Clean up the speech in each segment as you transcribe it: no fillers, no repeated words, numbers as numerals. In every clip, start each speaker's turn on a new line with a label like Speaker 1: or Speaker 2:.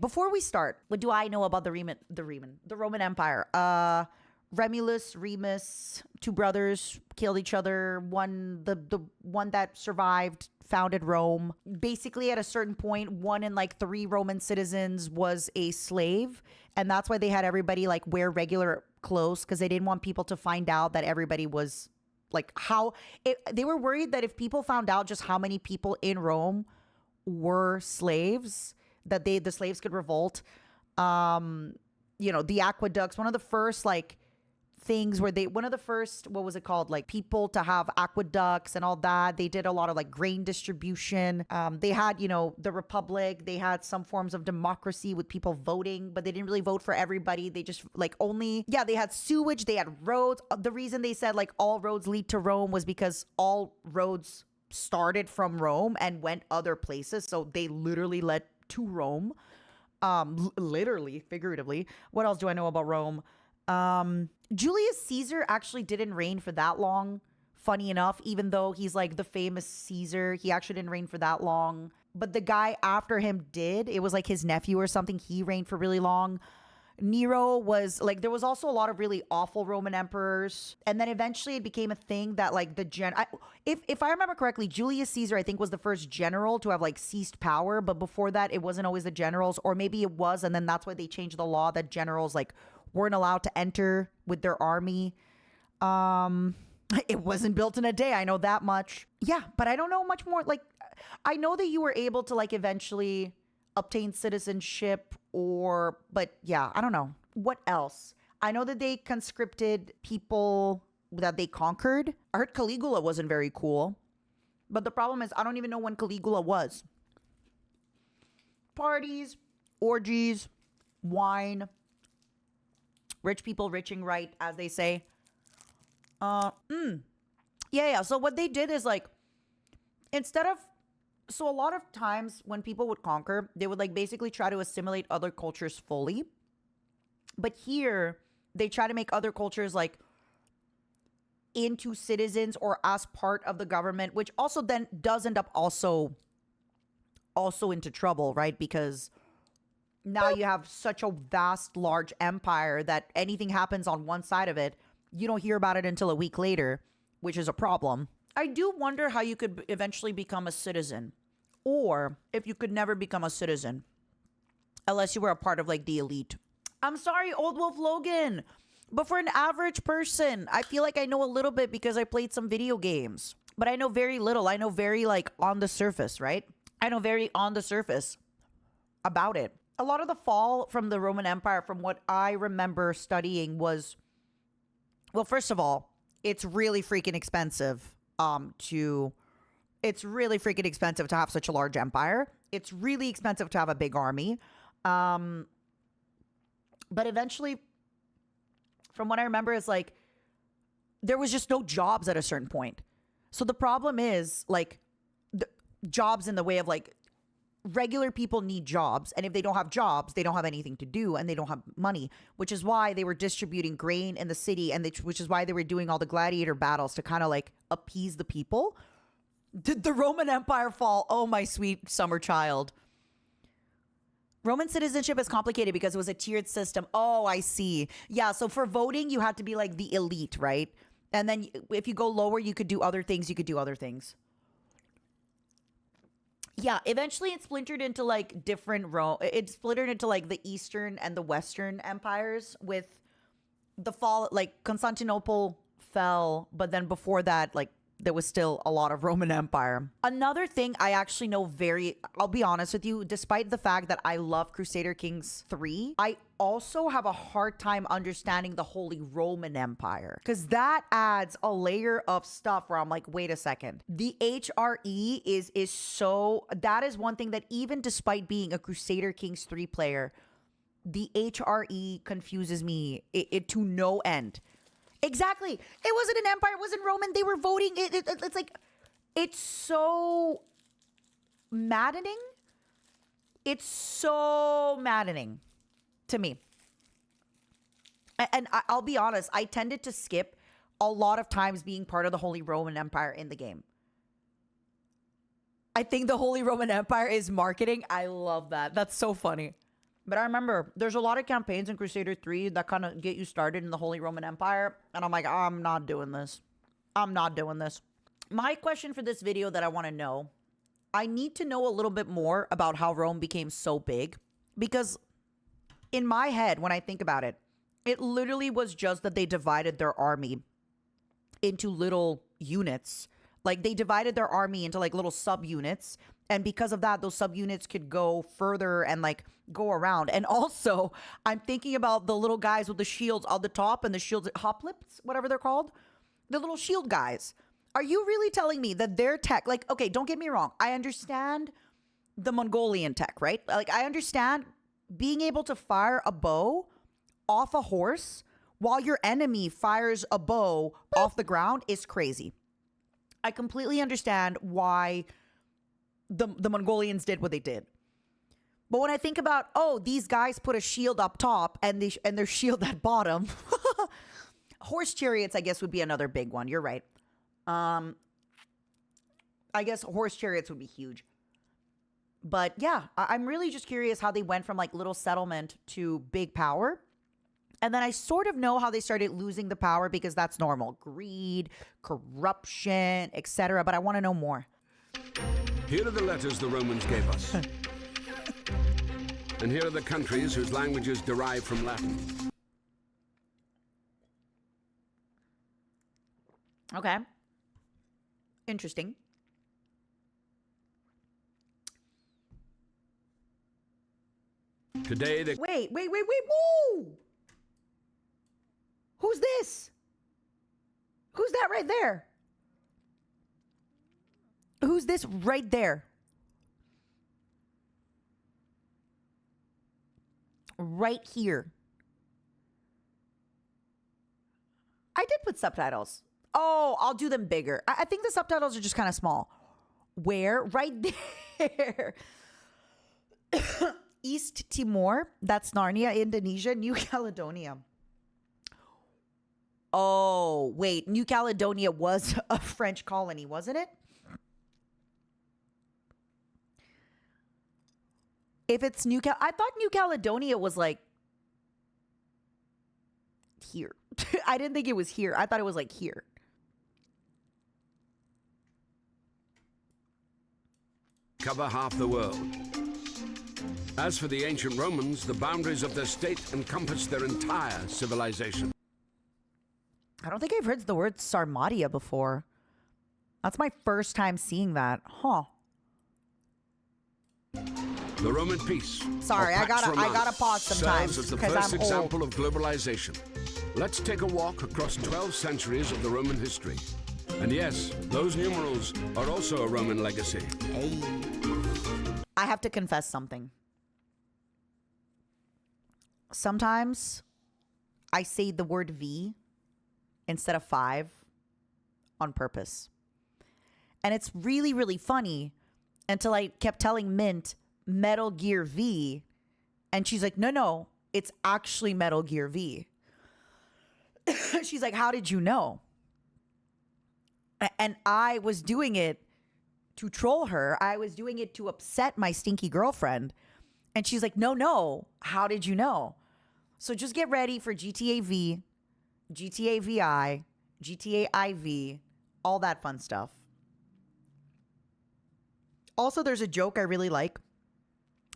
Speaker 1: before we start, what do I know about the Roman Empire? Remulus, Remus, two brothers killed each other. The one that survived founded Rome. Basically, at a certain point, 1 in like 3 Roman citizens was a slave, and that's why they had everybody like wear regular clothes, because they didn't want people to find out that everybody was like they were worried that if people found out just how many people in Rome were slaves, that the slaves could revolt. The aqueducts, one of the first like things where one of the first, what was it called, like people to have aqueducts and all that. They did a lot of like grain distribution. They had, the republic. They had some forms of democracy with people voting, but they didn't really vote for everybody. They just like they had sewage, they had roads. The reason they said like all roads lead to Rome was because all roads started from Rome and went other places. So they literally led to Rome. Literally, figuratively. What else do I know about Rome? Julius Caesar actually didn't reign for that long. Funny enough, even though he's like the famous Caesar, he actually didn't reign for that long. But the guy after him did. It was like his nephew or something. He reigned for really long. Nero was like, there was also a lot of really awful Roman emperors. And then eventually it became a thing that like if I remember correctly, Julius Caesar, I think, was the first general to have like seized power. But before that, it wasn't always the generals, or maybe it was. And then that's why they changed the law that generals like weren't allowed to enter with their army. It wasn't built in a day. I know that much. Yeah, but I don't know much more. Like, I know that you were able to like eventually obtain citizenship, but yeah, I don't know. What else? I know that they conscripted people that they conquered. I heard Caligula wasn't very cool. But the problem is, I don't even know when Caligula was. Parties, orgies, wine, rich people riching right, as they say. Yeah. So what they did is like, so a lot of times when people would conquer, they would like basically try to assimilate other cultures fully. But here, they try to make other cultures like into citizens or as part of the government, which also then does end up also into trouble, right? Because now you have such a vast, large empire that anything happens on one side of it, you don't hear about it until a week later, which is a problem. I do wonder how you could eventually become a citizen, or if you could never become a citizen, unless you were a part of like the elite. I'm sorry, Old Wolf Logan, but for an average person, I feel like I know a little bit because I played some video games, but I know very little. I know very like on the surface, right? I know very on the surface about it. A lot of the fall from the Roman Empire, from what I remember studying, was, well, first of all, it's really freaking expensive to have such a large empire. It's really expensive to have a big army. But eventually, from what I remember, is like there was just no jobs at a certain point. So the problem is like the jobs in the way of like regular people need jobs, and if they don't have jobs, they don't have anything to do, and they don't have money, which is why they were distributing grain in the city, and which is why they were doing all the gladiator battles to kind of like appease the people. Did the Roman Empire fall? Oh, my sweet summer child. Roman citizenship is complicated because it was a tiered system. Oh, I see. Yeah, so for voting, you had to be like the elite, right? And then if you go lower, you could do other things. Yeah, eventually it splintered into like different it splintered into like the Eastern and the Western empires with the fall. Like Constantinople fell, but then before that, like there was still a lot of Roman Empire. Another thing I actually know I'll be honest with you, despite the fact that I love Crusader Kings 3, I also have a hard time understanding the Holy Roman Empire, because that adds a layer of stuff where I'm like, wait a second. The HRE is so, that is one thing that even despite being a Crusader Kings 3 player, the HRE confuses me it to no end. Exactly. It wasn't an empire. It wasn't Roman. They were voting. It's like, it's so maddening. It's so maddening to me. And I'll be honest, I tended to skip a lot of times being part of the Holy Roman Empire in the game. I think the Holy Roman Empire is marketing. I love that. That's so funny. But I remember there's a lot of campaigns in Crusader 3 that kind of get you started in the Holy Roman Empire. And I'm like, I'm not doing this. I'm not doing this. My question for this video that I want to know, I need to know a little bit more about how Rome became so big. Because in my head, when I think about it, it literally was just that they divided their army into little units. Like they divided their army into like little subunits. And because of that, those subunits could go further and like go around. And also, I'm thinking about the little guys with the shields on the top and the shields, hoplites, whatever they're called. The little shield guys. Are you really telling me that their tech, like, okay, don't get me wrong. I understand the Mongolian tech, right? Like, I understand being able to fire a bow off a horse while your enemy fires a bow off the ground is crazy. I completely understand why the Mongolians did what they did. But when I think about, oh, these guys put a shield up top and their shield at bottom. Horse chariots, I guess, would be another big one. You're right. I guess horse chariots would be huge. But yeah, I'm really just curious how they went from like little settlement to big power. And then I sort of know how they started losing the power because that's normal. Greed, corruption, etc. But I want to know more.
Speaker 2: Here are the letters the Romans gave us. And here are the countries whose languages derive from Latin.
Speaker 1: Okay. Interesting.
Speaker 2: Today, the...
Speaker 1: Wait. Whoa! Who's this? Who's that right there? Who's this right there? Right here. I did put subtitles. Oh, I'll do them bigger. I think the subtitles are just kind of small. Where? Right there. East Timor. That's Narnia, Indonesia. New Caledonia. Oh, wait. New Caledonia was a French colony, wasn't it? If it's I thought New Caledonia was like here. I didn't think it was here. I thought it was like here.
Speaker 2: Cover half the world. As for the ancient Romans, the boundaries of their state encompassed their entire civilization.
Speaker 1: I don't think I've heard the word Sarmatia before. That's my first time seeing that. Huh.
Speaker 2: The Roman peace.
Speaker 1: Sorry, I gotta pause sometimes
Speaker 2: serves as the
Speaker 1: because
Speaker 2: first
Speaker 1: I'm
Speaker 2: example
Speaker 1: old.
Speaker 2: of globalization. Let's take a walk across 12 centuries of the Roman history. And yes, those numerals are also a Roman legacy.
Speaker 1: Hey. I have to confess something. Sometimes I say the word V instead of 5 on purpose. And it's really, really funny until I kept telling Mint Metal Gear V. And she's like, no, it's actually Metal Gear V. She's like, how did you know? And I was doing it to troll her. I was doing it to upset my stinky girlfriend. And she's like, no, how did you know? So just get ready for GTA V, GTA VI, GTA IV, all that fun stuff. Also, there's a joke I really like.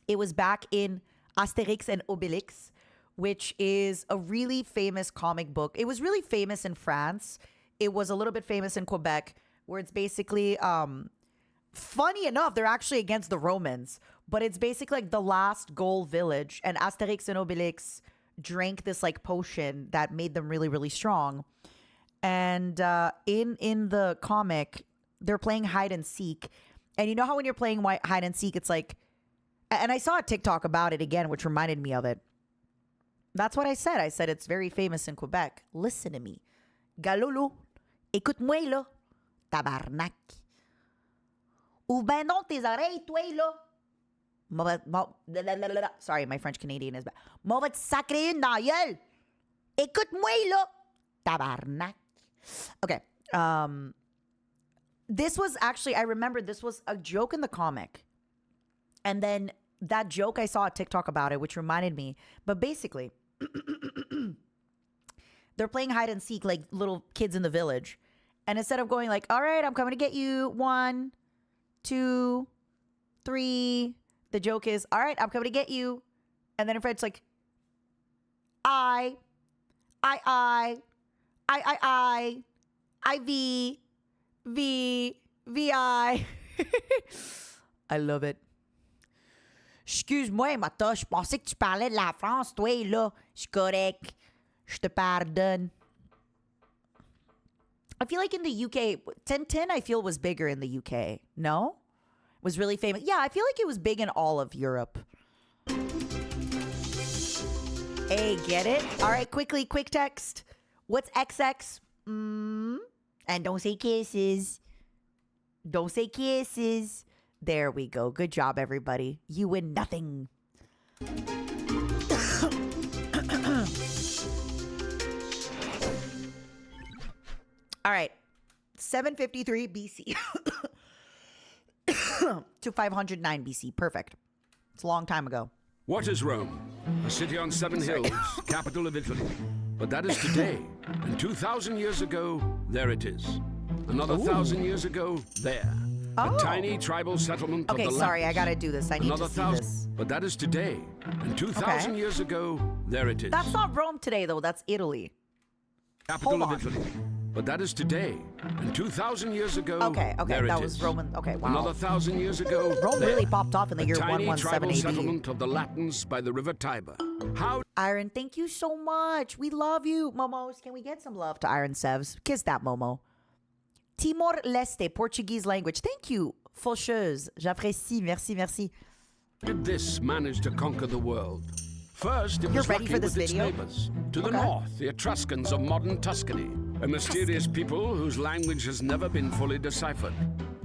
Speaker 1: It was back in Asterix and Obelix, which is a really famous comic book. It was really famous in France. It was a little bit famous in Quebec, where it's basically, funny enough, they're actually against the Romans, but it's basically like the last Gaul village, and Asterix and Obelix drank this like potion that made them really, really strong. And in the comic, they're playing hide and seek. And you know how when you're playing hide and seek, it's like, and I saw a TikTok about it again, which reminded me of it. That's what I said. I said it's very famous in Quebec. Listen to me. Galolo, écoute-moi là, tabarnak. Ou ben non tes oreilles, toi là. Sorry, my French Canadian is bad. M'en va te sacrer une dans la gueule. Écoute-moi là, tabarnak. Okay. This was actually, I remember this was a joke in the comic. And then that joke, I saw a TikTok about it, which reminded me. But basically, they're playing hide and seek like little kids in the village. And instead of going like, all right, I'm coming to get you, 1, 2, 3, the joke is, all right, I'm coming to get you. And then in French, it's like, I, V. I love it. Excuse-moi, Mata, je pensais que tu parlais de la France, toi, là. Je suis correct. Je te pardonne. I feel like in the UK, Tintin, I feel was bigger in the UK. No? Was really famous. Yeah, I feel like it was big in all of Europe. Hey, get it? All right, quickly, quick text. What's XX? And don't say kisses. Don't say kisses. There we go. Good job, everybody. You win nothing. All right. 753 BC to 509 BC. Perfect. It's a long time ago.
Speaker 2: What is Rome? A city on 7 hills, capital of Italy. But that is today. And 2,000 years ago, there it is. Another 1,000 years ago, there. A tiny tribal settlement of the Latins.
Speaker 1: Sorry, I gotta do this. I need to see this.
Speaker 2: But that is today. And 2,000 years ago, there it is.
Speaker 1: That's not Rome today, though. That's Italy.
Speaker 2: Capital of Italy. But that is today. And 2,000 years ago, there
Speaker 1: that
Speaker 2: it
Speaker 1: was
Speaker 2: is.
Speaker 1: Roman. Okay, wow.
Speaker 2: Another 1,000 years ago,
Speaker 1: Rome really popped off in the year
Speaker 2: tiny
Speaker 1: 117
Speaker 2: tribal
Speaker 1: AD.
Speaker 2: settlement of the Latins by the river Tiber. How
Speaker 1: Iron, thank you so much. We love you. Momos, can we get some love to Iron Sevs? Kiss that, Momo. Timor-Leste, Portuguese language. Thank you, Faucheuse. J'apprécie. Merci, merci.
Speaker 2: did this manage to conquer the world? First, it
Speaker 1: You're
Speaker 2: was
Speaker 1: ready
Speaker 2: lucky
Speaker 1: for this
Speaker 2: with its
Speaker 1: video?
Speaker 2: neighbors. To the north, the Etruscans of modern Tuscany, a mysterious people whose language has never been fully deciphered.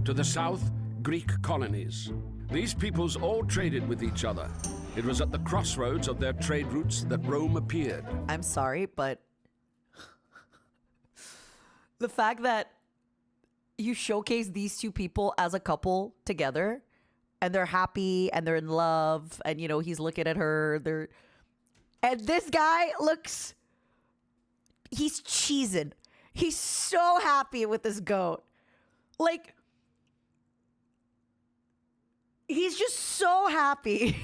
Speaker 2: To the south, Greek colonies. These peoples all traded with each other. It was at the crossroads of their trade routes that Rome appeared.
Speaker 1: I'm sorry, but the fact that you showcase these two people as a couple together and they're happy and they're in love and, you know, he's looking at her, and this guy looks, he's cheesing. He's so happy with this goat. Like, he's just so happy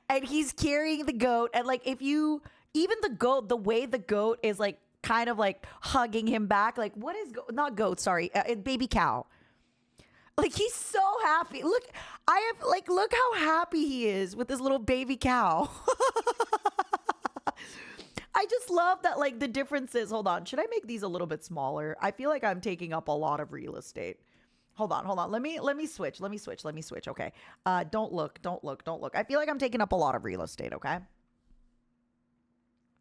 Speaker 1: and he's carrying the goat. And like, if you, even the goat, the way the goat is like kind of like hugging him back, like what is, not goat, sorry, baby cow. Like he's so happy. Look, look how happy he is with this little baby cow. I just love that, like the differences. Hold on. Should I make these a little bit smaller? I feel like I'm taking up a lot of real estate. Hold on. Let me switch. Okay. Don't look. I feel like I'm taking up a lot of real estate. Okay. I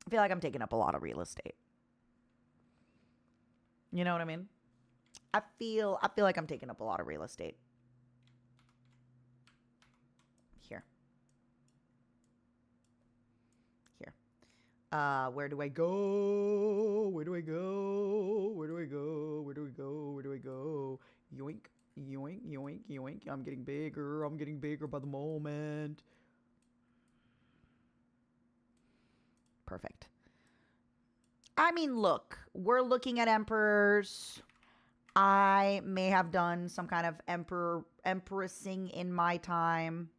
Speaker 1: feel like I'm taking up a lot of real estate. You know what I mean? I feel like I'm taking up a lot of real estate. Here. Where do I go? Yoink, yoink, yoink, yoink. I'm getting bigger by the moment. Perfect. I mean, look, we're looking at emperors. I may have done some kind of empressing in my time.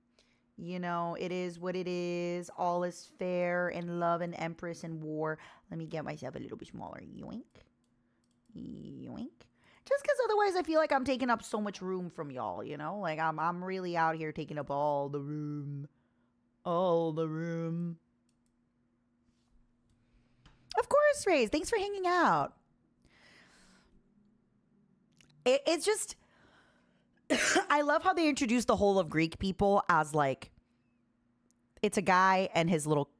Speaker 1: You know, it is what it is. All is fair in love and empress and war. Let me get myself a little bit smaller. Yoink. Yoink. Just because otherwise I feel like I'm taking up so much room from y'all, you know? Like, I'm really out here taking up all the room. All the room. Of course, Raze. Thanks for hanging out. It's just... I love how they introduce the whole of Greek people as like it's a guy and his little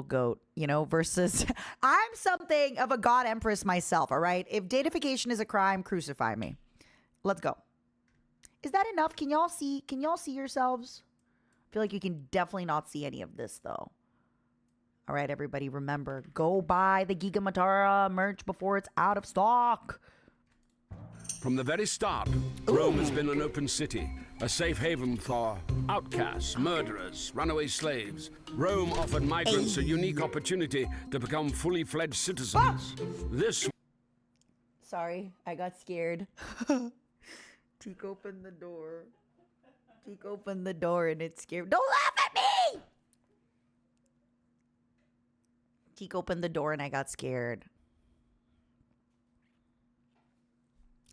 Speaker 1: goat, you know, versus I'm something of a god empress myself, all right? If deification is a crime, crucify me. Let's go. Is that enough? Can y'all see yourselves? I feel like you can definitely not see any of this though. All right, everybody, remember, go buy the Giga Matara merch before it's out of stock.
Speaker 2: From the very start, Rome has been an open city, a safe haven for outcasts, murderers, runaway slaves. Rome offered migrants a unique opportunity to become fully fledged citizens. This
Speaker 1: Sorry, I got scared. Teak opened the door. Teak opened the door and it scared. Don't laugh at me! Teak opened the door and I got scared.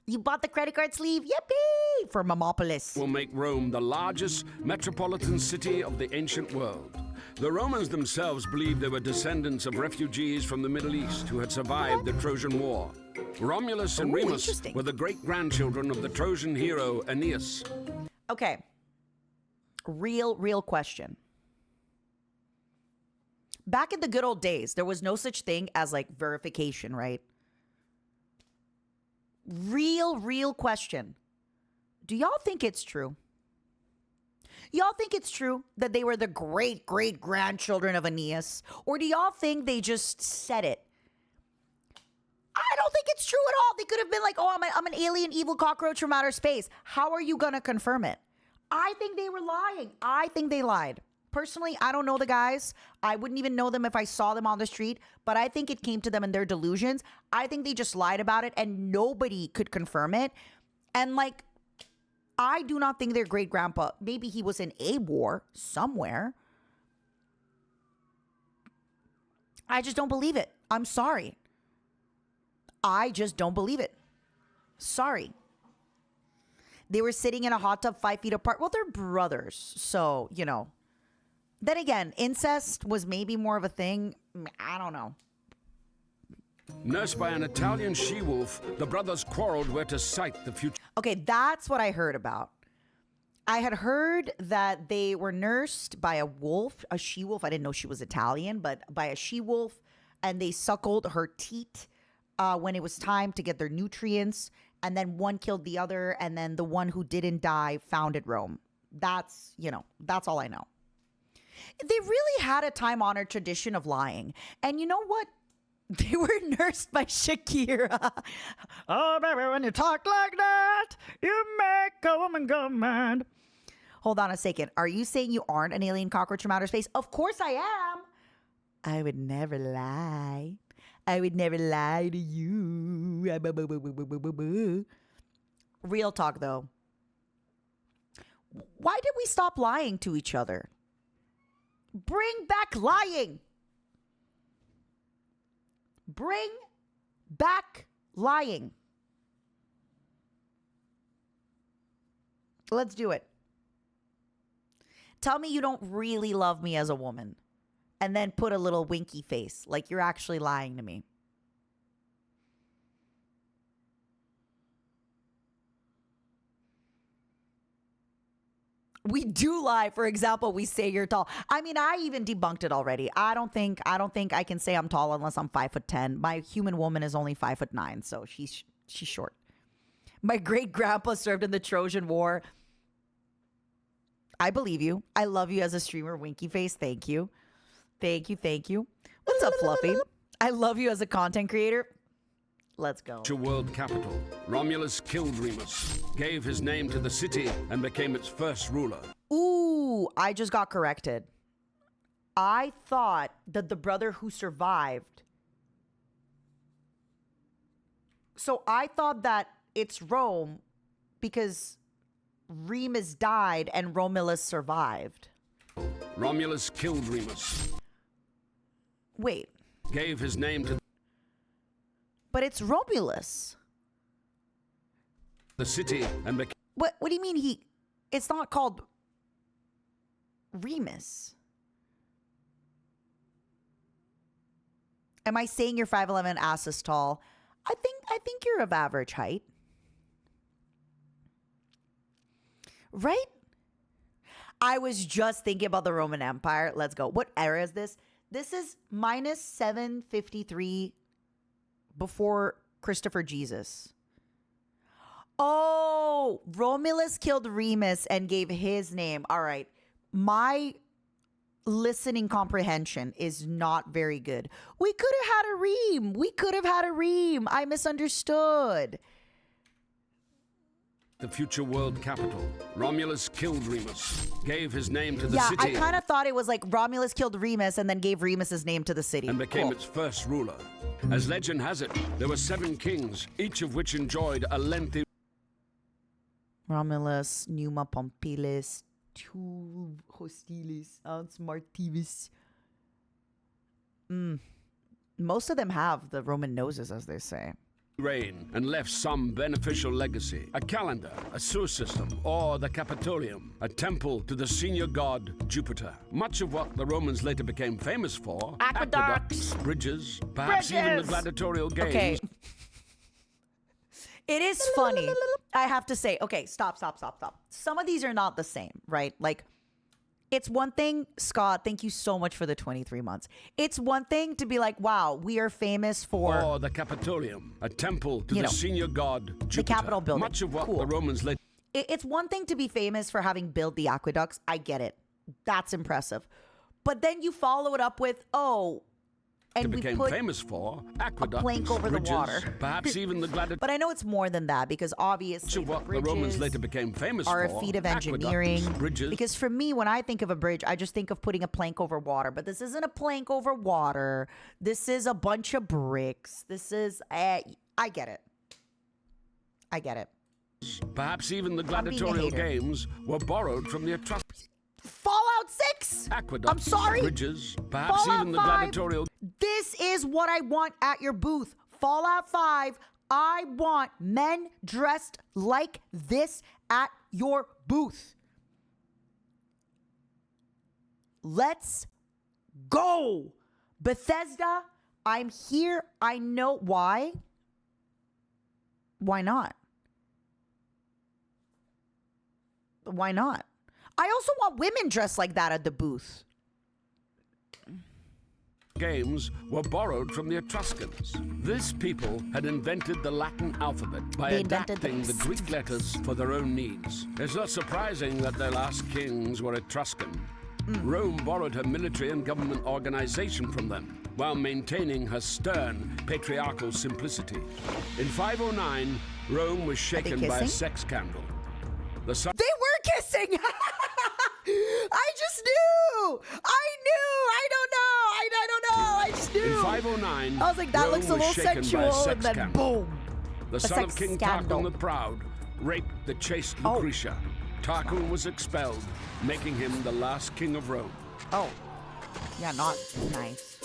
Speaker 1: You bought the credit card sleeve? Yippee! For Momopolis.
Speaker 2: will make Rome the largest metropolitan city of the ancient world. The Romans themselves believed they were descendants of refugees from the Middle East who had survived the Trojan War. Romulus and Remus
Speaker 1: interesting.
Speaker 2: were the great-grandchildren of the Trojan hero Aeneas.
Speaker 1: Okay. Real question. Back in the good old days, there was no such thing as like verification, right? Real question. Do y'all think it's true? Y'all think it's true that they were the great-grandchildren of Aeneas? Or do y'all think they just said it? I don't think it's true at all. They could have been like, oh, I'm an alien evil cockroach from outer space. How are you going to confirm it? I think they were lying. I think they lied. Personally, I don't know the guys. I wouldn't even know them if I saw them on the street, but I think it came to them in their delusions. I think they just lied about it and nobody could confirm it. And like, I do not think their great grandpa, maybe he was in a war somewhere. I just don't believe it. I'm sorry. I just don't believe it. Sorry. They were sitting in a hot tub 5 feet apart. Well, they're brothers. So, you know. Then again, incest was maybe more of a thing. I don't know.
Speaker 2: Nursed by an Italian she-wolf, the brothers quarreled where to site the future.
Speaker 1: Okay, that's what I heard about. I had heard that they were nursed by a wolf, a she-wolf. I didn't know she was Italian, but by a she-wolf, and they suckled her teat when it was time to get their nutrients, and then one killed the other, and then the one who didn't die founded Rome. That's, you know, that's all I know. They really had a time-honored tradition of lying. And you know what? They were nursed by Shakira. Oh, baby, when you talk like that, you make a woman go mad. Hold on a second. Are you saying you aren't an alien cockroach from outer space? Of course I am. I would never lie. I would never lie to you. Real talk, though. Why did we stop lying to each other? Bring back lying. Bring back lying. Let's do it. Tell me you don't really love me as a woman. And then put a little winky face like you're actually lying to me. We do lie. For example, we say you're tall. I mean, I even debunked it already. I don't think I can say I'm tall unless I'm 5'10". My human woman is only 5'9", so she's short. My great grandpa served in the Trojan War. I believe you. I love you as a streamer, Winky Face. Thank you. Thank you. What's up, Fluffy? I love you as a content creator. Let's go.
Speaker 2: To world capital, Romulus killed Remus, gave his name to the city, and became its first ruler.
Speaker 1: Ooh, I just got corrected. I thought that the brother who survived. So I thought that it's Rome because Remus died and Romulus survived.
Speaker 2: Romulus killed Remus.
Speaker 1: Wait.
Speaker 2: Gave his name to
Speaker 1: But it's Romulus.
Speaker 2: the city and became...
Speaker 1: What do you mean it's not called Remus? Am I saying you're 5'11", ass is tall? I think you're of average height. Right? I was just thinking about the Roman Empire. Let's go. What era is this? This is minus 753 before Christopher Jesus. Oh, Romulus killed Remus and gave his name. All right. My listening comprehension is not very good. We could have had a ream. I misunderstood.
Speaker 2: the future world capital. Romulus killed Remus, gave his name to the
Speaker 1: Yeah,
Speaker 2: city.
Speaker 1: I kind of thought it was like Romulus killed Remus and then gave Remus his name to the city.
Speaker 2: And became
Speaker 1: Cool.
Speaker 2: its first ruler. As legend has it, there were 7 kings, each of which enjoyed a lengthy
Speaker 1: Romulus, Numa Pompilius, Tu Hostilis, Ans Martivis. Most of them have the Roman noses, as they say.
Speaker 2: reign and left some beneficial legacy. A calendar, a sewer system, or the Capitolium, a temple to the senior god Jupiter. Much of what the Romans later became famous for,
Speaker 1: Aqueducts.
Speaker 2: bridges, perhaps even the gladiatorial games.
Speaker 1: Okay. It is funny. I have to say, okay, stop. Some of these are not the same, right? Like, it's one thing, Scott, thank you so much for the 23 months. It's one thing to be like, wow, we are famous for...
Speaker 2: Or the Capitolium, a temple to the senior god Jupiter.
Speaker 1: The Capitol building.
Speaker 2: Much of what
Speaker 1: Cool.
Speaker 2: the Romans later...
Speaker 1: It's one thing to be famous for having built the aqueducts. I get it. That's impressive. But then you follow it up with, and we
Speaker 2: became
Speaker 1: put
Speaker 2: famous for aqueducts,
Speaker 1: plank over
Speaker 2: bridges,
Speaker 1: the water.
Speaker 2: perhaps even the gladiatorial.
Speaker 1: But I know it's more than that because obviously
Speaker 2: Much of what the Romans later became famous
Speaker 1: are
Speaker 2: for,
Speaker 1: a feat of
Speaker 2: aqueducts,
Speaker 1: engineering.
Speaker 2: bridges.
Speaker 1: Because for me, when I think of a bridge, I just think of putting a plank over water. But this isn't a plank over water. This is a bunch of bricks. This is, I get it. I get it.
Speaker 2: Perhaps even the
Speaker 1: being a
Speaker 2: gladiatorial
Speaker 1: hater.
Speaker 2: games were borrowed from the Etruscans.
Speaker 1: Fallout 6!
Speaker 2: Aqueducts,
Speaker 1: I'm sorry.
Speaker 2: bridges, perhaps
Speaker 1: Fallout
Speaker 2: even the
Speaker 1: 5.
Speaker 2: gladiatorial.
Speaker 1: This is what I want at your booth. Fallout 5. I want men dressed like this at your booth. Let's go. Bethesda, I'm here. I know why. Why not? Why not? I also want women dressed like that at the booth.
Speaker 2: Games were borrowed from the Etruscans. This people had invented the Latin alphabet by
Speaker 1: They invented
Speaker 2: adapting
Speaker 1: the-
Speaker 2: the Greek letters for their own needs. It's not surprising that their last kings were Etruscan. Rome borrowed her military and government organization from them, while maintaining her stern patriarchal simplicity. In 509, Rome was shaken by a
Speaker 1: kissing?
Speaker 2: sex scandal. The son
Speaker 1: They were kissing. I just knew. I don't know. I just knew.
Speaker 2: In 509,
Speaker 1: I was like, that
Speaker 2: Rome
Speaker 1: looks a
Speaker 2: was
Speaker 1: little
Speaker 2: shaken by a
Speaker 1: sensual,
Speaker 2: sex
Speaker 1: and then
Speaker 2: scandal.
Speaker 1: boom.
Speaker 2: The
Speaker 1: A
Speaker 2: son of
Speaker 1: sex
Speaker 2: King
Speaker 1: scandal.
Speaker 2: Tarquin the Proud raped the chaste
Speaker 1: Oh.
Speaker 2: Lucretia. Tarquin was expelled, making him the last king of Rome.
Speaker 1: Oh, yeah, not nice.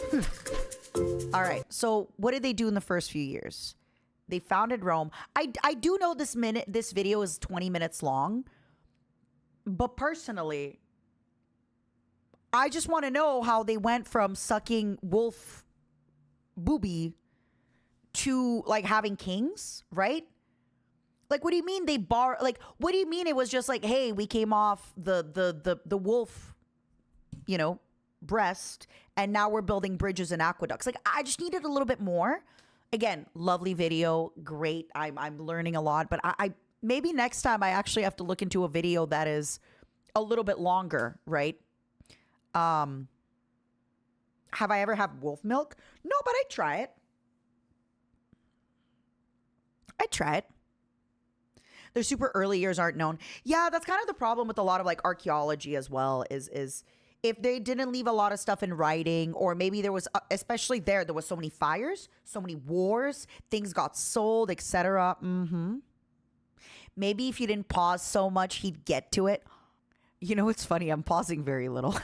Speaker 1: All right. So, what did they do in the first few years? They founded Rome. I do know this video is 20 minutes long, but personally, I just want to know how they went from sucking wolf booby to like having kings, right? Like, what do you mean they like, what do you mean it was just like, hey, we came off the wolf, breast, and now we're building bridges and aqueducts. Like, I just needed a little bit more. Again, lovely video, great. I'm learning a lot, but I maybe next time I actually have to look into a video that is a little bit longer, right? Have I ever had wolf milk? No, but I try it. Their super early years aren't known. Yeah, that's kind of the problem with a lot of like archaeology as well is if they didn't leave a lot of stuff in writing, or maybe there was, especially there was so many fires, so many wars, things got sold, etc. Maybe if you didn't pause so much, he'd get to it. You know, it's funny. I'm pausing very little.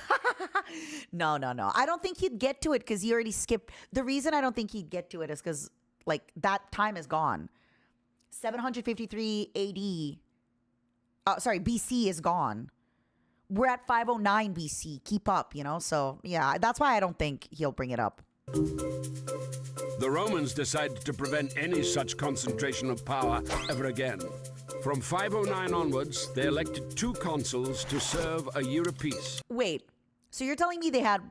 Speaker 1: No. I don't think he'd get to it because he already skipped. The reason I don't think he'd get to it is because like that time is gone. 753 AD. BC is gone. We're at 509 BC. Keep up, So, yeah, that's why I don't think he'll bring it up.
Speaker 2: The Romans decided to prevent any such concentration of power ever again. From 509 onwards, they elected 2 consuls to serve a year apiece.
Speaker 1: Wait, so you're telling me they had...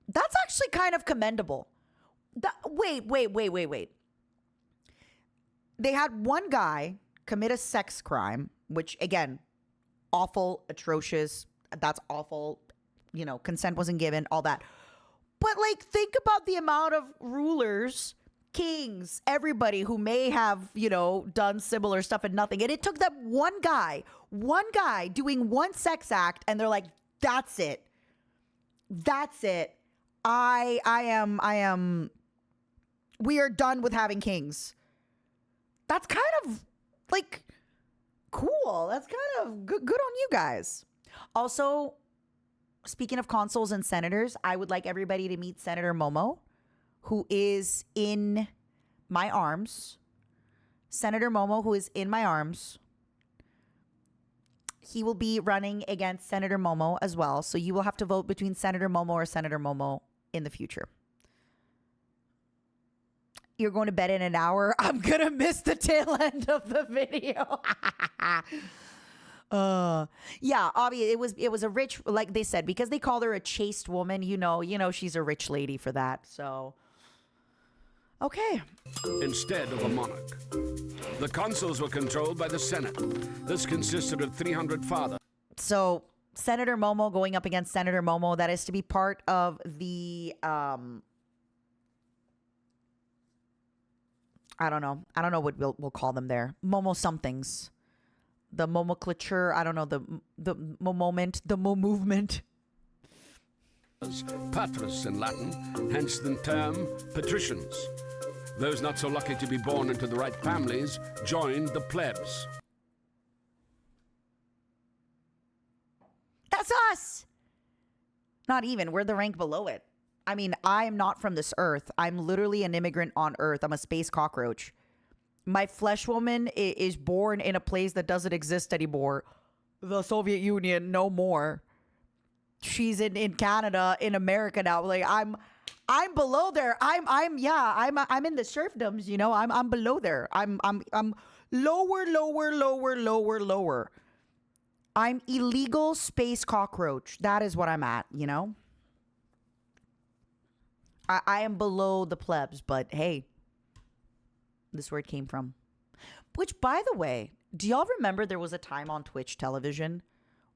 Speaker 1: That's actually kind of commendable. Wait. They had one guy commit a sex crime, which, again, awful, atrocious. That's awful. Consent wasn't given, all that. But, like, think about the amount of rulers kings, everybody who may have, done similar stuff and nothing. And it took them one guy doing one sex act, and they're like, that's it. That's it. We are done with having kings. That's kind of like cool. That's kind of good on you guys. Also, speaking of consuls and senators, I would like everybody to meet Senator Momo, who is in my arms. Senator Momo, who is in my arms. He will be running against Senator Momo as well. So you will have to vote between Senator Momo or Senator Momo in the future. You're going to bed in an hour. I'm going to miss the tail end of the video. Yeah, obviously it was a rich, like they said, because they called her a chaste woman, she's a rich lady for that. So, okay.
Speaker 2: Instead of a monarch. The consuls were controlled by the Senate. This consisted of 300 fathers.
Speaker 1: So, Senator Momo going up against Senator Momo, that is to be part of the, I don't know what we'll call them there. Momo somethings. The momoclature, I don't know, the moment, the mo movement.
Speaker 2: Patres in Latin, hence the term patricians. Those not so lucky to be born into the right families joined the plebs.
Speaker 1: That's us! Not even, we're the rank below it. I mean, I am not from this earth. I'm literally an immigrant on Earth. I'm a space cockroach. My flesh woman is born in a place that doesn't exist anymore. The Soviet Union, no more. She's in Canada, in America now. Like I'm below there. I'm in the serfdoms. I'm below there. I'm lower. I'm illegal space cockroach. That is what I'm at. I am below the plebs, but hey. This is where it came from. Which, by the way, do y'all remember there was a time on Twitch television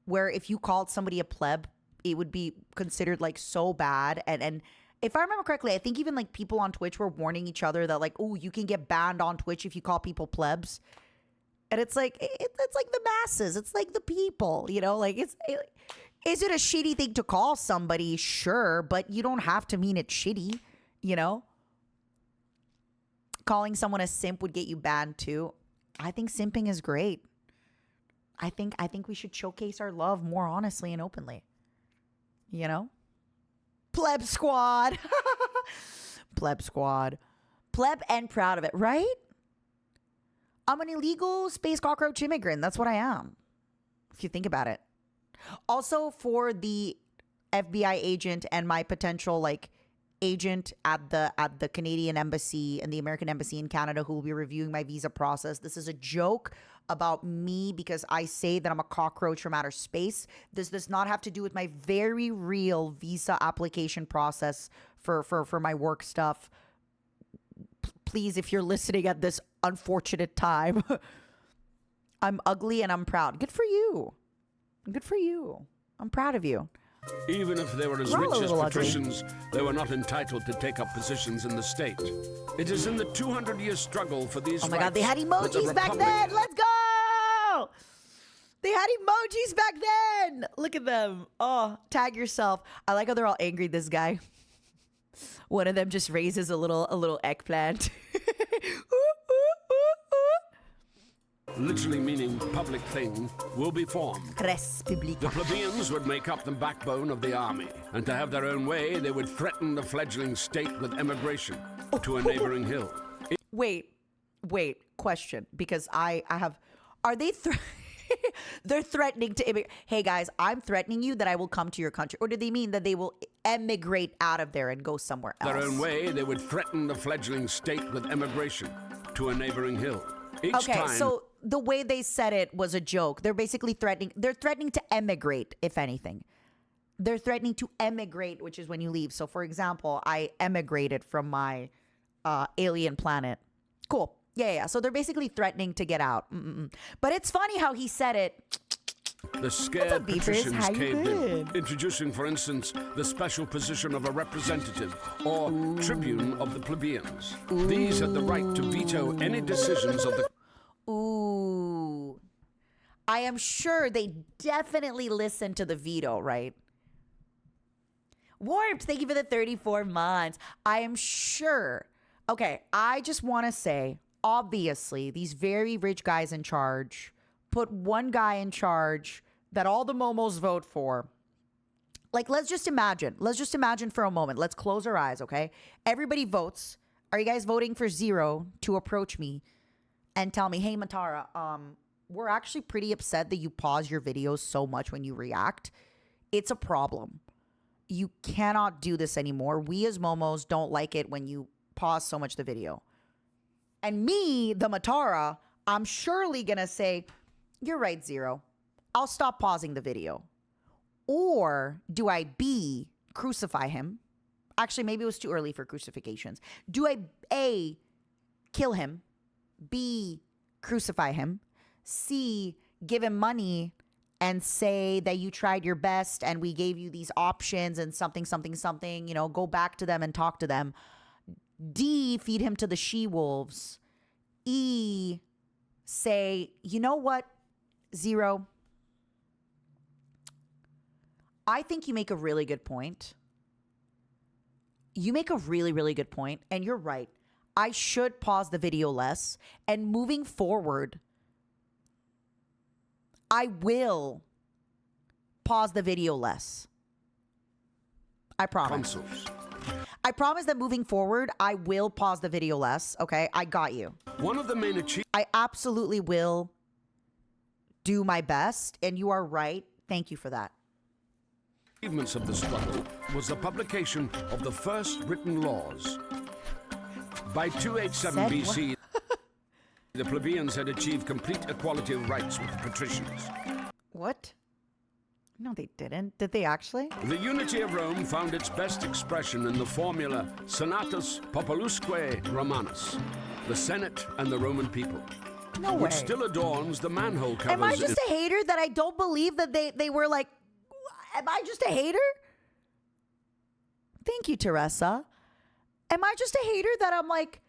Speaker 1: where if you called somebody a pleb, it would be considered like so bad? And if I remember correctly, I think even like people on Twitch were warning each other that like, oh, you can get banned on Twitch if you call people plebs. And it's like, it's like the masses. It's like the people, is it a shitty thing to call somebody? Sure, but you don't have to mean it's shitty, Calling someone a simp would get you banned too. I think simping is great. I think we should showcase our love more honestly and openly. Pleb squad. Pleb squad. Pleb and proud of it, right? I'm an illegal space cockroach immigrant. That's what I am. If you think about it. Also, for the FBI agent and my potential agent at the Canadian embassy and the American embassy in Canada who will be reviewing my visa process. This is a joke about me because I say that I'm a cockroach from outer space. This does not have to do with my very real visa application process for my work stuff. Please, if you're listening at this unfortunate time, I'm ugly and I'm proud. Good for you. Good for you. I'm proud of you.
Speaker 2: Even if they were as rich as patricians, they were not entitled to take up positions in the state. It is in the 200-year struggle for these
Speaker 1: rights. Oh my God, they had emojis back then. Let's go! They had emojis back then. Look at them. Oh, tag yourself. I like how they're all angry at this guy. One of them just raises a little eggplant.
Speaker 2: Literally meaning public thing, will be formed.
Speaker 1: Respublica.
Speaker 2: The plebeians would make up the backbone of the army, and to have their own way, they would threaten the fledgling state with emigration to a neighboring hill.
Speaker 1: Wait, question, because I have, are they, they're threatening to immigrate. Hey guys, I'm threatening you that I will come to your country. Or do they mean that they will emigrate out of there and go somewhere else?
Speaker 2: Their own way, they would threaten the fledgling state with emigration to a neighboring hill.
Speaker 1: So the way they said it was a joke. They're basically threatening to emigrate, if anything. They're threatening to emigrate, which is when you leave. So, for example, I emigrated from my alien planet. Cool. Yeah. So they're basically threatening to get out. But it's funny how he said it.
Speaker 2: The scared
Speaker 1: Beepers?
Speaker 2: patricians
Speaker 1: How you
Speaker 2: caved in,
Speaker 1: been?
Speaker 2: introducing, for instance, the special position of a representative or tribune of the plebeians. These had the right to veto any decisions of the...
Speaker 1: Ooh. I am sure they definitely listened to the veto, right? Warmth, thank you for the 34 months. I am sure. Okay, I just want to say, obviously, these very rich guys in charge put one guy in charge that all the momos vote for. Like, let's just imagine for a moment. Let's close our eyes, okay? Everybody votes. Are you guys voting for Zero to approach me and tell me, hey, Matara, we're actually pretty upset that you pause your videos so much when you react. It's a problem. You cannot do this anymore. We as momos don't like it when you pause so much the video. And me, the Matara, I'm surely gonna say, you're right, Zero. I'll stop pausing the video. Or do I B, crucify him? Actually, maybe it was too early for crucifixions. Do I A, kill him? B, crucify him? C, give him money and say that you tried your best and we gave you these options and something, you know, go back to them and talk to them. D, feed him to the she-wolves. E, say, you know what, Zero? I think you make a really good point. You make a really, really good point, and you're right. I should pause the video less, and moving forward, I will pause the video less. I promise.
Speaker 2: Consuls.
Speaker 1: I promise that moving forward, I will pause the video less, okay? I got you.
Speaker 2: One of the main achievements
Speaker 1: I absolutely will do my best, and you are right. Thank you for that.
Speaker 2: of the struggle was the publication of the first written laws. By 287
Speaker 1: Said
Speaker 2: BC, the plebeians had achieved complete equality of rights with the patricians.
Speaker 1: What? No, they didn't. Did they actually?
Speaker 2: The unity of Rome found its best expression in the formula Senatus Populusque Romanus, the Senate and the Roman people,
Speaker 1: No way.
Speaker 2: which still adorns the manhole covers.
Speaker 1: Am I just a hater that I don't believe that they were like, am I just a hater? Thank you, Teresa. Am I just a hater that I'm like,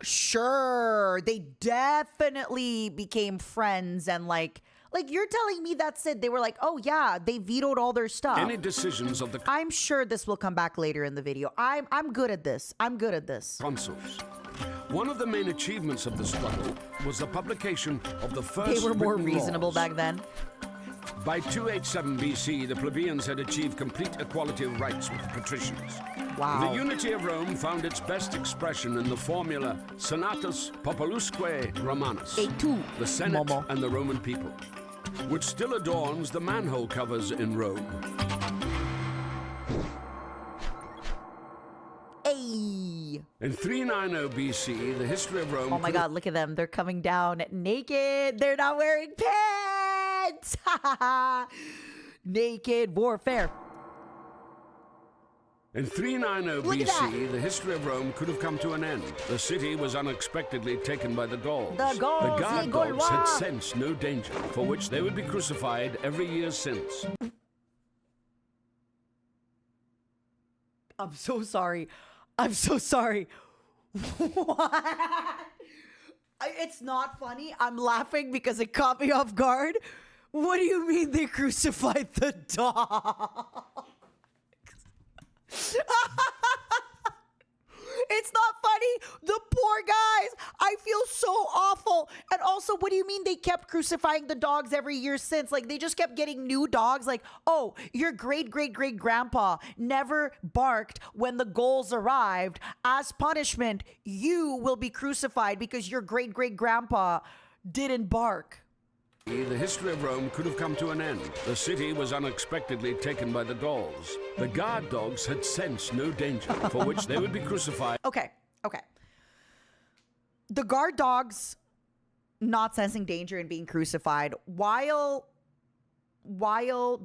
Speaker 1: sure, they definitely became friends and like you're telling me that's it. They were like, oh yeah, they vetoed all their stuff.
Speaker 2: Any decisions of the
Speaker 1: I'm sure this will come back later in the video. I'm good at this. I'm good at this.
Speaker 2: consuls. One of the main achievements of the struggle was the publication of the first
Speaker 1: They were more
Speaker 2: written
Speaker 1: reasonable
Speaker 2: laws.
Speaker 1: back then.
Speaker 2: By 287 BC, the plebeians had achieved complete equality of rights with the patricians.
Speaker 1: Wow.
Speaker 2: The unity of Rome found its best expression in the formula Senatus Populusque Romanus,
Speaker 1: Et tu,
Speaker 2: the Senate
Speaker 1: Momo.
Speaker 2: and the Roman people, which still adorns the manhole covers in Rome.
Speaker 1: Hey.
Speaker 2: In 390 BC, the history of Rome
Speaker 1: Oh my God, look at them. They're coming down naked. They're not wearing pants. Naked warfare.
Speaker 2: In 390
Speaker 1: Look at
Speaker 2: BC, the history of Rome could have come to an end. The city was unexpectedly taken by the Gauls.
Speaker 1: The Gauls,
Speaker 2: guard
Speaker 1: les
Speaker 2: dogs had
Speaker 1: Gaulois.
Speaker 2: sensed no danger, for which they would be crucified every year since.
Speaker 1: I'm so sorry. I'm so sorry. What? It's not funny. I'm laughing because it caught me off guard. What do you mean they crucified the dog? It's not funny. The poor guys. I feel so awful. And also, what do you mean they kept crucifying the dogs every year since? Like, they just kept getting new dogs. Like, oh, your great-great-great-grandpa never barked when the Gauls arrived. As punishment, you will be crucified because your great-great-grandpa didn't bark.
Speaker 2: The history of Rome could have come to an end. The city was unexpectedly taken by the Gauls. The guard dogs had sensed no danger, for which they would be crucified.
Speaker 1: Okay. The guard dogs not sensing danger and being crucified while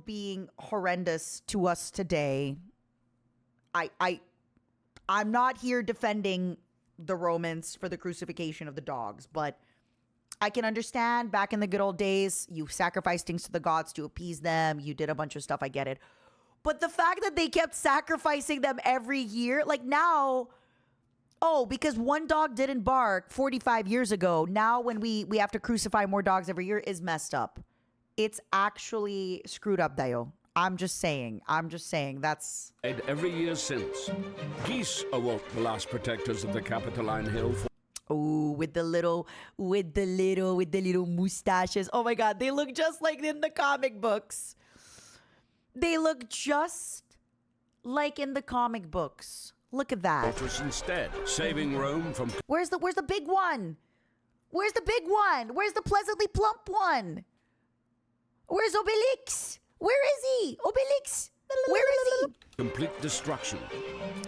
Speaker 1: being horrendous to us today. I'm not here defending the Romans for the crucifixion of the dogs, but I can understand back in the good old days, you sacrificed things to the gods to appease them. You did a bunch of stuff. I get it. But the fact that they kept sacrificing them every year, like now, oh, because one dog didn't bark 45 years ago, now when we have to crucify more dogs every year is messed up. It's actually screwed up, Dayo. I'm just saying. That's...
Speaker 2: Every year since. Geese awoke the last protectors of the Capitoline Hill.
Speaker 1: Oh, with the little mustaches. Oh my God, they look just like in the comic books. They look just like in the comic books. Look at that.
Speaker 2: Fortress instead, saving Rome from...
Speaker 1: Where's the big one? Where's the big one? Where's the pleasantly plump one? Where's Obelix? Where is he? Obelix, where is he?
Speaker 2: Complete destruction.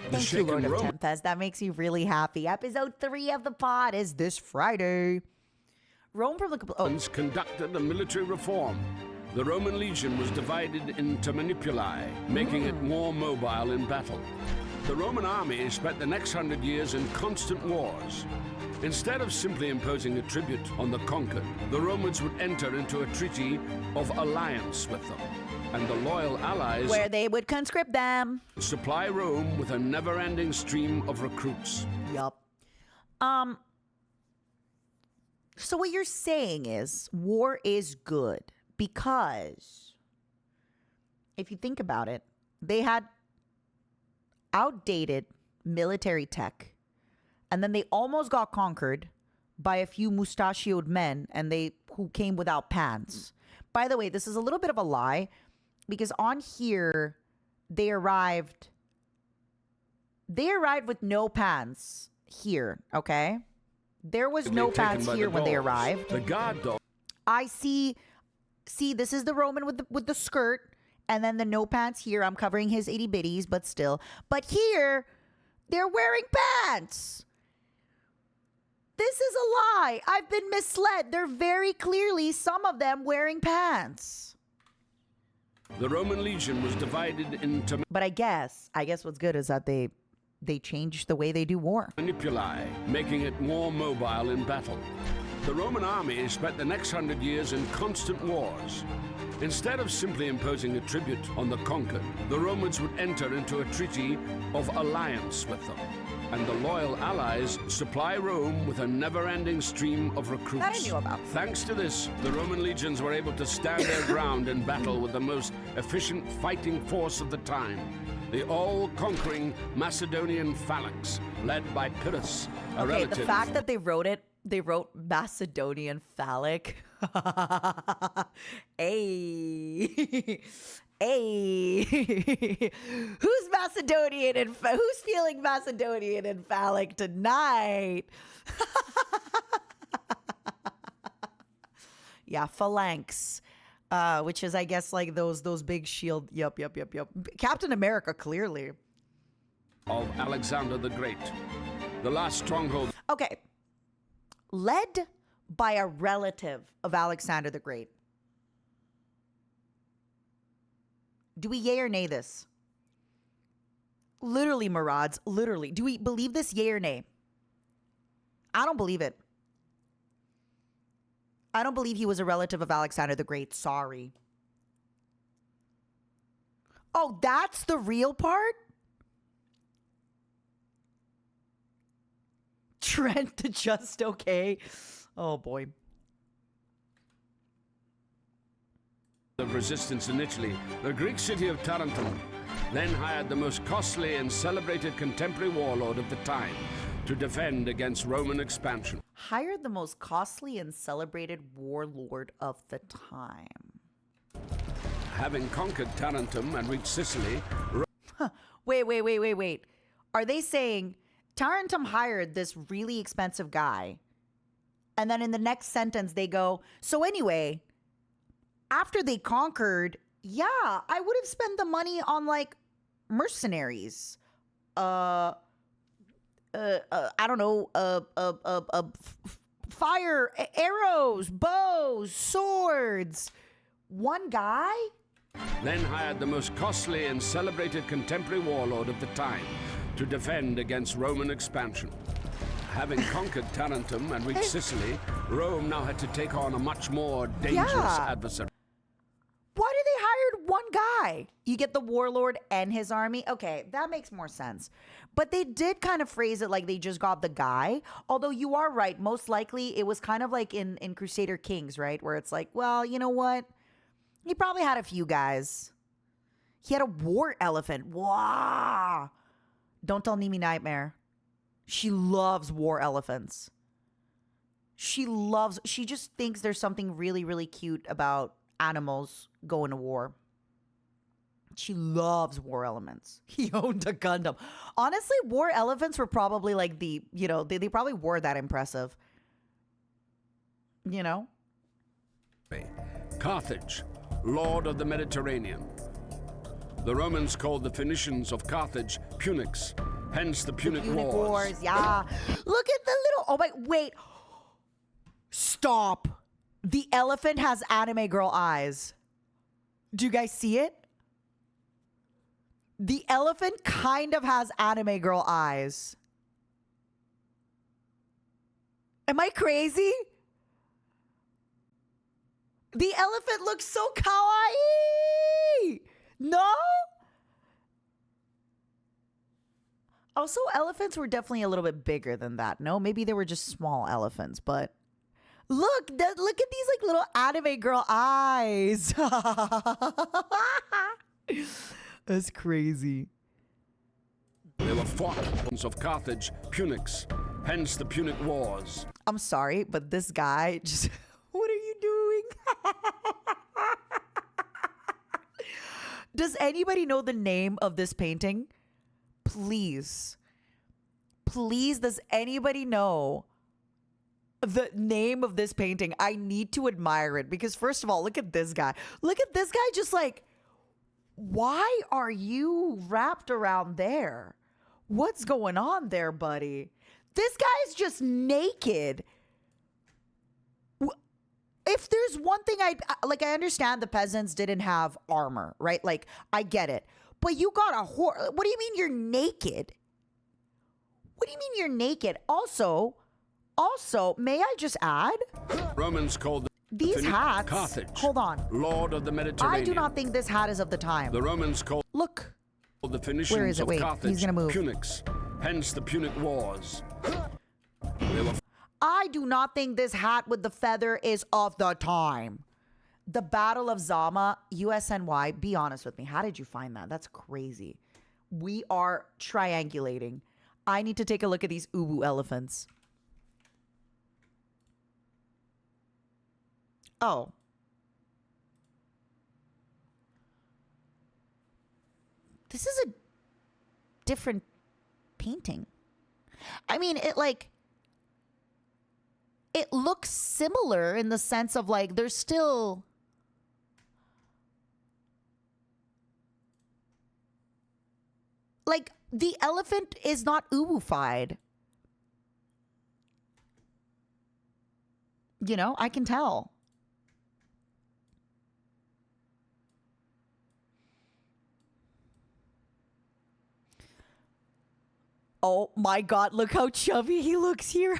Speaker 1: Thank you, Lord of Tempest. That makes me really happy. Episode 3 of the pod is this Friday. Rome from the...
Speaker 2: Romans conducted a military reform. The Roman legion was divided into manipuli, making it more mobile in battle. The Roman army spent the next 100 years in constant wars. Instead of simply imposing a tribute on the conquered, the Romans would enter into a treaty of alliance with them, and the loyal allies...
Speaker 1: where they would conscript them.
Speaker 2: ...supply Rome with a never-ending stream of recruits.
Speaker 1: Yup. So what you're saying is war is good because if you think about it, they had outdated military tech. And then they almost got conquered by a few mustachioed men who came without pants. By the way, this is a little bit of a lie because on here they arrived with no pants here, okay? There was no pants here when they arrived.
Speaker 2: The guard dog.
Speaker 1: I see this is the Roman with the skirt and then the no pants here. I'm covering his itty bitties, but still. But here they're wearing pants. This is a lie. I've been misled. They're very clearly, some of them, wearing pants.
Speaker 2: The Roman legion was divided into...
Speaker 1: But I guess what's good is that they changed the way they do war.
Speaker 2: ...manipuli, making it more mobile in battle. The Roman army spent the next 100 years in constant wars. Instead of simply imposing a tribute on the conquered, the Romans would enter into a treaty of alliance with them. And the loyal allies supply Rome with a never-ending stream of recruits.
Speaker 1: That I knew about.
Speaker 2: Thanks to this, the Roman legions were able to stand their ground in battle with the most efficient fighting force of the time, the all-conquering Macedonian phalanx, led by Pyrrhus, a relative.
Speaker 1: The fact that they wrote Macedonian phallic. Hey. Hey, who's Macedonian and who's feeling Macedonian and phallic tonight? Yeah, phalanx, which is, I guess, like those big shield. Yup. Captain America, clearly.
Speaker 2: Of Alexander the Great, the last stronghold.
Speaker 1: Okay, led by a relative of Alexander the Great. Do we yay or nay this? Literally, Marads, literally. Do we believe this, yay or nay? I don't believe it. I don't believe he was a relative of Alexander the Great. Sorry. Oh, that's the real part? Trent the Just Okay. Oh, boy.
Speaker 2: Of resistance in Italy, the Greek city of Tarentum then hired the most costly and celebrated contemporary warlord of the time to defend against Roman expansion.
Speaker 1: Hired the most costly and celebrated warlord of the time.
Speaker 2: Having conquered Tarentum and reached Sicily...
Speaker 1: Wait. Are they saying Tarentum hired this really expensive guy, and then in the next sentence they go, so anyway... After they conquered, yeah, I would have spent the money on like mercenaries. I don't know, fire, arrows, bows, swords. One guy?
Speaker 2: Then hired the most costly and celebrated contemporary warlord of the time to defend against Roman expansion. having conquered Tarentum and reached Sicily, Rome now had to take on a much more dangerous adversary.
Speaker 1: Why did they hire one guy? You get the warlord and his army? Okay, that makes more sense. But they did kind of phrase it like they just got the guy. Although you are right. Most likely it was kind of like in Crusader Kings, right? Where it's like, well, you know what? He probably had a few guys. He had a war elephant. Wow. Don't tell Nimi Nightmare. She loves war elephants. She just thinks there's something really, really cute about animals going to war. She loves war elements. He owned a Gundam. Honestly, war elephants were probably like they probably were that impressive. You know?
Speaker 2: Carthage, lord of the Mediterranean. The Romans called the Phoenicians of Carthage Punics, hence the Punic Wars.
Speaker 1: Yeah. Look at the little, oh my, wait. Stop. The elephant has anime girl eyes. Do you guys see it? The elephant kind of has anime girl eyes. Am I crazy? The elephant looks so kawaii. No? Also, elephants were definitely a little bit bigger than that. No, maybe they were just small elephants, but look at these like little anime girl eyes. That's crazy.
Speaker 2: They were fought of Carthage Punics, hence the Punic Wars.
Speaker 1: I'm sorry, but this guy just what are you doing? Does anybody know the name of this painting? Please, does anybody know the name of this painting? I need to admire it because first of all, look at this guy. Look at this guy just like, why are you wrapped around there? What's going on there, buddy? This guy's just naked. If there's one thing I understand the peasants didn't have armor, right? Like, I get it. But you got a horse. What do you mean you're naked? What do you mean you're naked? Also, may I just add?
Speaker 2: Romans called
Speaker 1: these hats.
Speaker 2: Carthage.
Speaker 1: Hold on.
Speaker 2: Lord of the Mediterranean.
Speaker 1: I do not think this hat is of the time.
Speaker 2: The Romans called
Speaker 1: Look.
Speaker 2: the Phoenicians
Speaker 1: Where is it?
Speaker 2: of
Speaker 1: Wait,
Speaker 2: Carthage
Speaker 1: he's gonna move.
Speaker 2: Punics, hence the Punic Wars. They were
Speaker 1: I do not think this hat with the feather is of the time. The Battle of Zama, USNY, be honest with me. How did you find that? That's crazy. We are triangulating. I need to take a look at these ubu elephants. Oh. This is a different painting. I mean, it looks similar in the sense of like there's still like the elephant is not ubu-fied. You know, I can tell. Oh my God, look how chubby he looks here.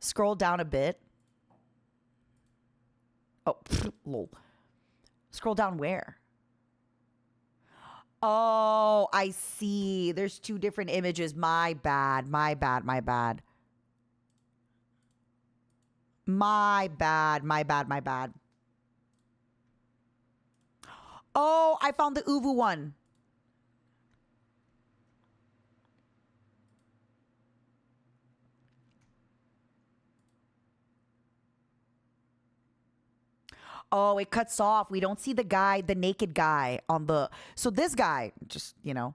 Speaker 1: Scroll down a bit. Oh, lol. Scroll down where? Oh, I see. There's two different images. My bad. My bad. My bad. My bad. My bad. My bad. Oh, I found the uvu one. Oh, it cuts off. We don't see the guy, the naked guy on the... So this guy, just, you know.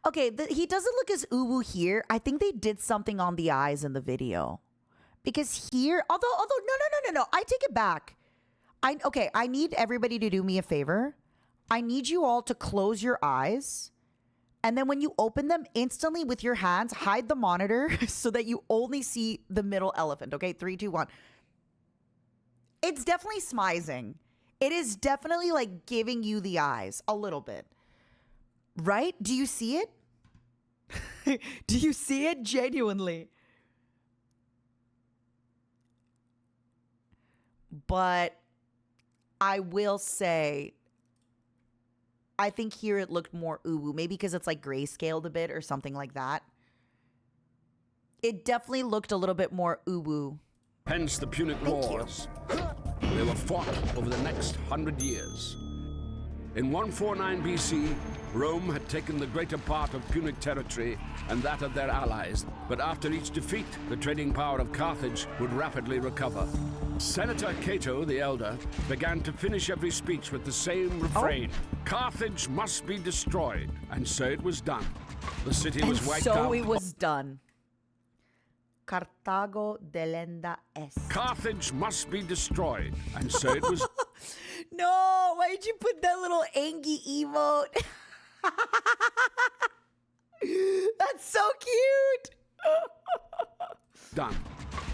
Speaker 1: Okay, he doesn't look as uwu here. I think they did something on the eyes in the video. Because here... Although, no. I take it back. Okay, I need everybody to do me a favor. I need you all to close your eyes. And then when you open them, instantly with your hands, hide the monitor so that you only see the middle elephant. Okay, 3, 2, 1. It's definitely smizing. It is definitely like giving you the eyes a little bit. Right? Do you see it? Do you see it? Genuinely. But I will say, I think here it looked more uwu. Maybe because it's like grayscaled a bit or something like that. It definitely looked a little bit more uwu.
Speaker 2: Hence the Punic Wars. They were fought over the next 100 years. In 149 BC, Rome had taken the greater part of Punic territory and that of their allies. But after each defeat, the trading power of Carthage would rapidly recover. Senator Cato the Elder began to finish every speech with the same refrain. Carthage must be destroyed. And so it was done. The city was wiped out.
Speaker 1: So it was done. Carthago delenda est.
Speaker 2: Carthage must be destroyed. And so it was
Speaker 1: No, why did you put that little Angie emote? That's so cute.
Speaker 2: done.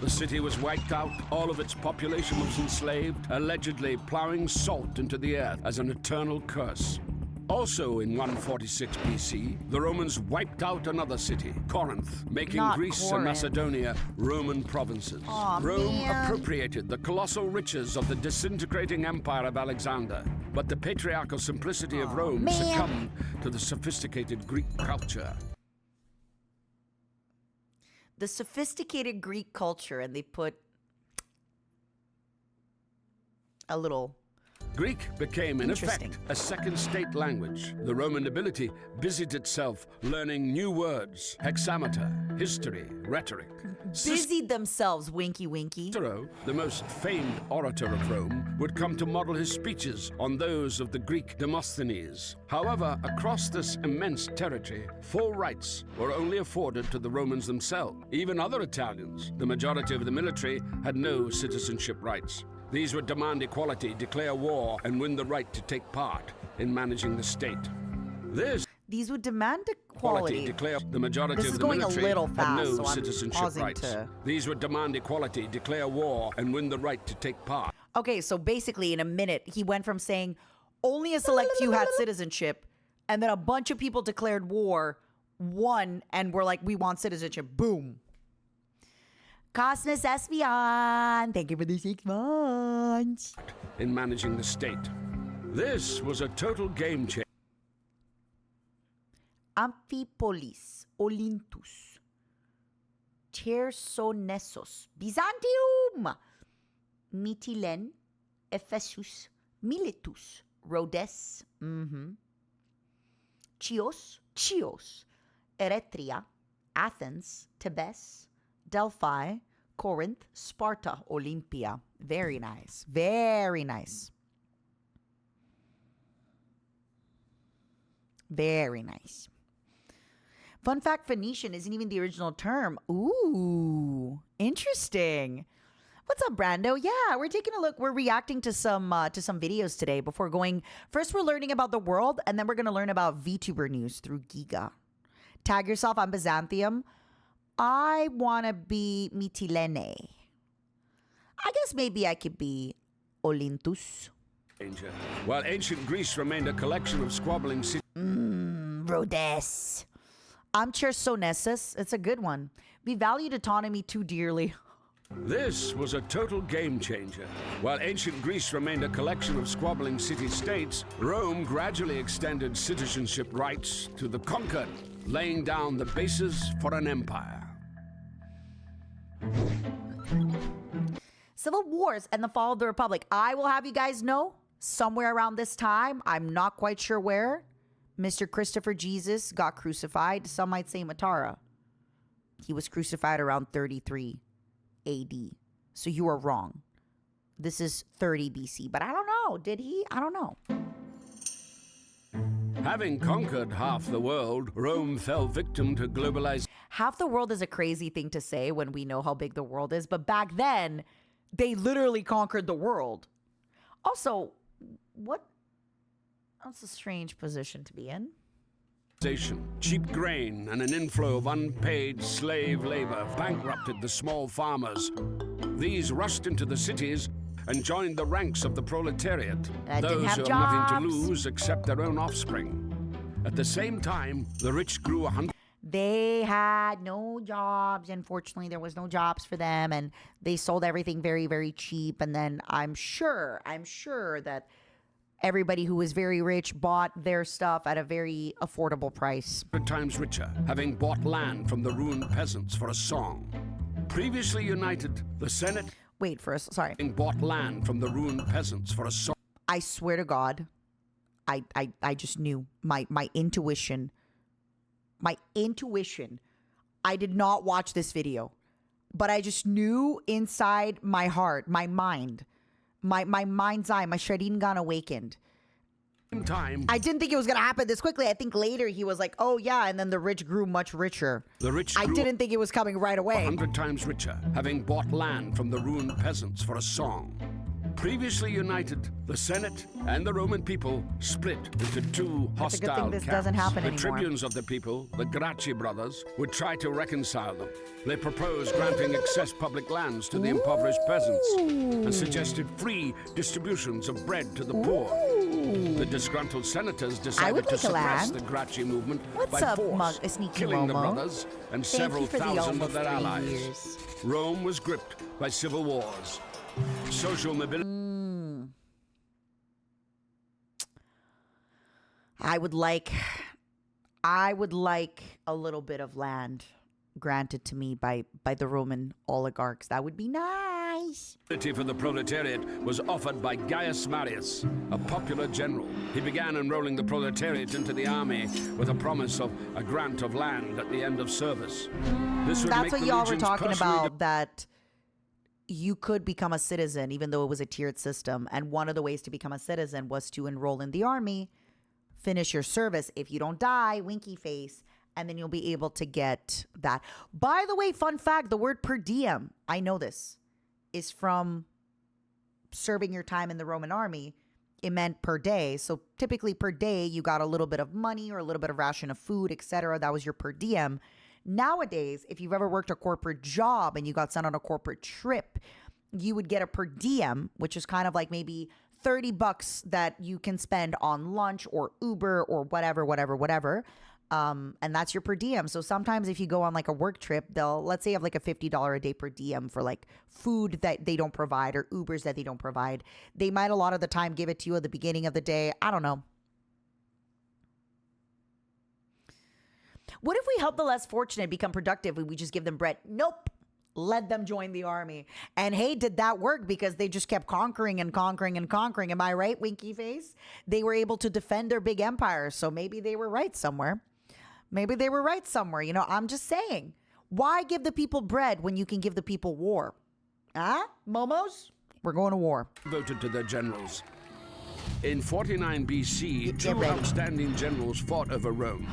Speaker 2: The city was wiped out, all of its population was enslaved, allegedly plowing salt into the earth as an eternal curse. Also in 146 BC, the Romans wiped out another city, Corinth, making
Speaker 1: Not
Speaker 2: Greece and
Speaker 1: Corinth.
Speaker 2: Macedonia Roman provinces.
Speaker 1: Aw,
Speaker 2: Rome
Speaker 1: man.
Speaker 2: appropriated the colossal riches of the disintegrating empire of Alexander, but the patriarchal simplicity of Rome
Speaker 1: man.
Speaker 2: succumbed to the sophisticated Greek culture.
Speaker 1: The sophisticated Greek culture, and they put a little
Speaker 2: Greek became, in
Speaker 1: Interesting.
Speaker 2: effect, a second state language. The Roman nobility busied itself learning new words, hexameter, history, rhetoric.
Speaker 1: busied themselves, winky winky.
Speaker 2: Cicero, the most famed orator of Rome, would come to model his speeches on those of the Greek Demosthenes. However, across this immense territory, full rights were only afforded to the Romans themselves. Even other Italians, the majority of the military, had no citizenship rights. These would demand equality, declare war, and win the right to take part in managing the state.
Speaker 1: These would demand
Speaker 2: Equality
Speaker 1: equality.
Speaker 2: declare the majority
Speaker 1: This
Speaker 2: of
Speaker 1: is
Speaker 2: the
Speaker 1: going a
Speaker 2: military
Speaker 1: little
Speaker 2: had
Speaker 1: fast,
Speaker 2: no
Speaker 1: so I'm
Speaker 2: citizenship
Speaker 1: pausing
Speaker 2: rights.
Speaker 1: to-
Speaker 2: These would demand equality, declare war, and win the right to take part.
Speaker 1: Okay, so basically in a minute, he went from saying only a select few had citizenship, and then a bunch of people declared war, won, and were like, we want citizenship. Boom. Cosmos Espion, thank you for the 6 months.
Speaker 2: In managing the state. This was a total game changer.
Speaker 1: Amphipolis, Olintus, Chersonesos, Byzantium, Mytilene, Ephesus, Miletus, Rhodes, Chios, Eretria, Athens, Thebes, Delphi, Corinth, Sparta, Olympia. Very nice. Very nice. Very nice. Fun fact, Phoenician isn't even the original term. Ooh, interesting. What's up, Brando? Yeah, we're taking a look. We're reacting to some videos today before going. First, we're learning about the world, and then we're going to learn about VTuber news through Giga. Tag yourself. I'm Byzantium. I want to be Mytilene. I guess maybe I could be Olintus.
Speaker 2: While ancient Greece remained a collection of squabbling cities.
Speaker 1: Rhodes. I'm Chersonesus. It's a good one. We valued autonomy too dearly.
Speaker 2: This was a total game changer. While ancient Greece remained a collection of squabbling city-states, Rome gradually extended citizenship rights to the conquered, laying down the basis for an empire.
Speaker 1: Civil wars and the fall of the Republic. I will have you guys know, somewhere around this time, I'm not quite sure where, Mr. Christopher Jesus got crucified. Some might say Matara. He was crucified around 33 AD. So you are wrong. This is 30 BC. But I don't know. Did he? I don't know.
Speaker 2: Having conquered half the world, Rome fell victim to globalization.
Speaker 1: Half the world is a crazy thing to say when we know how big the world is. But back then, they literally conquered the world. Also, that's a strange position to be in.
Speaker 2: Cheap grain and an inflow of unpaid slave labor bankrupted the small farmers. These rushed into the cities and joined the ranks of the proletariat,
Speaker 1: That didn't
Speaker 2: those
Speaker 1: have
Speaker 2: who have nothing to
Speaker 1: jobs.
Speaker 2: lose except their own offspring. At the same time, the rich grew
Speaker 1: They had no jobs. Unfortunately, there was no jobs for them, and they sold everything very, very cheap. And then I'm sure that everybody who was very rich bought their stuff at a very affordable price.
Speaker 2: 100 times richer, having bought land from the ruined peasants for a song. Previously united, the Senate
Speaker 1: Wait for us. Sorry.
Speaker 2: bought land from the ruined peasants for a song.
Speaker 1: I swear to God, I just knew my intuition. My intuition. I did not watch this video, but I just knew inside my heart, my mind, my mind's eye, my Sharingan awakened.
Speaker 2: Time,
Speaker 1: I didn't think it was going to happen this quickly. I think later he was like, oh yeah, and then the rich grew much richer.
Speaker 2: the rich
Speaker 1: I
Speaker 2: grew
Speaker 1: didn't think it was coming right away.
Speaker 2: 100 times richer, having bought land from the ruined peasants for a song. Previously united, the Senate and the Roman people split into two
Speaker 1: It's a good
Speaker 2: hostile
Speaker 1: thing this
Speaker 2: camps.
Speaker 1: doesn't happen
Speaker 2: the
Speaker 1: anymore.
Speaker 2: tribunes of the people, the Gracchi brothers, would try to reconcile them. They proposed granting excess public lands to the impoverished peasants and suggested free distributions of bread to the poor. The disgruntled senators decided
Speaker 1: would
Speaker 2: to
Speaker 1: like a
Speaker 2: suppress
Speaker 1: land.
Speaker 2: the Gracchi movement
Speaker 1: What's
Speaker 2: by
Speaker 1: up,
Speaker 2: force,
Speaker 1: a sneaky
Speaker 2: killing the
Speaker 1: Momo?
Speaker 2: brothers and
Speaker 1: Thank
Speaker 2: several
Speaker 1: you for the
Speaker 2: thousand of
Speaker 1: almost
Speaker 2: their
Speaker 1: 3
Speaker 2: allies.
Speaker 1: years.
Speaker 2: Rome was gripped by civil wars. Social mobility.
Speaker 1: I would like a little bit of land granted to me by the Roman oligarchs. That would be nice.
Speaker 2: For the proletariat was offered by Gaius Marius, a popular general. He began enrolling the proletariat into the army with a promise of a grant of land at the end of service. This would
Speaker 1: That's
Speaker 2: make
Speaker 1: what
Speaker 2: the
Speaker 1: y'all were
Speaker 2: legions
Speaker 1: talking
Speaker 2: personally
Speaker 1: about, that you could become a citizen even though it was a tiered system. And one of the ways to become a citizen was to enroll in the army, finish your service. If you don't die, winky face, and then you'll be able to get that. By the way, fun fact, the word per diem, I know this, is from serving your time in the Roman army. It meant per day. So typically per day, you got a little bit of money or a little bit of ration of food, etc. That was your per diem. Nowadays, if you've ever worked a corporate job and you got sent on a corporate trip, you would get a per diem, which is kind of like maybe $30 that you can spend on lunch or Uber or whatever. And that's your per diem. So sometimes if you go on like a work trip, let's say you have like a $50 a day per diem for like food that they don't provide or Ubers that they don't provide. They might a lot of the time give it to you at the beginning of the day. I don't know. What if we help the less fortunate become productive and we just give them bread? Nope. Let them join the army. And hey, did that work? Because they just kept conquering and conquering and conquering. Am I right, winky face? They were able to defend their big empire. So maybe they were right somewhere. You know, I'm just saying. Why give the people bread when you can give the people war? Huh? Momos? We're going to war.
Speaker 2: voted to their generals. In 49 BC, two
Speaker 1: ready.
Speaker 2: outstanding generals fought over Rome.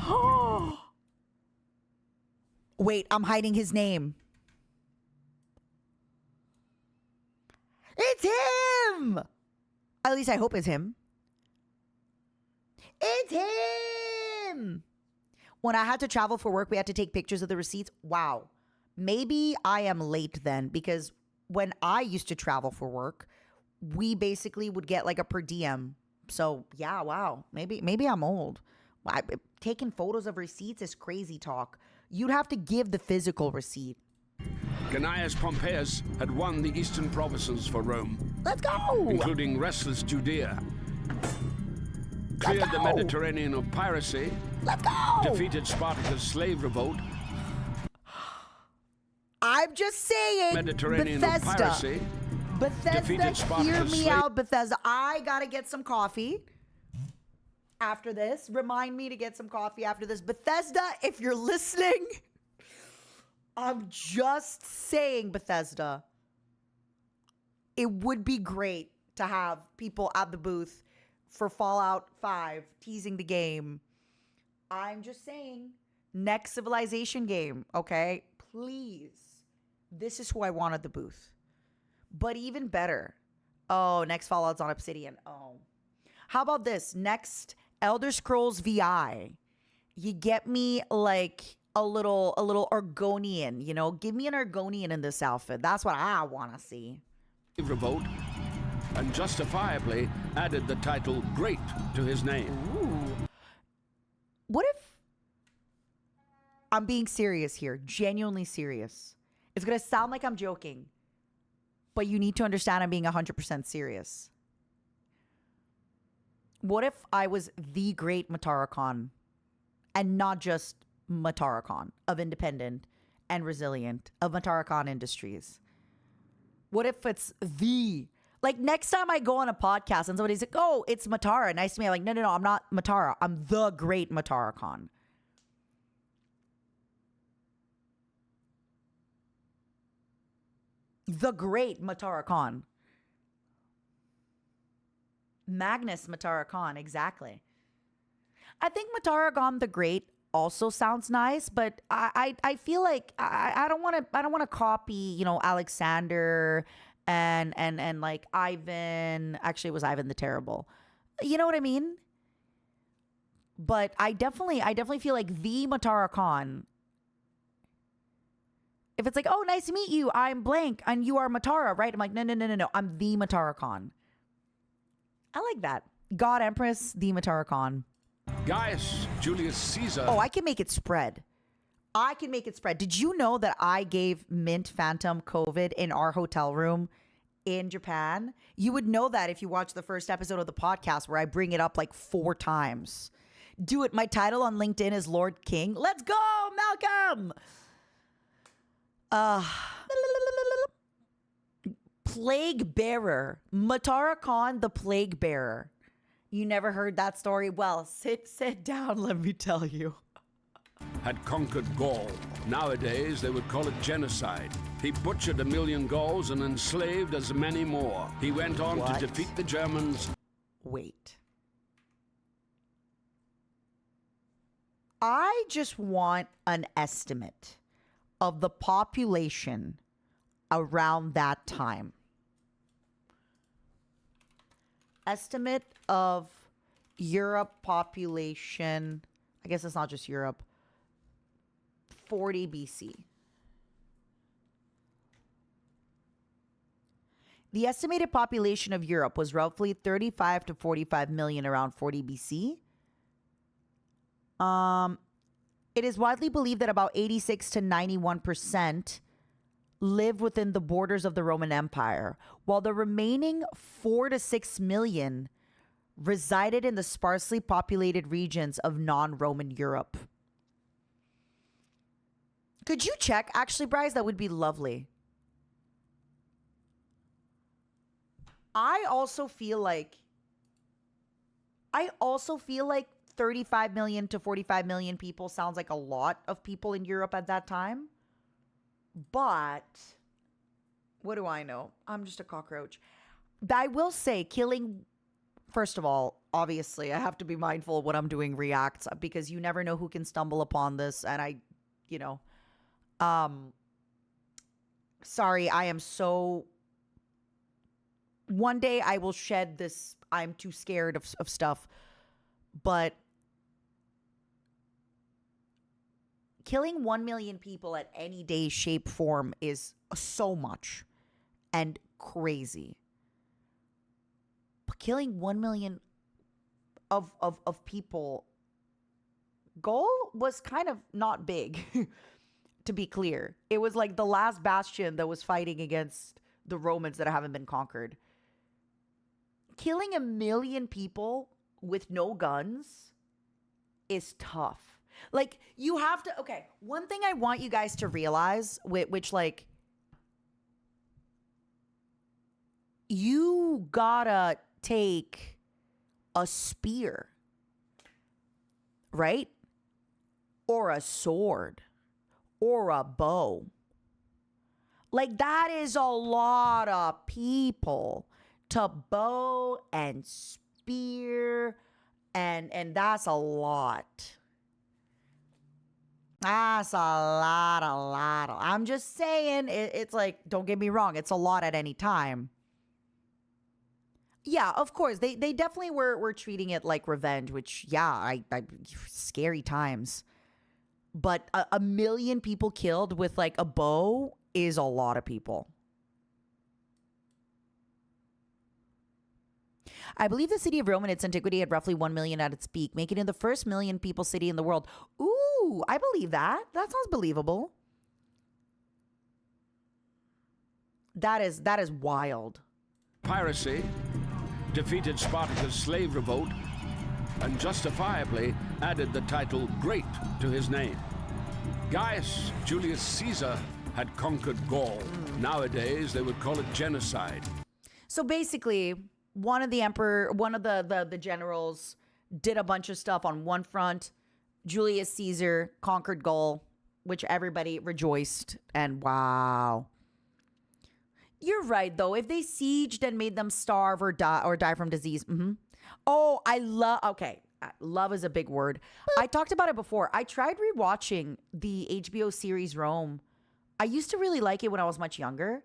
Speaker 1: Wait, I'm hiding his name. It's him! At least I hope it's him. It's him! When I had to travel for work, we had to take pictures of the receipts. Wow. Maybe I am late then, because when I used to travel for work, we basically would get like a per diem. So yeah, wow. Maybe I'm old. Taking photos of receipts is crazy talk. You'd have to give the physical receipt.
Speaker 2: Gnaeus Pompeius had won the eastern provinces for Rome,
Speaker 1: Let's go!
Speaker 2: including restless Judea, cleared the
Speaker 1: go!
Speaker 2: Mediterranean of piracy,
Speaker 1: Let's go!
Speaker 2: defeated Spartacus' slave revolt,
Speaker 1: I'm just saying,
Speaker 2: Mediterranean of
Speaker 1: Bethesda.
Speaker 2: piracy, defeated
Speaker 1: Hear
Speaker 2: Spartacus'
Speaker 1: me
Speaker 2: slave-
Speaker 1: out, Bethesda. I gotta get some coffee after this. Remind me to get some coffee after this. Bethesda, if you're listening, I'm just saying, Bethesda, it would be great to have people at the booth for Fallout 5 teasing the game. I'm just saying, next Civilization game, okay? Please. This is who I want at the booth. But even better. Oh, next Fallout's on Obsidian. Oh. How about this? Next Elder Scrolls VI. You get me like a little Argonian, you know? Give me an Argonian in this outfit. That's what I want to see.
Speaker 2: revolt, and justifiably added the title Great to his name.
Speaker 1: Ooh. What if I'm being serious here, genuinely serious. It's going to sound like I'm joking, but you need to understand I'm being 100% serious. What if I was the great Matara Khan and not just Matara Khan of Independent and Resilient of Matara Khan Industries? What if it's the, like, next time I go on a podcast and somebody's like, oh, it's Matara, nice to meet you. I'm like, no, I'm not Matara. I'm the great Matara Khan. The great Matara Khan. Magnus Matara Khan, exactly. I think Matara Khan the Great also sounds nice, but I feel like I don't want to copy, you know, Alexander and like Ivan. Actually, it was Ivan the Terrible. You know what I mean? But I definitely feel like the Matara Khan. If it's like, oh, nice to meet you, I'm blank, and you are Matara, right? I'm like, no. I'm the Matara Khan. I like that. God Empress, the Matara Khan.
Speaker 2: Gaius Julius Caesar.
Speaker 1: Oh, I can make it spread. Did you know that I gave Mint Phantom COVID in our hotel room in Japan? You would know that if you watch the first episode of the podcast where I bring it up like 4 times. Do it. My title on LinkedIn is Lord King. Let's go, Malcolm. Plague Bearer. Matara Khan, the Plague Bearer. You never heard that story? Well, sit down, let me tell you.
Speaker 2: Had conquered Gaul. Nowadays, they would call it genocide. He butchered 1 million Gauls and enslaved as many more. He went on
Speaker 1: What?
Speaker 2: to defeat the Germans.
Speaker 1: Wait. I just want an estimate of the population around that time. Estimate of Europe population. I guess it's not just Europe. 40 BC. The estimated population of Europe was roughly 35 to 45 million around 40 BC. It is widely believed that about 86 to 91% lived within the borders of the Roman Empire, while the remaining 4 to 6 million resided in the sparsely populated regions of non-Roman Europe. Could you check? Actually, Bryce, that would be lovely. I also feel like 35 million to 45 million people sounds like a lot of people in Europe at that time. But what do I know? I'm just a cockroach. I will say killing, first of all, obviously I have to be mindful of what I'm doing reacts because you never know who can stumble upon this. And sorry, I am so, one day I will shed this, I'm too scared of stuff, but killing 1 million people at any day, shape, form is so much and crazy. But killing 1 million of people, Gaul was kind of not big, to be clear. It was like the last bastion that was fighting against the Romans that haven't been conquered. Killing 1 million people with no guns is tough. Like, you have to, okay, one thing I want you guys to realize, which like, you gotta take a spear, right? Or a sword, or a bow. Like, that is a lot of people to bow and spear, and that's a lot. That's a lot. I'm just saying, it's like, don't get me wrong, it's a lot at any time. Yeah, of course, they definitely were treating it like revenge, which, yeah, I scary times. But 1 million people killed with like a bow is a lot of people. I believe the city of Rome in its antiquity had roughly 1 million at its peak, making it the first million people city in the world. Ooh, Ooh, I believe that. That sounds believable. That is wild.
Speaker 2: Piracy, defeated Spartacus' slave revolt, and justifiably added the title Great to his name. Gaius Julius Caesar had conquered Gaul. Nowadays, they would call it genocide.
Speaker 1: So basically, one of the generals did a bunch of stuff on one front. Julius Caesar conquered Gaul, which everybody rejoiced. And wow. You're right, though. If they sieged and made them starve or die from disease. Oh, okay. Love is a big word. I talked about it before. I tried rewatching the HBO series Rome. I used to really like it when I was much younger.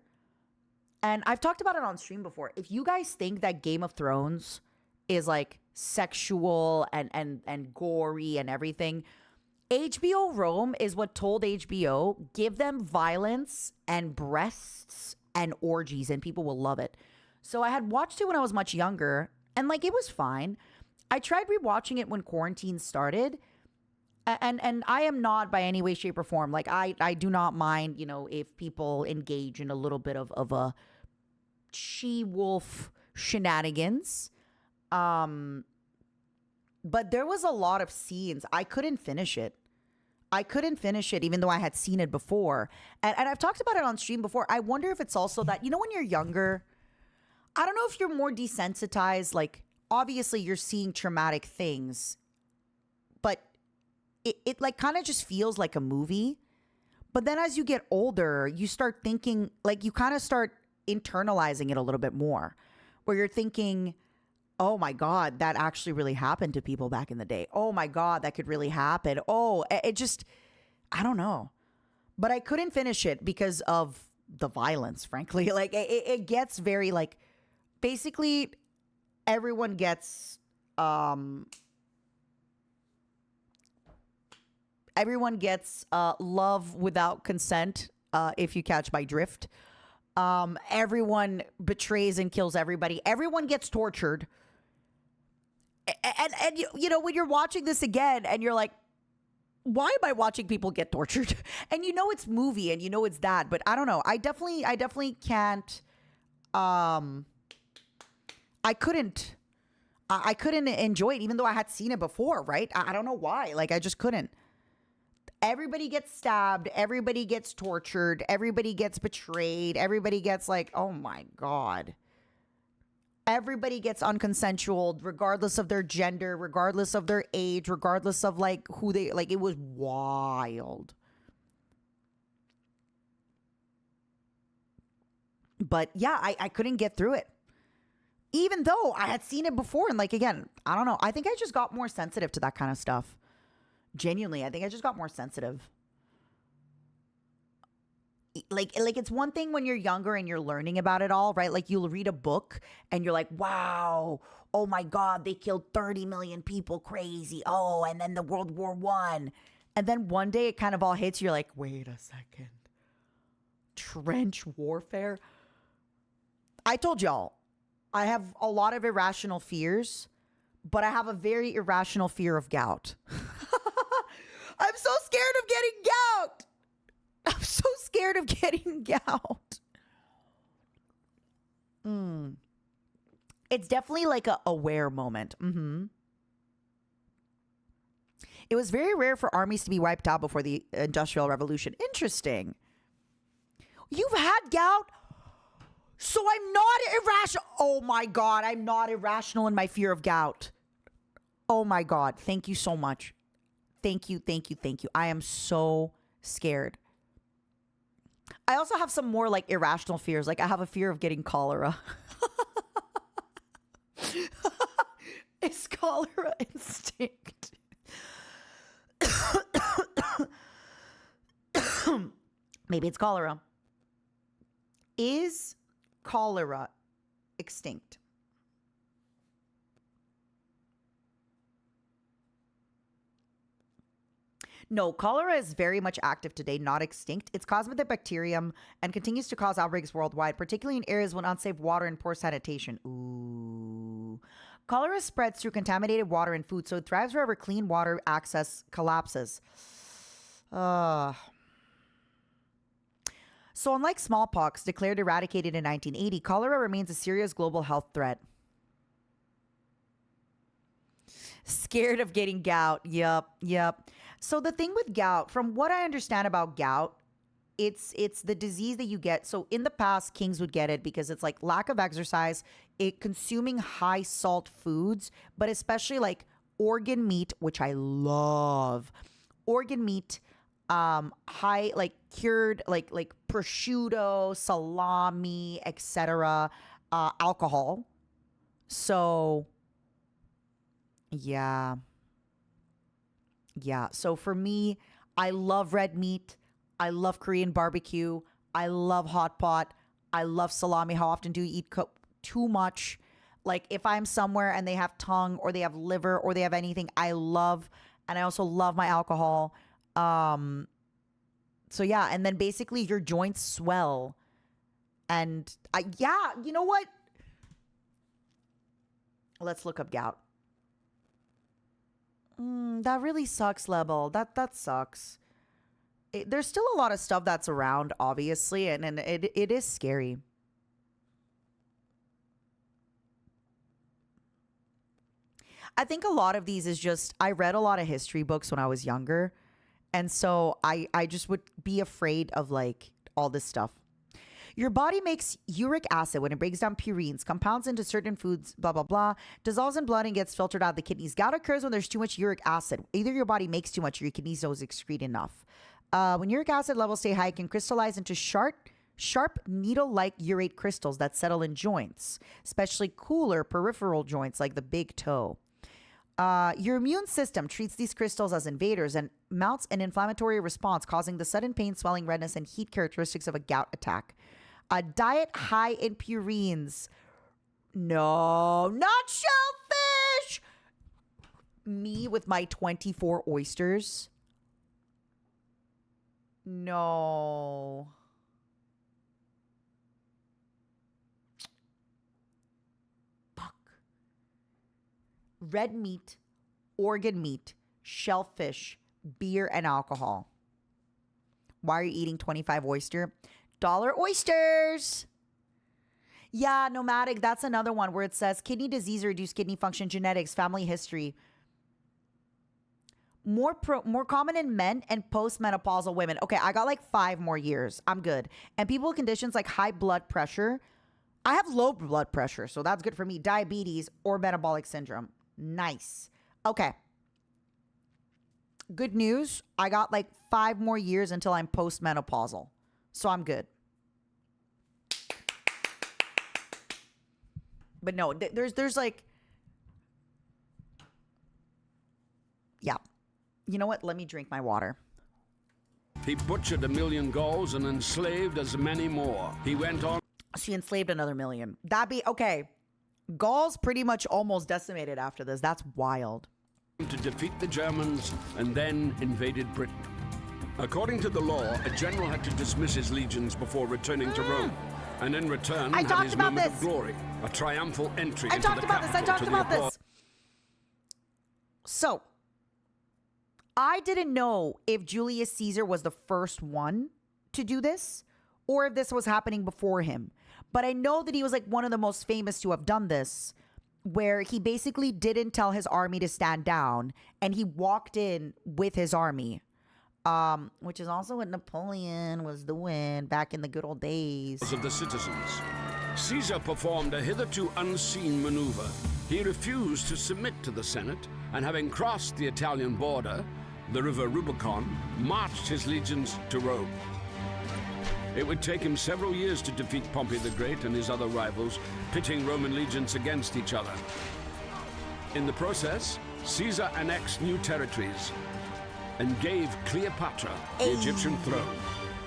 Speaker 1: And I've talked about it on stream before. If you guys think that Game of Thrones is like sexual and gory and everything, HBO Rome is what told HBO, give them violence and breasts and orgies and people will love it. So I had watched it when I was much younger and like it was fine. I tried rewatching it when quarantine started. And I am not by any way, shape, or form. Like I do not mind, if people engage in a little bit of a she-wolf shenanigans. But there was a lot of scenes. I couldn't finish it. Even though I had seen it before. And I've talked about it on stream before. I wonder if it's also that, when you're younger, I don't know if you're more desensitized. Like, obviously you're seeing traumatic things, but it like kind of just feels like a movie. But then as you get older, you start thinking, like you kind of start internalizing it a little bit more, where you're thinking, oh my God, that actually really happened to people back in the day. Oh my God, that could really happen. Oh, it just, I don't know. But I couldn't finish it because of the violence, frankly. Like it gets very like, basically everyone gets, love without consent, if you catch my drift. Everyone betrays and kills everybody. Everyone gets tortured. And when you're watching this again and you're like, why am I watching people get tortured? And it's movie and it's that, but I don't know. I definitely can't, I couldn't enjoy it even though I had seen it before, right? I don't know why. Like I just couldn't. Everybody gets stabbed. Everybody gets tortured. Everybody gets betrayed. Everybody gets like, oh my God. Everybody gets unconsensual, regardless of their gender, regardless of their age, regardless of like who they, like it was wild. But yeah, I couldn't get through it. Even though I had seen it before. And like, again, I don't know. I think I just got more sensitive to that kind of stuff. Genuinely, I think I just got more sensitive. Like it's one thing when you're younger and you're learning about it all, right? Like you'll read a book and you're like, wow, oh my God, they killed 30 million people, crazy. Oh, and then the World War I. And then one day it kind of all hits you. You're like, wait a second. Trench warfare? I told y'all, I have a lot of irrational fears, but I have a very irrational fear of gout. I'm so scared of getting gout. I'm so scared of getting gout. It's definitely like a aware moment. It was very rare for armies to be wiped out before the Industrial Revolution. Interesting. You've had gout? So I'm not irrational. Oh my God, I'm not irrational in my fear of gout. Oh my God, thank you so much. Thank you. I am so scared. I also have some more like irrational fears. Like I have a fear of getting cholera. Is cholera instinct? Maybe it's cholera. Is cholera extinct? No, cholera is very much active today, not extinct. It's caused by the bacterium and continues to cause outbreaks worldwide, particularly in areas with unsafe water and poor sanitation. Ooh. Cholera spreads through contaminated water and food, so it thrives wherever clean water access collapses. Uh, so unlike smallpox, declared eradicated in 1980, cholera remains a serious global health threat. Scared of getting gout. Yep. So the thing with gout, from what I understand about gout, it's the disease that you get. So in the past, kings would get it because it's like lack of exercise, it consuming high salt foods, but especially like organ meat, which I love. Organ meat, high like cured like prosciutto, salami, etc. Alcohol. So yeah. So for me, I love red meat. I love Korean barbecue. I love hot pot. I love salami. How often do you eat too much? Like if I'm somewhere and they have tongue or they have liver or they have anything, I love, and I also love my alcohol. So yeah, and then basically your joints swell. And you know what? Let's look up gout. That really sucks, Lebel. That sucks. There's still a lot of stuff that's around, obviously, and it is scary. I think a lot of these is just, I read a lot of history books when I was younger, and so I just would be afraid of like all this stuff. Your body makes uric acid when it breaks down purines, compounds into certain foods, blah, blah, blah, dissolves in blood and gets filtered out of the kidneys. Gout occurs when there's too much uric acid. Either your body makes too much or your kidneys don't excrete enough. When uric acid levels stay high, it can crystallize into sharp needle-like urate crystals that settle in joints, especially cooler peripheral joints like the big toe. Your immune system treats these crystals as invaders and mounts an inflammatory response, causing the sudden pain, swelling, redness, and heat characteristics of a gout attack. A diet high in purines. No, not shellfish. Me with my 24 oysters. No. Fuck. Red meat, organ meat, shellfish, beer, and alcohol. Why are you eating 25 oyster? $1 oysters. Yeah, nomadic. That's another one where it says kidney disease or reduced kidney function, genetics, family history. More common in men and postmenopausal women. Okay, I got like 5 more years. I'm good. And people with conditions like high blood pressure. I have low blood pressure, so that's good for me. Diabetes or metabolic syndrome. Nice. Okay. Good news. I got like 5 more years until I'm postmenopausal. So I'm good. But no, there's like, yeah. You know what? Let me drink my water.
Speaker 2: He butchered 1 million Gauls and enslaved as many more. He went on.
Speaker 1: She enslaved another 1 million. That'd be, okay. Gauls pretty much almost decimated after this. That's wild.
Speaker 2: To defeat the Germans and then invaded Britain. According to the law, a general had to dismiss his legions before returning to Rome, and in return had his moment of glory, a triumphal entry into the capital.
Speaker 1: I talked about this. So, I didn't know if Julius Caesar was the first one to do this, or if this was happening before him. But I know that he was like one of the most famous to have done this, where he basically didn't tell his army to stand down, and he walked in with his army. Which is also what Napoleon was doing back in the good old days.
Speaker 2: Of the citizens. Caesar performed a hitherto unseen maneuver. He refused to submit to the Senate, and having crossed the Italian border, the river Rubicon, marched his legions to Rome. It would take him several years to defeat Pompey the Great and his other rivals, pitting Roman legions against each other. In the process, Caesar annexed new territories and gave Cleopatra the Egyptian throne.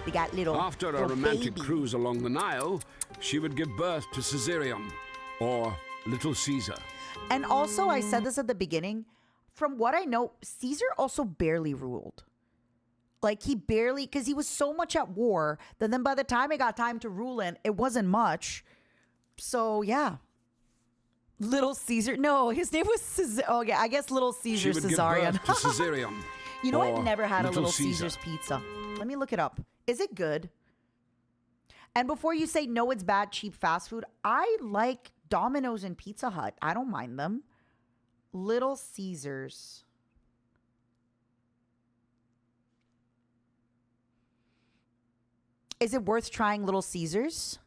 Speaker 1: They got
Speaker 2: After a romantic cruise along the Nile, she would give birth to Caesarion, or Little Caesar.
Speaker 1: And also, I said this at the beginning, from what I know, Caesar also barely ruled. Like, he barely, because he was so much at war, that then by the time it got time to rule in, it wasn't much. So, yeah. Little Caesar. No, his name was Caesar. Oh, yeah, I guess Little Caesar
Speaker 2: She would
Speaker 1: Caesarion.
Speaker 2: give birth to Caesarion.
Speaker 1: You know, I've
Speaker 2: Or
Speaker 1: never had a
Speaker 2: Little
Speaker 1: Little
Speaker 2: Caesar.
Speaker 1: Caesars pizza. Let me look it up. Is it good? And before you say no, it's bad, cheap fast food, I like Domino's and Pizza Hut. I don't mind them. Little Caesars. Is it worth trying Little Caesars?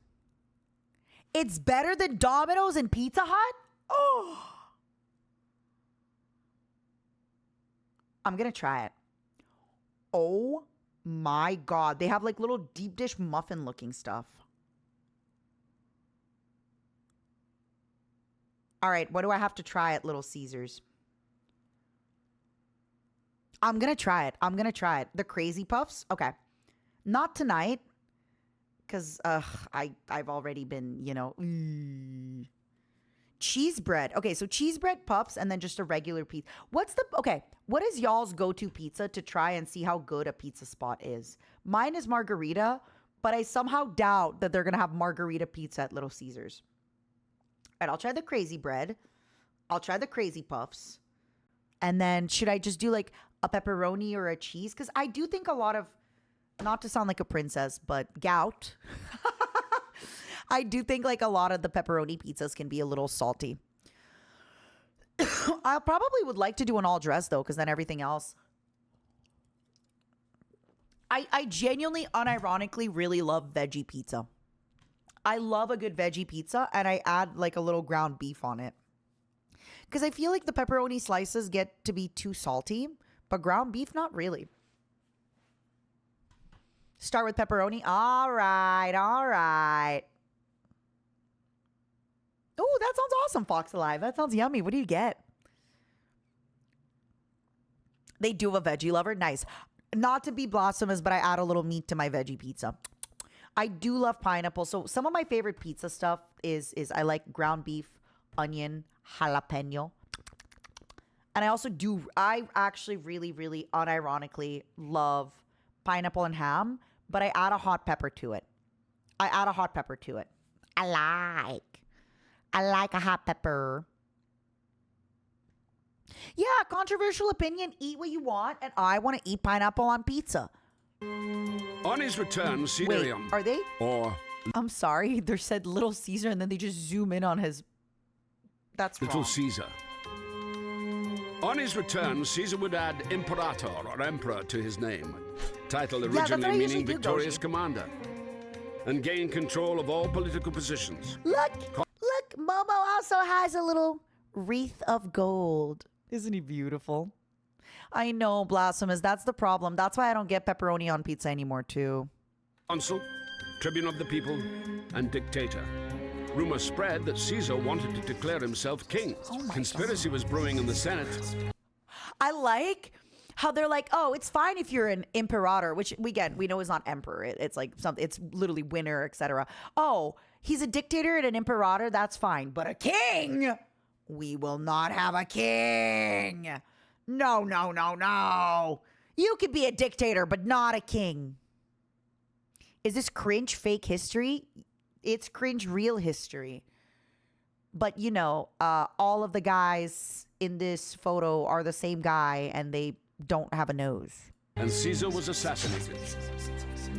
Speaker 1: It's better than Domino's and Pizza Hut? Oh. I'm going to try it. Oh my God. They have like little deep dish muffin looking stuff. All right. What do I have to try at Little Caesars? I'm going to try it. The Crazy Puffs? Okay. Not tonight. Because I've already been, cheese bread. Okay, so cheese bread puffs and then just a regular pizza. What is y'all's go-to pizza to try and see how good a pizza spot is? Mine is margarita, but I somehow doubt that they're going to have margarita pizza at Little Caesars. All right, I'll try the crazy bread. I'll try the crazy puffs. And then should I just do like a pepperoni or a cheese? Because I do think a lot of, not to sound like a princess, but gout. I do think like a lot of the pepperoni pizzas can be a little salty. I probably would like to do an all dress though, because then everything else. I genuinely, unironically, really love veggie pizza. I love a good veggie pizza, and I add like a little ground beef on it. Because I feel like the pepperoni slices get to be too salty, but ground beef, not really. Start with pepperoni. All right. Oh, that sounds awesome, Fox Alive. That sounds yummy. What do you get? They do have a veggie lover. Nice. Not to be blasphemous, but I add a little meat to my veggie pizza. I do love pineapple. So some of my favorite pizza stuff is I like ground beef, onion, jalapeno. And I actually really, really unironically love pineapple and ham, but I add a hot pepper to it. I like a hot pepper. Yeah, controversial opinion. Eat what you want, and I want to eat pineapple on pizza.
Speaker 2: On his return,
Speaker 1: Wait, are they?
Speaker 2: Or
Speaker 1: I'm sorry. They said Little Caesar, and then they just zoom in on his. That's
Speaker 2: Little
Speaker 1: wrong.
Speaker 2: Caesar. On his return, Caesar would add imperator or emperor to his name, title
Speaker 1: that's what
Speaker 2: originally
Speaker 1: I usually
Speaker 2: meaning
Speaker 1: do,
Speaker 2: victorious
Speaker 1: Goji.
Speaker 2: commander, and gain control of all political positions.
Speaker 1: Look, Momo also has a little wreath of gold. Isn't he beautiful? I know, blasphemous. That's the problem. That's why I don't get pepperoni on pizza anymore, too.
Speaker 2: Consul, tribune of the people, and dictator. Rumor spread that Caesar wanted to declare himself king. Conspiracy was brewing in the Senate.
Speaker 1: I like how they're like, oh, it's fine if you're an imperator, which we know is not emperor. It's like something. It's literally winner, etc. Oh, he's a dictator and an imperator. That's fine, but a king, we will not have a king. No. You could be a dictator, but not a king. Is this cringe fake history? It's cringe real history. But, all of the guys in this photo are the same guy, and they don't have a nose.
Speaker 2: And Caesar was assassinated.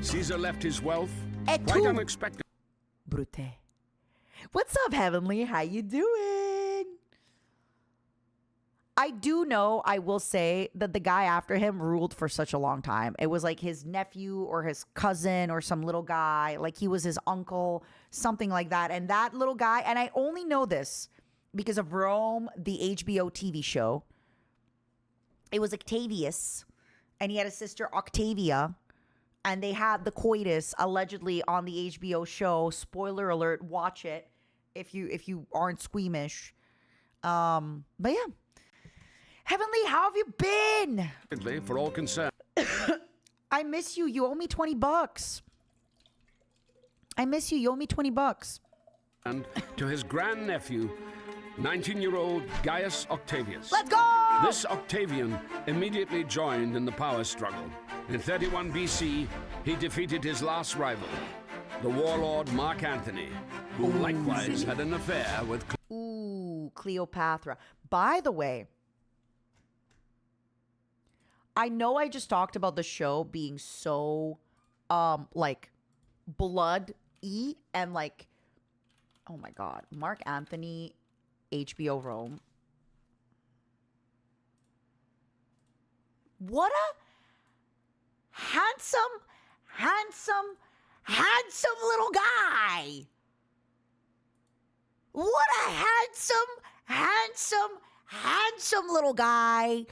Speaker 2: Caesar left his wealth
Speaker 1: Et
Speaker 2: quite
Speaker 1: tu?
Speaker 2: unexpected.
Speaker 1: Brute. What's up, Heavenly? How you doing? I do know, I will say, that the guy after him ruled for such a long time. It was like his nephew or his cousin or some little guy. Like he was his uncle, something like that. And that little guy, and I only know this because of Rome, the HBO TV show. It was Octavius, and he had a sister, Octavia. And they had the coitus allegedly on the HBO show. Spoiler alert, watch it if you aren't squeamish. But yeah. Heavenly, how have you been?
Speaker 2: For all concerned.
Speaker 1: I miss you. You owe me $20. I miss you. You owe me $20.
Speaker 2: And to his grandnephew, 19-year-old Gaius Octavius.
Speaker 1: Let's go!
Speaker 2: This Octavian immediately joined in the power struggle. In 31 BC, he defeated his last rival, the warlord Mark Antony, who likewise had an affair with
Speaker 1: Cleopatra. By the way, I know I just talked about the show being so like blood-y and like, oh my God, Mark Anthony, HBO Rome. What a handsome little guy. What a handsome little guy.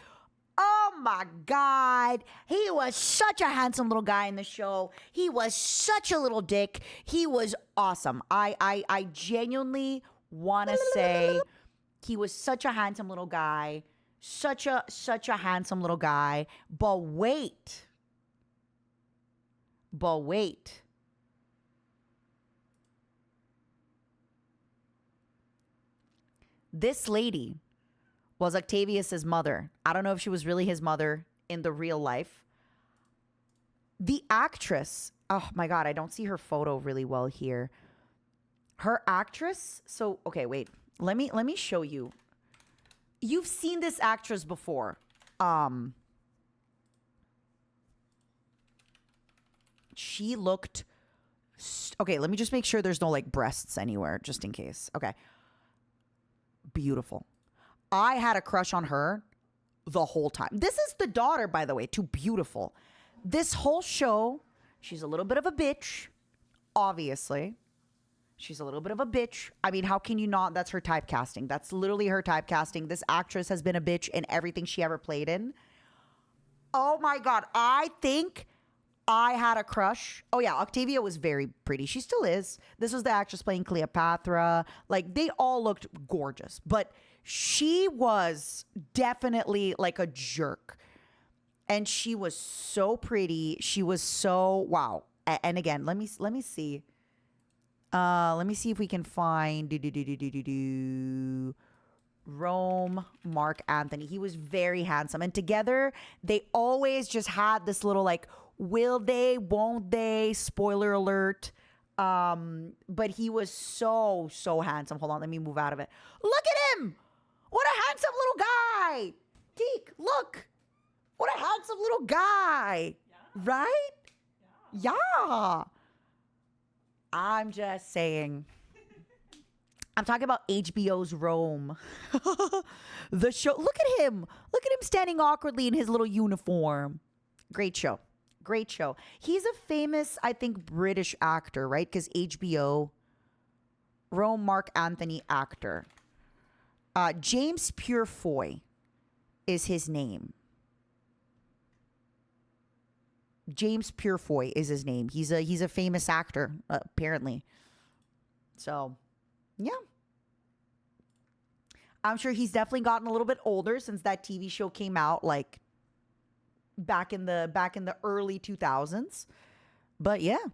Speaker 1: Oh my God. He was such a handsome little guy in the show. He was such a little dick. He was awesome. I genuinely want to say he was such a handsome little guy. Such a handsome little guy. But wait. This lady was Octavius's mother. I don't know if she was really his mother in the real life. The actress, oh my God, I don't see her photo really well here. Her actress, so okay, wait. Let me show you. You've seen this actress before. She looked okay, let me just make sure there's no like breasts anywhere just in case. Okay. Beautiful. I had a crush on her the whole time. This is the daughter, by the way, to Beautiful. This whole show, she's a little bit of a bitch, obviously. She's a little bit of a bitch. I mean, how can you not? That's her typecasting. That's literally her typecasting. This actress has been a bitch in everything she ever played in. Oh my God. I think I had a crush. Oh yeah, Octavia was very pretty. She still is. This was the actress playing Cleopatra. Like, they all looked gorgeous. But she was definitely like a jerk. And she was so pretty. She was so, wow. And again, let me see. Let me see if we can find Rome, Mark Anthony. He was very handsome. And together, they always just had this little like, will they, won't they, spoiler alert. But he was so handsome. Hold on, let me move out of it. Look at him. What a handsome little guy. Deke, look. What a handsome little guy. Yeah. Right? Yeah. I'm just saying. I'm talking about HBO's Rome. The show. Look at him. Look at him standing awkwardly in his little uniform. Great show. Great show. He's a famous, I think, British actor, right? Because HBO. Rome, Mark Anthony, actor. James Purefoy is his name. James Purefoy is his name. He's a famous actor, apparently. So, yeah. I'm sure he's definitely gotten a little bit older since that TV show came out, like back in the early 2000s. But yeah.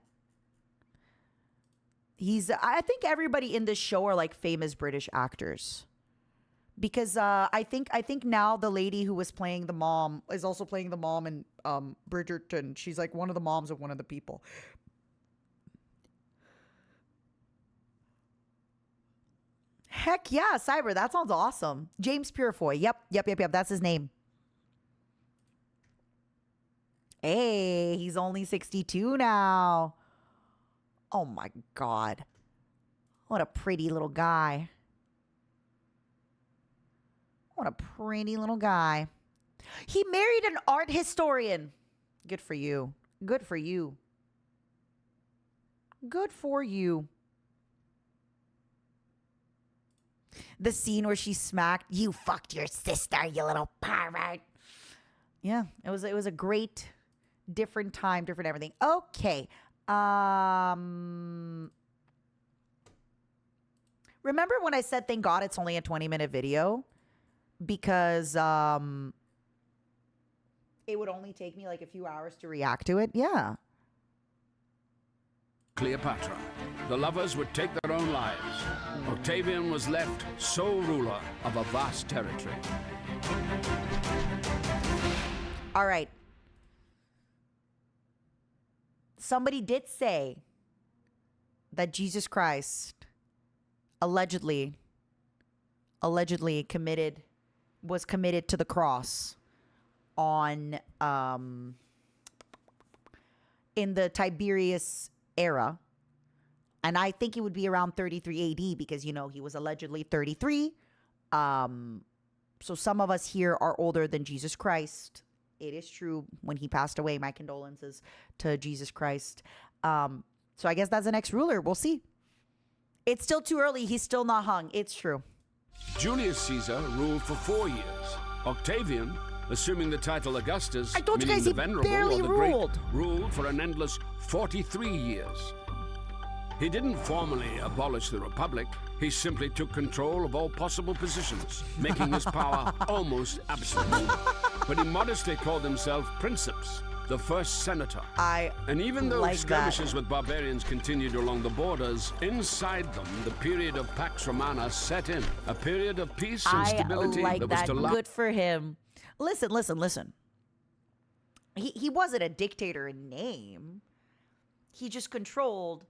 Speaker 1: I think everybody in this show are like famous British actors. Because I think now the lady who was playing the mom is also playing the mom in Bridgerton. She's like one of the moms of one of the people. Heck yeah, Cyber. That sounds awesome. James Purefoy. Yep. That's his name. Hey, he's only 62 now. Oh my God. What a pretty little guy. What a pretty little guy. He married an art historian. Good for you. Good for you. Good for you. The scene where she smacked, you fucked your sister, you little pirate. Yeah, it was a great, different time, different everything. Okay. Remember when I said, thank God it's only a 20-minute video? Because it would only take me like a few hours to react to it. Yeah.
Speaker 2: Cleopatra. The lovers would take their own lives. Octavian was left sole ruler of a vast territory.
Speaker 1: All right. Somebody did say that Jesus Christ allegedly was committed to the cross on in the Tiberius era. And I think it would be around 33 AD because, you know, he was allegedly 33. So some of us here are older than Jesus Christ. It is true. When he passed away, my condolences to Jesus Christ. So I guess that's the next ruler. We'll see. It's still too early. He's still not hung. It's true.
Speaker 2: Julius Caesar ruled for 4 years. Octavian, assuming the title Augustus,
Speaker 1: I told you
Speaker 2: meaning
Speaker 1: guys
Speaker 2: the
Speaker 1: he
Speaker 2: Venerable
Speaker 1: barely
Speaker 2: or the Great,
Speaker 1: ruled.
Speaker 2: ruled for an endless 43 years. He didn't formally abolish the Republic. He simply took control of all possible positions, making his power almost absolute. But he modestly called himself Princeps, the first senator. And even though
Speaker 1: like
Speaker 2: skirmishes with barbarians continued along the borders, inside them, the period of Pax Romana set in. A period of peace and stability
Speaker 1: like
Speaker 2: that was to last.
Speaker 1: Good for him. Listen. He wasn't a dictator in name. He just controlled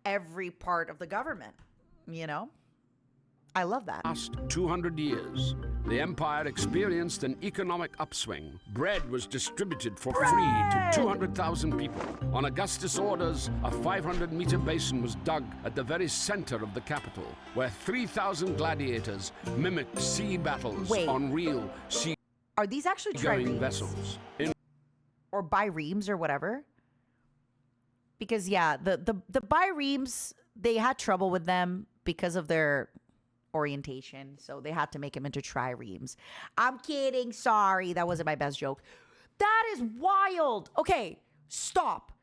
Speaker 1: every part of the government, you know? I love that.
Speaker 2: Last 200 years, the empire experienced an economic upswing. Bread was distributed for free to 200,000 people. On Augustus' orders, a 500-meter basin was dug at the very center of the capital, where 3,000 gladiators mimicked sea battles on real sea
Speaker 1: Are these actually
Speaker 2: going
Speaker 1: triremes?
Speaker 2: vessels.
Speaker 1: Or biremes or whatever? Because yeah, the biremes, they had trouble with them because of their orientation, so they had to make them into triremes. I'm kidding. Sorry, that wasn't my best joke. That is wild. Okay, stop.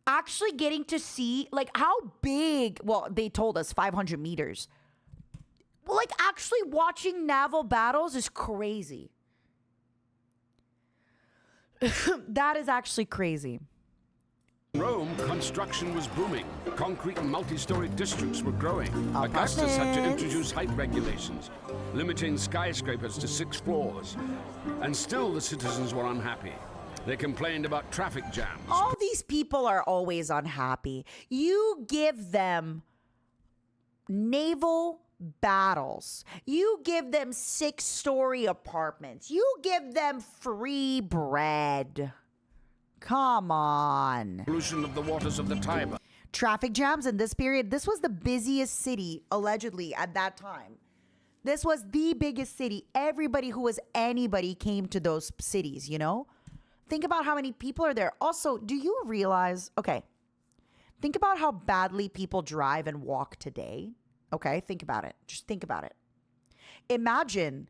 Speaker 1: Actually getting to see, like, how big, well, they told us 500 meters. Well, like, actually watching naval battles is crazy. That is actually crazy.
Speaker 2: In Rome, construction was booming. Concrete and multi-story districts were growing. Augustus had to introduce height regulations, limiting skyscrapers to 6 floors. And still the citizens were unhappy. They complained about traffic jams.
Speaker 1: All these people are always unhappy. You give them naval battles. You give them 6-story apartments. You give them free bread. Come on.
Speaker 2: Pollution of the waters of the Tiber.
Speaker 1: Traffic jams in this period. This was the busiest city, allegedly, at that time. This was the biggest city. Everybody who was anybody came to those cities, you know? Think about how many people are there. Also, do you realize, okay, think about how badly people drive and walk today. Okay, think about it. Just think about it. Imagine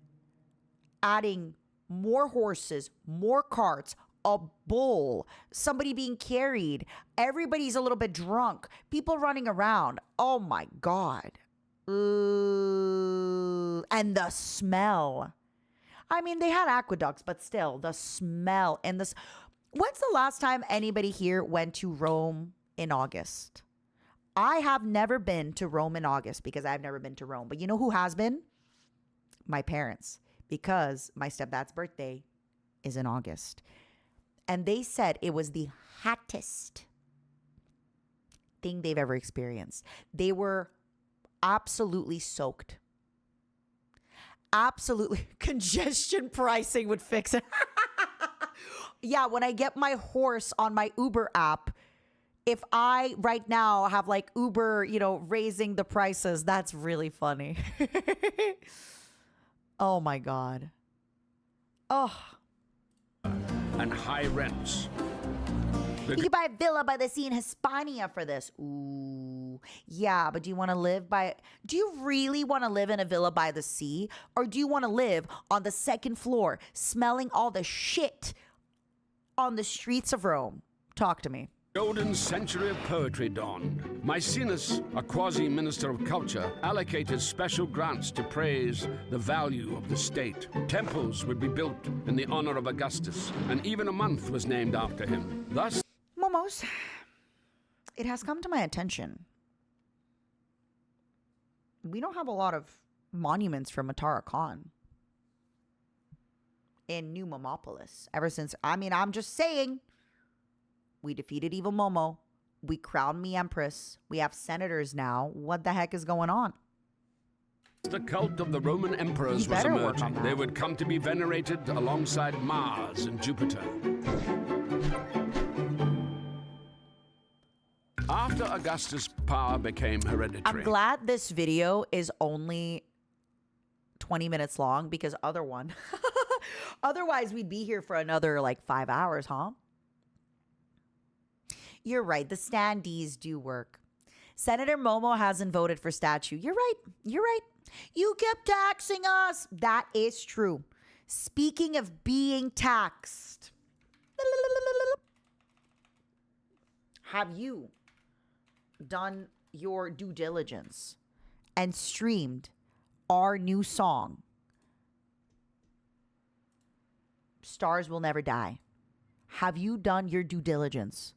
Speaker 1: adding more horses, more carts, a bull, somebody being carried. Everybody's a little bit drunk. People running around. Oh my God. And the smell. I mean, they had aqueducts, but still, the smell and this. When's the last time anybody here went to Rome in August? I have never been to Rome in August because I've never been to Rome. But you know who has been? My parents. Because my stepdad's birthday is in August. And they said it was the hottest thing they've ever experienced. They were absolutely soaked. Absolutely. Congestion pricing would fix it. Yeah, when I get my horse on my Uber app, if I right now have like Uber, you know, raising the prices, that's really funny. Oh my God. Oh.
Speaker 2: And high rents.
Speaker 1: You could buy a villa by the sea in Hispania for this. Ooh. Yeah, but do you want to live do you really want to live in a villa by the sea? Or do you want to live on the 2nd floor, smelling all the shit on the streets of Rome? Talk to me.
Speaker 2: Golden century of poetry dawned. Maecenas, a quasi-minister of culture, allocated special grants to praise the value of the state. Temples would be built in the honor of Augustus, and even a month was named after him. Thus,
Speaker 1: Momos, it has come to my attention. We don't have a lot of monuments for Matara Khan in New Momopolis. Ever since, I mean, I'm just saying, we defeated Evil Momo. We crowned me Empress. We have senators now. What the heck is going on?
Speaker 2: the cult of the Roman emperors
Speaker 1: You
Speaker 2: was
Speaker 1: better work on
Speaker 2: emerging.
Speaker 1: that.
Speaker 2: They would come to be venerated alongside Mars and Jupiter. After Augustus' power became hereditary.
Speaker 1: I'm glad this video is only 20 minutes long because otherwise we'd be here for another like 5 hours, huh? You're right. The standees do work. Senator Momo hasn't voted for statue. You're right. You're right. You kept taxing us. That is true. Speaking of being taxed, have you done your due diligence and streamed our new song, Stars Will Never Die? Have you done your due diligence?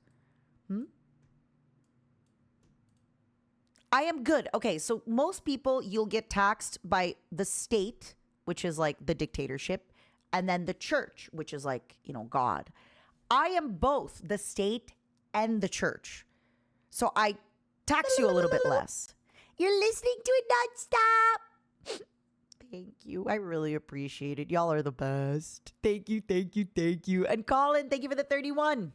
Speaker 1: I am good. Okay, so most people, you'll get taxed by the state, which is like the dictatorship, and then the church, which is like, God. I am both the state and the church. So I tax you a little bit less. You're listening to it nonstop. Thank you. I really appreciate it. Y'all are the best. Thank you, thank you, thank you. And Colin, thank you for the 31.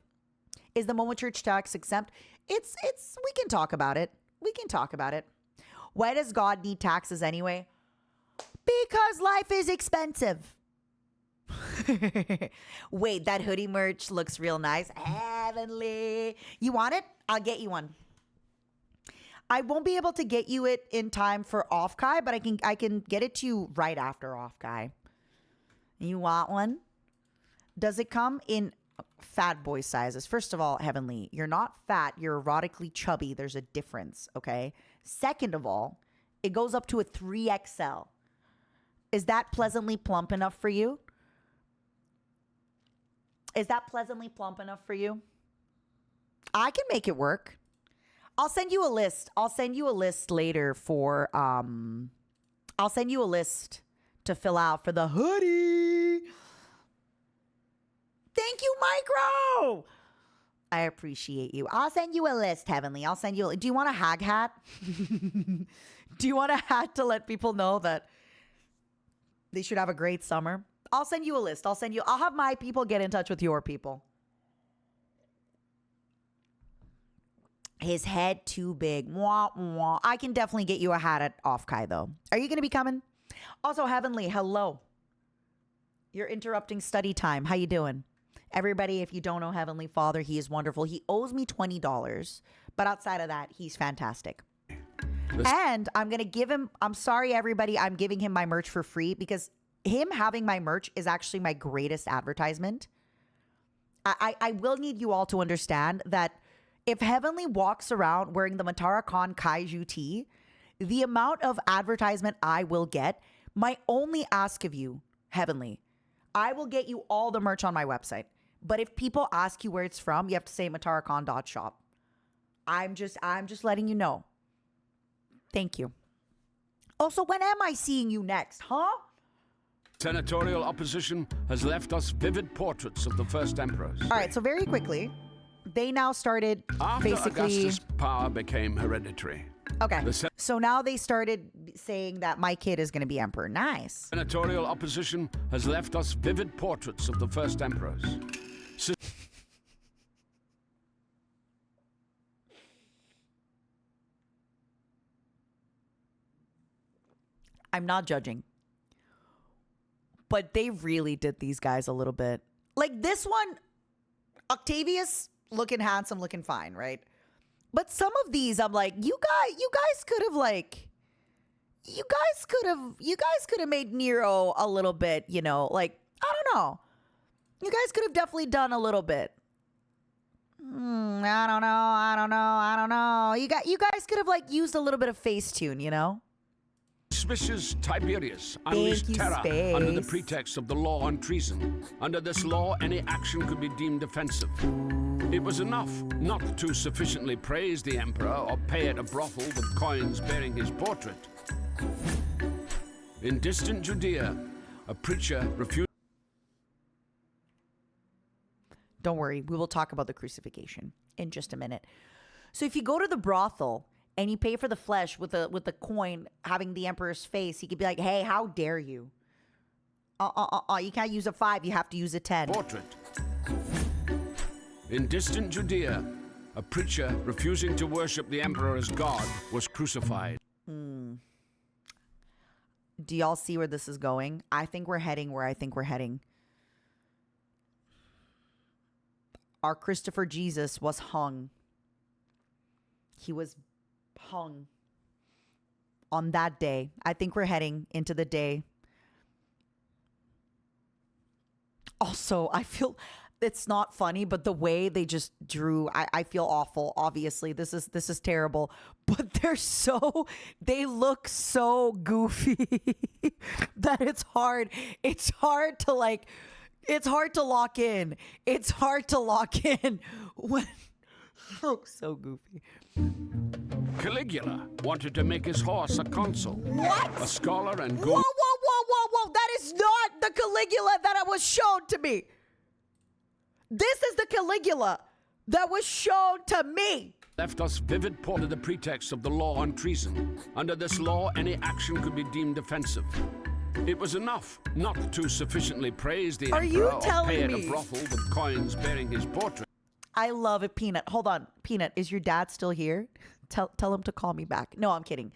Speaker 1: Is the Momo Church tax exempt? It's we can talk about it. We can talk about it. Why does God need taxes anyway? Because life is expensive. Wait, that hoodie merch looks real nice. Heavenly. You want it? I'll get you one. I won't be able to get you it in time for off Kai, but I can get it to you right after off Kai. You want one? Does it come in fat boy sizes? First of all, Heavenly, you're not fat. You're erotically chubby. There's a difference, okay? Second of all, it goes up to a 3XL. Is that pleasantly plump enough for you? Is that pleasantly plump enough for you? I can make it work. I'll send you a list. I'll send you a list later for, I'll send you a list to fill out for the hoodie. Thank you, Micro. I appreciate you. I'll send you a list, Heavenly. I'll send you. Do you want a hag hat? Do you want a hat to let people know that they should have a great summer? I'll send you a list. I'll have my people get in touch with your people. His head too big. Wah, wah. I can definitely get you a hat at Off Kai, though. Are you going to be coming? Also, Heavenly, hello. You're interrupting study time. How you doing? Everybody, if you don't know Heavenly Father, he is wonderful. He owes me $20, but outside of that, he's fantastic. And I'm going to give him, I'm sorry, everybody, I'm giving him my merch for free because him having my merch is actually my greatest advertisement. I will need you all to understand that if Heavenly walks around wearing the Matara Con Kaiju tee, the amount of advertisement I will get, my only ask of you, Heavenly, I will get you all the merch on my website. But if people ask you where it's from, you have to say mataracon.shop. I'm just letting you know. Thank you. Also, when am I seeing you next, huh?
Speaker 2: Senatorial opposition has left us vivid portraits of the first emperors.
Speaker 1: All right, so very quickly, they now started
Speaker 2: After
Speaker 1: basically...
Speaker 2: Augustus' power became hereditary.
Speaker 1: Okay, so now they started saying that my kid is going to be emperor. Nice.
Speaker 2: Senatorial opposition has left us vivid portraits of the first emperors.
Speaker 1: I'm not judging. But they really did these guys a little bit. Like this one, Octavius looking handsome, looking fine, right? But some of these, I'm like, you guys could have like, you guys could have made Nero a little bit, I don't know. You guys could have definitely done a little bit. I don't know. You guys could have like used a little bit of Facetune,
Speaker 2: Suspicious Tiberius unleashed terror under the pretext of the law on treason. Under this law, any action could be deemed offensive. It was enough not to sufficiently praise the emperor or pay at a brothel with coins bearing his portrait. In distant Judea, a preacher refused.
Speaker 1: Don't worry, we will talk about the crucifixion in just a minute. So if you go to the brothel and you pay for the flesh with the coin having the emperor's face, he could be like, hey, how dare you? You can't use a 5, you have to use a 10.
Speaker 2: Portrait. In distant Judea, a preacher refusing to worship the emperor as God was crucified.
Speaker 1: Do y'all see where this is going? I think we're heading where I think we're heading. Our Christopher Jesus was hung. He was hung on that day. I think we're heading into the day. Also, I feel it's not funny, but the way they just drew, I feel awful. Obviously, this is terrible, but they look so goofy that it's hard. It's hard to lock in. It's hard to lock in when so goofy.
Speaker 2: Caligula wanted to make his horse a consul.
Speaker 1: What?
Speaker 2: A scholar and
Speaker 1: Whoa! That is not the Caligula that was shown to me. This is the Caligula that was shown to me.
Speaker 2: left us vivid under the pretext of the law on treason. Under this law, any action could be deemed offensive. It was enough not to sufficiently praise the emperor or pay at a brothel with coins bearing his portrait.
Speaker 1: I love it, Peanut. Hold on. Peanut, is your dad still here? Tell him to call me back. No, I'm kidding.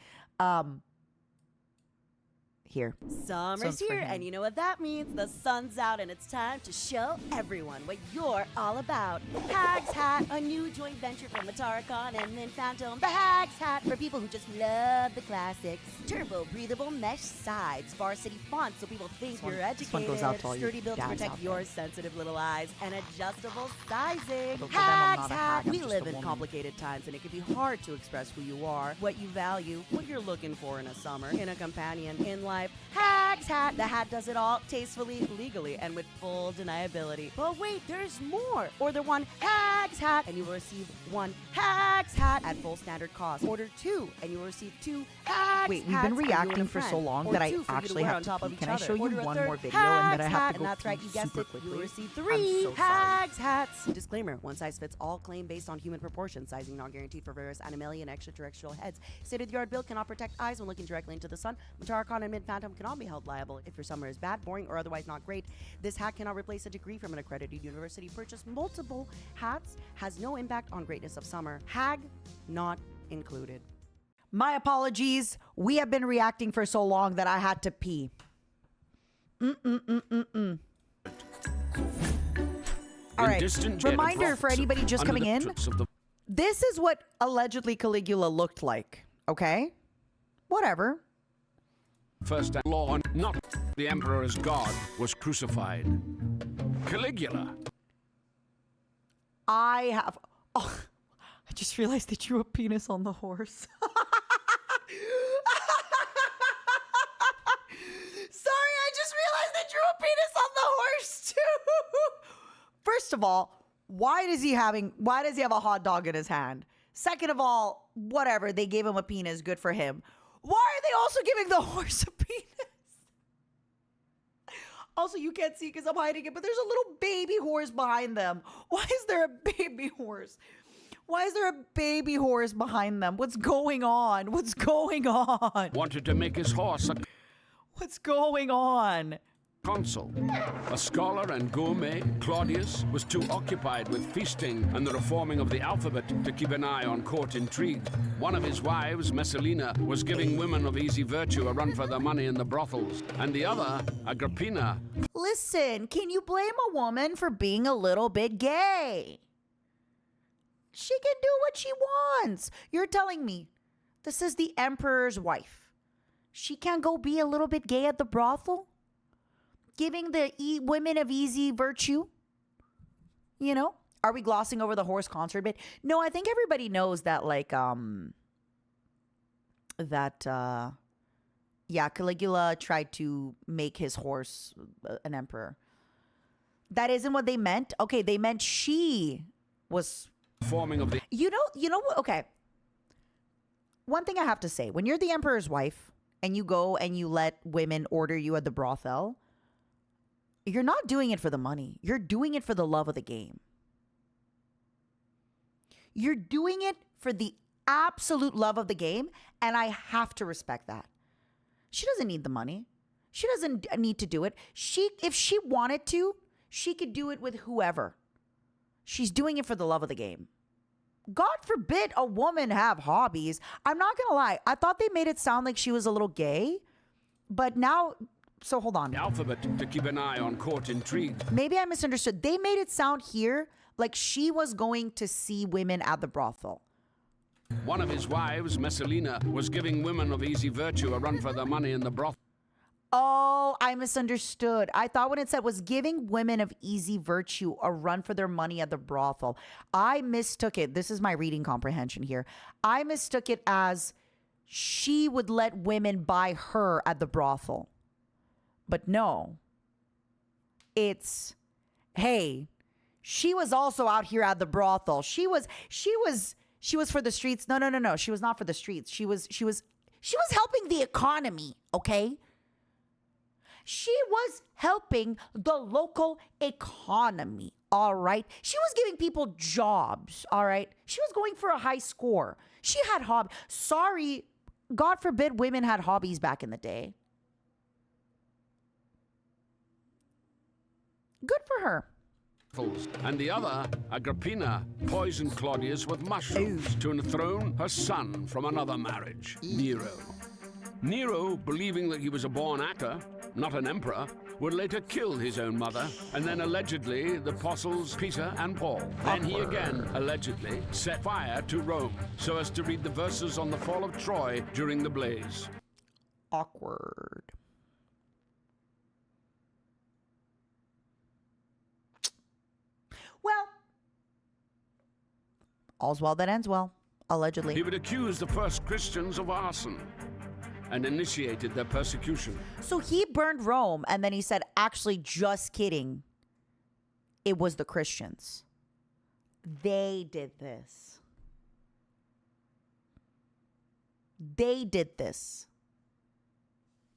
Speaker 1: Here.
Speaker 3: Summer's here, and you know what that means. The sun's out, and it's time to show everyone what you're all about. Hag's Hat, a new joint venture from Matara and Mint Phantom. The Hag's Hat for people who just love the classics. Turbo breathable mesh sides, varsity fonts so people think you're educated.
Speaker 1: Goes out to all
Speaker 3: Sturdy build to
Speaker 1: dads
Speaker 3: protect
Speaker 1: out
Speaker 3: your
Speaker 1: there.
Speaker 3: sensitive little eyes, and adjustable sizing.
Speaker 1: But for them, I'm
Speaker 3: Hag's
Speaker 1: not a
Speaker 3: Hat.
Speaker 1: hag, I'm
Speaker 3: We
Speaker 1: just
Speaker 3: live
Speaker 1: a
Speaker 3: in
Speaker 1: woman.
Speaker 3: complicated times, and it can be hard to express who you are, what you value, what you're looking for in a summer, in a companion, in life. Hag's Hat. The hat does it all tastefully, legally, and with full deniability. But wait, there's more. Order one Hag's Hat, and you will receive one Hag's Hat at full standard cost. Order two, and you will receive two Hag's
Speaker 1: Wait, we've
Speaker 3: hats
Speaker 1: been
Speaker 3: and you
Speaker 1: reacting
Speaker 3: and
Speaker 1: for
Speaker 3: friend.
Speaker 1: so long
Speaker 3: Or
Speaker 1: that I
Speaker 3: two for you
Speaker 1: actually
Speaker 3: wear
Speaker 1: have
Speaker 3: on
Speaker 1: to
Speaker 3: top of
Speaker 1: pee.
Speaker 3: each
Speaker 1: Can I
Speaker 3: other.
Speaker 1: show you
Speaker 3: Order a
Speaker 1: one
Speaker 3: third
Speaker 1: more video and then I have to
Speaker 3: Hag's
Speaker 1: go
Speaker 3: Hat, and that's right, you guessed
Speaker 1: super
Speaker 3: it. You will
Speaker 1: quickly?
Speaker 3: receive
Speaker 1: I'm
Speaker 3: three
Speaker 1: so sorry.
Speaker 3: Hag's Hats. Disclaimer: one size fits all. Claim based on human proportions. Sizing not guaranteed for various animalia and extraterrestrial heads. State-of-the-art build cannot protect eyes when looking directly into the sun. Mataracon and Mint Phantom cannot be held liable if your summer is bad, boring, or otherwise not great. This hat cannot replace a degree from an accredited university. Purchase multiple hats has no impact on greatness of summer. Hag not included.
Speaker 1: My apologies. We have been reacting for so long that I had to pee. All right. Reminder for anybody just coming in. This is what allegedly Caligula looked like. Okay? Whatever.
Speaker 2: First law on not the emperor as God was crucified. Caligula.
Speaker 1: I just realized they drew a penis on the horse. Sorry, I just realized they drew a penis on the horse too. First of all, why does he have a hot dog in his hand? Second of all, whatever, they gave him a penis, good for him. Why are they also giving the horse a penis? Also, you can't see because I'm hiding it, but there's a little baby horse behind them. Why is there a baby horse? Why is there a baby horse behind them? What's going on? What's going on?
Speaker 2: Wanted to make his horse a
Speaker 1: What's going on?
Speaker 2: consul. A scholar and gourmet, Claudius was too occupied with feasting and the reforming of the alphabet to keep an eye on court intrigue. One of his wives, Messalina, was giving women of easy virtue a run for their money in the brothels, and the other, Agrippina.
Speaker 1: Listen, can you blame a woman for being a little bit gay? She can do what she wants. You're telling me this is the emperor's wife. She can't go be a little bit gay at the brothel? Giving the women of easy virtue? You know? Are we glossing over the horse concert bit? No, I think everybody knows that, Caligula tried to make his horse an emperor. That isn't what they meant. Okay, they meant she was...
Speaker 2: Forming of the
Speaker 1: You know what? Okay. One thing I have to say, when you're the emperor's wife and you go and you let women order you at the brothel, you're not doing it for the money. You're doing it for the love of the game. You're doing it for the absolute love of the game, and I have to respect that. She doesn't need the money. She doesn't need to do it. If she wanted to, she could do it with whoever. She's doing it for the love of the game. God forbid a woman have hobbies. I'm not going to lie. I thought they made it sound like she was a little gay, but now, so hold on.
Speaker 2: The alphabet to keep an eye on court intrigue.
Speaker 1: Maybe I misunderstood. They made it sound here like she was going to see women at the brothel.
Speaker 2: One of his wives, Messalina, was giving women of easy virtue a run for their money in the brothel.
Speaker 1: Oh, I misunderstood. I thought when it said was giving women of easy virtue a run for their money at the brothel. I mistook it. This is my reading comprehension here. I mistook it as she would let women buy her at the brothel. But no. It's, hey, she was also out here at the brothel. She was for the streets. No. She was not for the streets. She was helping the economy, okay? She was helping the local economy, all right? She was giving people jobs, all right? She was going for a high score. She had hobbies. Sorry, God forbid women had hobbies back in the day. Good for her.
Speaker 2: And the other, Agrippina, poisoned Claudius with mushrooms to enthrone her son from another marriage, Nero. Nero, believing that he was a born actor, not an emperor, would later kill his own mother, and then allegedly the apostles Peter and Paul. Then he again, allegedly, set fire to Rome so as to read the verses on the fall of Troy during the blaze.
Speaker 1: Awkward. Well, all's well that ends well, allegedly.
Speaker 2: He would accuse the first Christians of arson and initiated their persecution.
Speaker 1: So he burned Rome, and then he said, actually, just kidding. It was the Christians. They did this. They did this.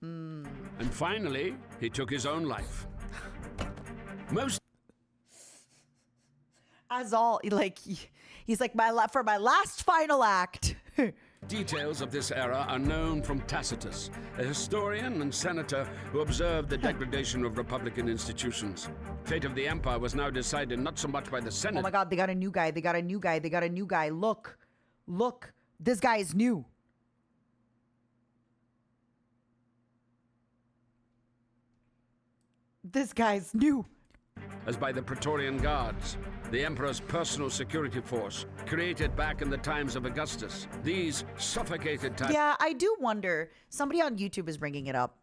Speaker 2: And finally, he took his own life. Most
Speaker 1: As all, like, he's like, for my last final act.
Speaker 2: details of this era are known from Tacitus, a historian and senator who observed the degradation of Republican institutions. Fate of the empire was now decided not so much by the Senate.
Speaker 1: Oh my God, they got a new guy. Look, this guy is new. This guy's new.
Speaker 2: As by the Praetorian Guards, the emperor's personal security force, created back in the times of Augustus. These suffocated types.
Speaker 1: Yeah, I do wonder. Somebody on YouTube is bringing it up.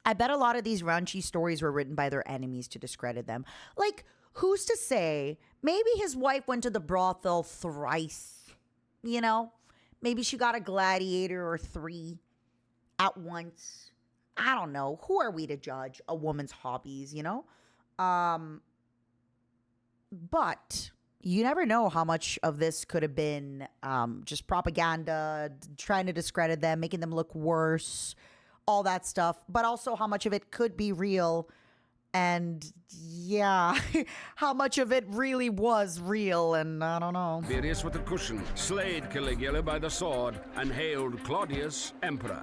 Speaker 1: I bet a lot of these raunchy stories were written by their enemies to discredit them. Like, who's to say? Maybe his wife went to the brothel thrice. You know? Maybe she got a gladiator or 3 at once. I don't know. Who are we to judge a woman's hobbies, you know? But you never know how much of this could have been just propaganda, trying to discredit them, making them look worse, all that stuff. But also how much of it could be real. And yeah, how much of it really was real. And I don't know.
Speaker 2: Furious with a cushion, slayed Caligula by the sword, and hailed Claudius emperor.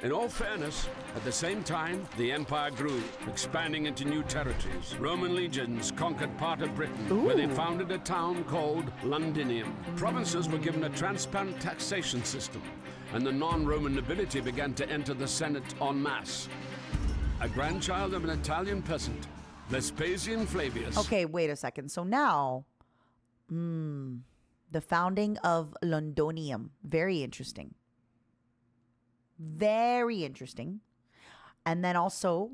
Speaker 2: In all fairness, at the same time, the empire grew, expanding into new territories. Roman legions conquered part of Britain, where they founded a town called Londinium. Provinces were given a transparent taxation system, and the non-Roman nobility began to enter the Senate en masse. A grandchild of an Italian peasant, Vespasian Flavius.
Speaker 1: Okay, wait a second. So now, the founding of Londinium. Very interesting. Very interesting. And then also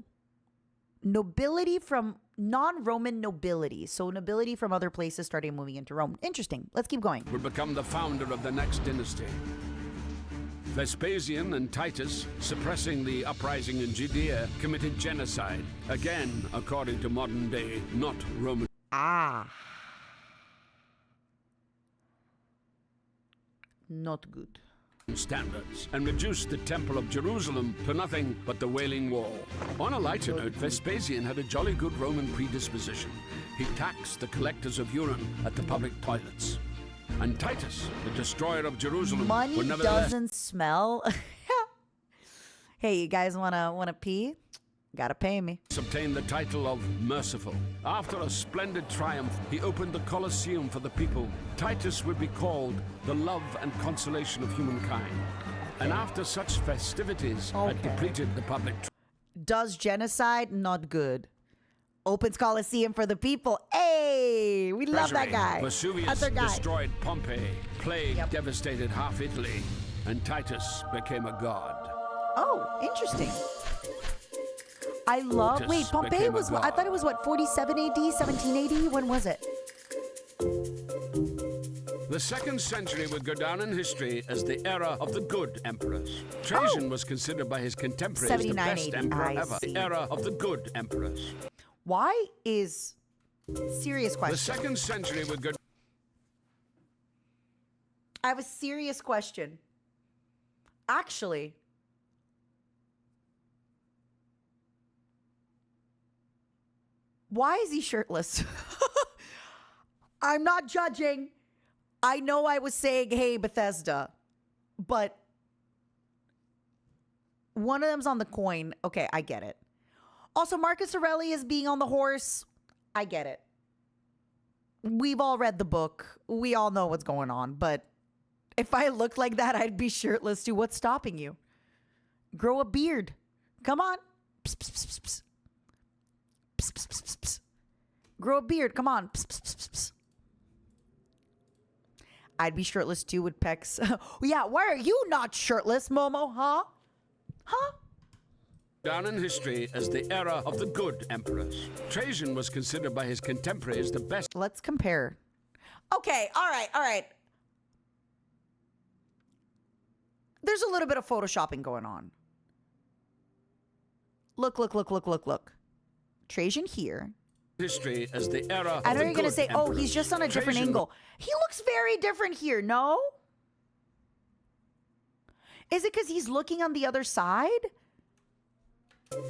Speaker 1: nobility from non-Roman nobility. So nobility from other places started moving into Rome. Interesting. Let's keep going.
Speaker 2: Would become the founder of the next dynasty. Vespasian and Titus, suppressing the uprising in Judea, committed genocide. Again, according to modern day, not Roman.
Speaker 1: Not good.
Speaker 2: Standards, and reduced the Temple of Jerusalem to nothing but the Wailing Wall. On a lighter note, Vespasian had a jolly good Roman predisposition. He taxed the collectors of urine at the public toilets. And Titus, the destroyer of Jerusalem,
Speaker 1: Money
Speaker 2: would nevertheless
Speaker 1: doesn't smell. Hey, you guys wanna pee? Gotta pay me.
Speaker 2: obtain the title of Merciful. After a splendid triumph, he opened the Colosseum for the people. Titus would be called the love and consolation of humankind. And after such festivities had depleted the public
Speaker 1: Does genocide not good? Opens Coliseum for the people. Hey, we love that
Speaker 2: treasury,
Speaker 1: guy.
Speaker 2: Vesuvius
Speaker 1: That's our guy.
Speaker 2: destroyed Pompeii. Plague devastated half Italy. And Titus became a god.
Speaker 1: Oh, interesting. I love.
Speaker 2: Titus
Speaker 1: Wait, Pompeii
Speaker 2: became a
Speaker 1: was. I
Speaker 2: god.
Speaker 1: thought it was what 47 AD, 17 AD. When was it?
Speaker 2: The 2nd century would go down in history as the era of the good emperors. Trajan was considered by his contemporaries the
Speaker 1: 79
Speaker 2: best
Speaker 1: AD,
Speaker 2: emperor
Speaker 1: I
Speaker 2: ever.
Speaker 1: see.
Speaker 2: The era of the good emperors.
Speaker 1: Why is serious
Speaker 2: The
Speaker 1: question?
Speaker 2: 2nd century would go
Speaker 1: I have a serious question. Actually, why is he shirtless? I'm not judging. I know I was saying, hey, Bethesda, but one of them's on the coin. Okay, I get it. Also, Marcus Aurelius being on the horse, I get it. We've all read the book. We all know what's going on. But if I looked like that, I'd be shirtless too. What's stopping you? Grow a beard. Come on. Psst, psst, psst, psst. Psst, psst, psst, psst, psst. Grow a beard. Come on. Psst, psst, psst, psst, psst. I'd be shirtless too with pecs. Yeah, why are you not shirtless, Momo? Huh? Huh?
Speaker 2: down in history as the era of the good emperors. Trajan was considered by his contemporaries the best.
Speaker 1: Let's compare. Okay, all right. There's a little bit of photoshopping going on. Look. Trajan here.
Speaker 2: History as the era
Speaker 1: I
Speaker 2: of
Speaker 1: know
Speaker 2: the
Speaker 1: you're going to
Speaker 2: good
Speaker 1: say, oh,
Speaker 2: emperors.
Speaker 1: he's just on a different
Speaker 2: Trajan
Speaker 1: angle. He looks very different here, no? Is it because he's looking on the other side?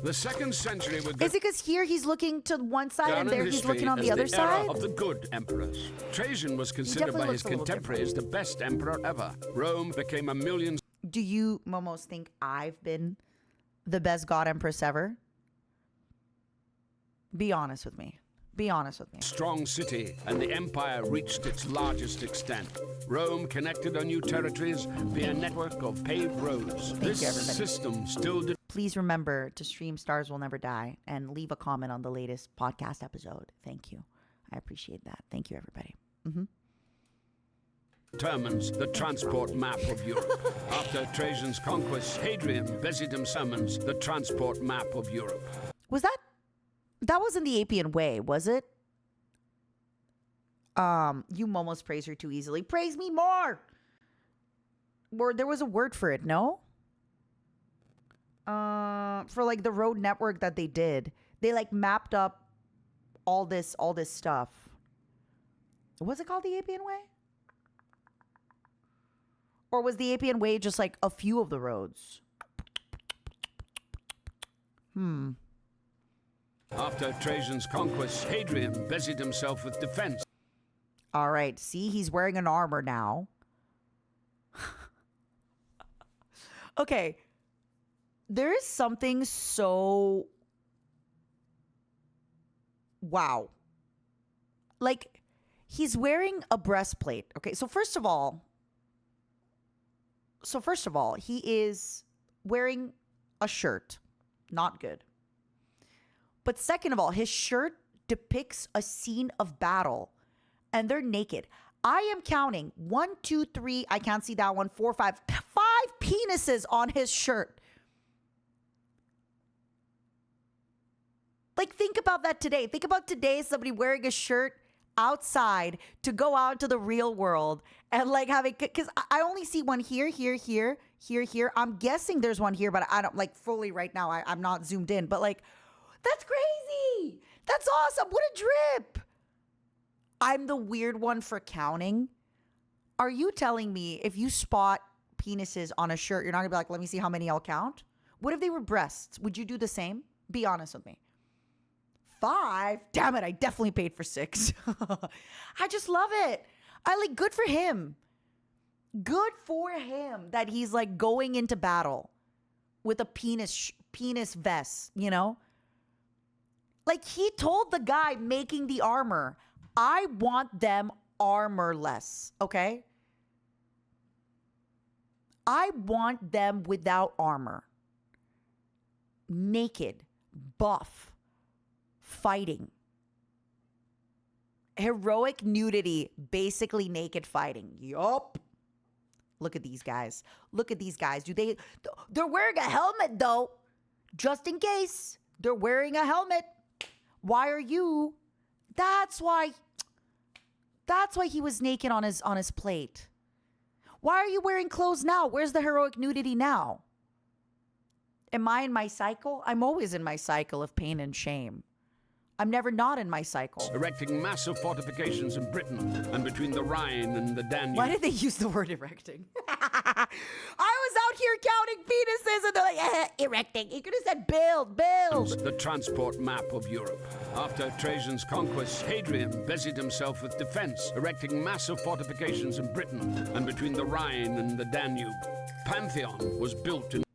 Speaker 2: The 2nd century would go
Speaker 1: Is it because here he's looking to one side
Speaker 2: down
Speaker 1: and
Speaker 2: in
Speaker 1: there he's
Speaker 2: history
Speaker 1: looking on
Speaker 2: as
Speaker 1: the other
Speaker 2: era
Speaker 1: side?
Speaker 2: of the good emperors. Trajan was considered
Speaker 1: definitely
Speaker 2: by his
Speaker 1: looks a little
Speaker 2: contemporaries the best emperor ever. Rome became a million
Speaker 1: Do you, Momos, think I've been the best god empress ever? Be honest with me. Be honest with me.
Speaker 2: strong city, and the empire reached its largest extent. Rome connected her new territories via a network of paved roads. This
Speaker 1: you, everybody.
Speaker 2: system still did
Speaker 1: Please remember to stream Stars Will Never Die and leave a comment on the latest podcast episode. Thank you. I appreciate that. Thank you, everybody.
Speaker 2: determines the transport map of Europe. After Trajan's conquest, Hadrian busied him summons the transport map of Europe.
Speaker 1: Was that wasn't the Appian Way, was it? You Momos praise her too easily. Praise me more. Or there was a word for it, no? For like the road network that they did. They like mapped up all this stuff. Was it called the Appian Way? Or was the Appian Way just like a few of the roads?
Speaker 2: After Trajan's conquest, Hadrian busied himself with defense.
Speaker 1: All right. See, he's wearing an armor now. Okay. There is something so... Wow. Like, he's wearing a breastplate. Okay, so first of all, he is wearing a shirt. Not good. But second of all, his shirt depicts a scene of battle and they're naked. I am counting 1, 2, 3. I can't see that one. 4, 5. 5 penises on his shirt. Like, think about that today. Think about today, somebody wearing a shirt outside to go out to the real world and like having, because I only see one here. I'm guessing there's one here, but I don't like fully right now. I'm not zoomed in, but like, that's crazy. That's awesome. What a drip. I'm the weird one for counting. Are you telling me if you spot penises on a shirt, you're not gonna be like, let me see how many I'll count? What if they were breasts? Would you do the same? Be honest with me. 5? Damn it, I definitely paid for 6. I just love it. I like, good for him. Good for him that he's like going into battle with a penis vest, you know? Like, he told the guy making the armor, I want them armorless, okay? I want them without armor. Naked, buff, fighting. Heroic nudity, basically naked fighting. Yup. Look at these guys. Look at these guys. They're wearing a helmet though. Just in case. They're wearing a helmet. Why are you? That's why he was naked on his plate. Why are you wearing clothes now? Where's the heroic nudity now? Am I in my cycle? I'm always in my cycle of pain and shame. I'm never not in my cycle.
Speaker 2: Erecting massive fortifications in Britain and between the Rhine and the Danube.
Speaker 1: Why did they use the word erecting? I was out here counting penises and they're like, erecting. He could have said build.
Speaker 2: The transport map of Europe. After Trajan's conquest, Hadrian busied himself with defense, erecting massive fortifications in Britain and between the Rhine and the Danube. Pantheon was built in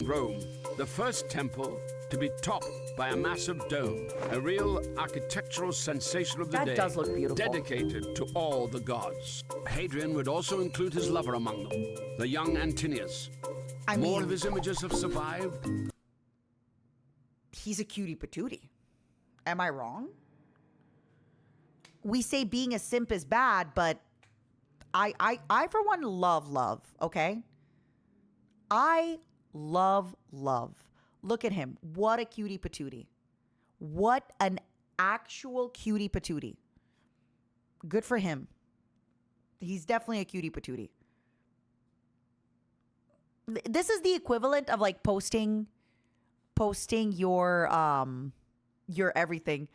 Speaker 2: Rome, the first temple to be topped by a massive dome, a real architectural sensation of the day.
Speaker 1: That does look beautiful.
Speaker 2: Dedicated to all the gods. Hadrian would also include his lover among them, the young Antinius. More of his images have survived.
Speaker 1: He's a cutie patootie. Am I wrong? We say being a simp is bad, but I for one love, okay? I love. Look at him. What a cutie patootie. What an actual cutie patootie. Good for him. He's definitely a cutie patootie. This is the equivalent of like posting your everything,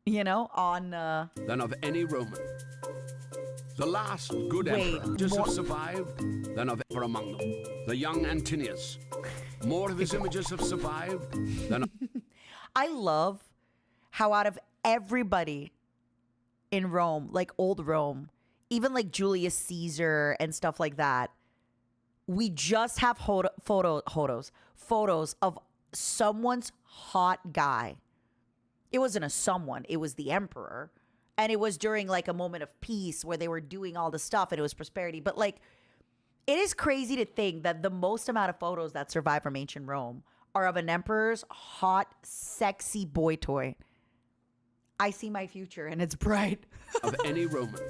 Speaker 1: you know, on
Speaker 2: than of any Roman. The last good emperor just have survived than of ever among them, the young Antinius. More of his images have survived than.
Speaker 1: I love how out of everybody in Rome, like old Rome, even like Julius Caesar and stuff like that, we just have photos of someone's hot guy. It wasn't a someone, it was the emperor. And it was during like a moment of peace where they were doing all the stuff and it was prosperity. But like, it is crazy to think that the most amount of photos that survive from ancient Rome are of an emperor's hot, sexy boy toy. I see my future and it's bright.
Speaker 2: Of any Roman.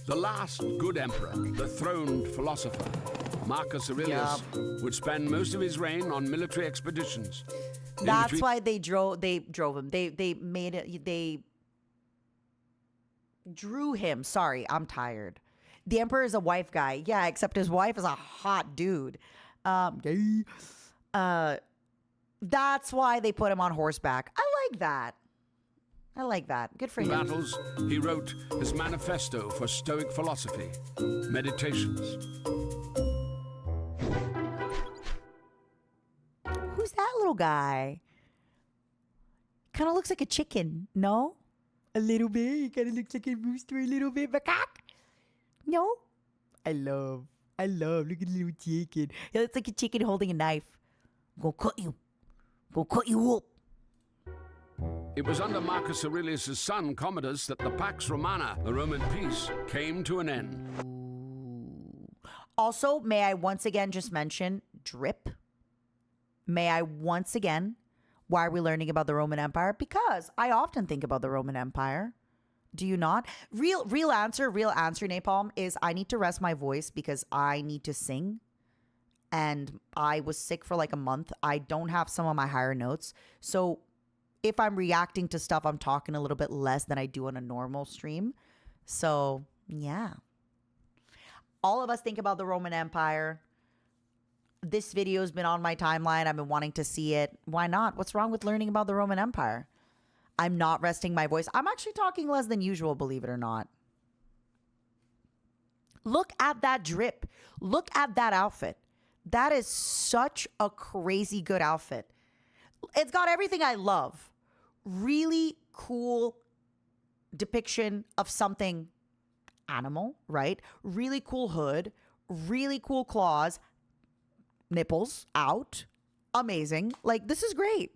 Speaker 2: The last good emperor, the throned philosopher, Marcus Aurelius, would spend most of his reign on military expeditions.
Speaker 1: That's why they drove him. They drew him. Sorry, I'm tired. The emperor is a wife guy. Yeah, except his wife is a hot dude. That's why they put him on horseback. I like that. Good for him.
Speaker 2: Battles, he wrote his manifesto for Stoic philosophy, Meditations.
Speaker 1: Who's that little guy? Kind of looks like a chicken, no? A little bit. He kind of looks like a rooster a little bit. Macaque? No? I love. Look at the little chicken. He looks like a chicken holding a knife. Gonna cut you up.
Speaker 2: It was under Marcus Aurelius' son, Commodus, that the Pax Romana, the Roman peace, came to an end.
Speaker 1: Also, may I once again just mention drip? May I once again, why are we learning about the Roman Empire? Because I often think about the Roman Empire. Do you not? Real answer, Napalm, is I need to rest my voice because I need to sing. And I was sick for like a month. I don't have some of my higher notes. So if I'm reacting to stuff, I'm talking a little bit less than I do on a normal stream. So, yeah. All of us think about the Roman Empire. This video has been on my timeline. I've been wanting to see it. Why not? What's wrong with learning about the Roman Empire? I'm not resting my voice. I'm actually talking less than usual, believe it or not. Look at that drip. Look at that outfit. That is such a crazy good outfit. It's got everything I love. really cool depiction of something animal, right? Really cool hood, really cool claws, nipples out. Amazing. Like, this is great.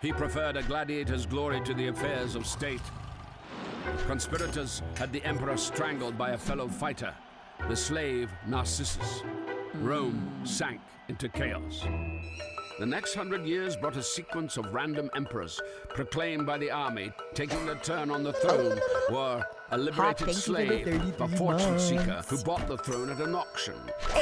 Speaker 2: He preferred a gladiator's glory to the affairs of state. Conspirators had the emperor strangled by a fellow fighter, the slave Narcissus. Rome sank into chaos. The next 100 years brought a sequence of random emperors proclaimed by the army. Taking their turn on the throne were a liberated slave, a fortune seeker who bought the throne at an auction,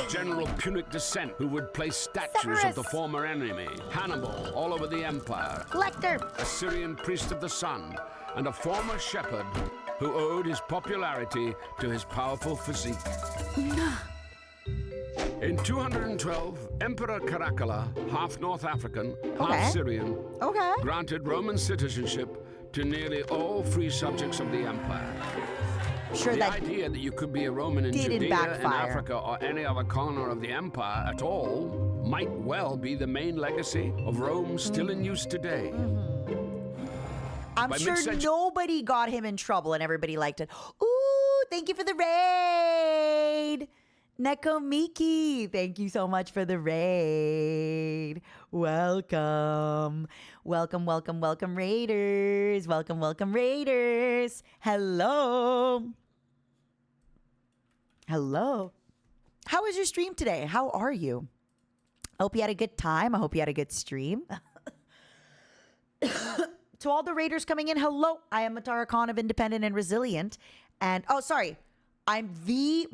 Speaker 2: General Punic descent who would place statues of the former enemy, Hannibal all over the empire,
Speaker 1: Lecter.
Speaker 2: a Syrian priest of the sun, and a former shepherd who owed his popularity to his powerful physique. In 212, Emperor Caracalla, half North African, half Syrian, granted Roman citizenship to nearly all free subjects of the empire.
Speaker 1: Sure,
Speaker 2: The
Speaker 1: that
Speaker 2: idea that you could be a Roman in
Speaker 1: didn't
Speaker 2: Judea, in
Speaker 1: backfire.
Speaker 2: Africa, or any other corner of the empire at all might well be the main legacy of Rome still in use today.
Speaker 1: I'm
Speaker 2: By
Speaker 1: sure
Speaker 2: mid-century-
Speaker 1: nobody got him in trouble and everybody liked it. Ooh, thank you for the raid. Nekomiki, thank you so much for the raid. Welcome. Welcome, raiders. Welcome, raiders. Hello. How was your stream today? How are you? I hope you had a good time. I hope you had a good stream. To all the raiders coming in, hello. I am Matara Khan of Independent and Resilient. And, I'm the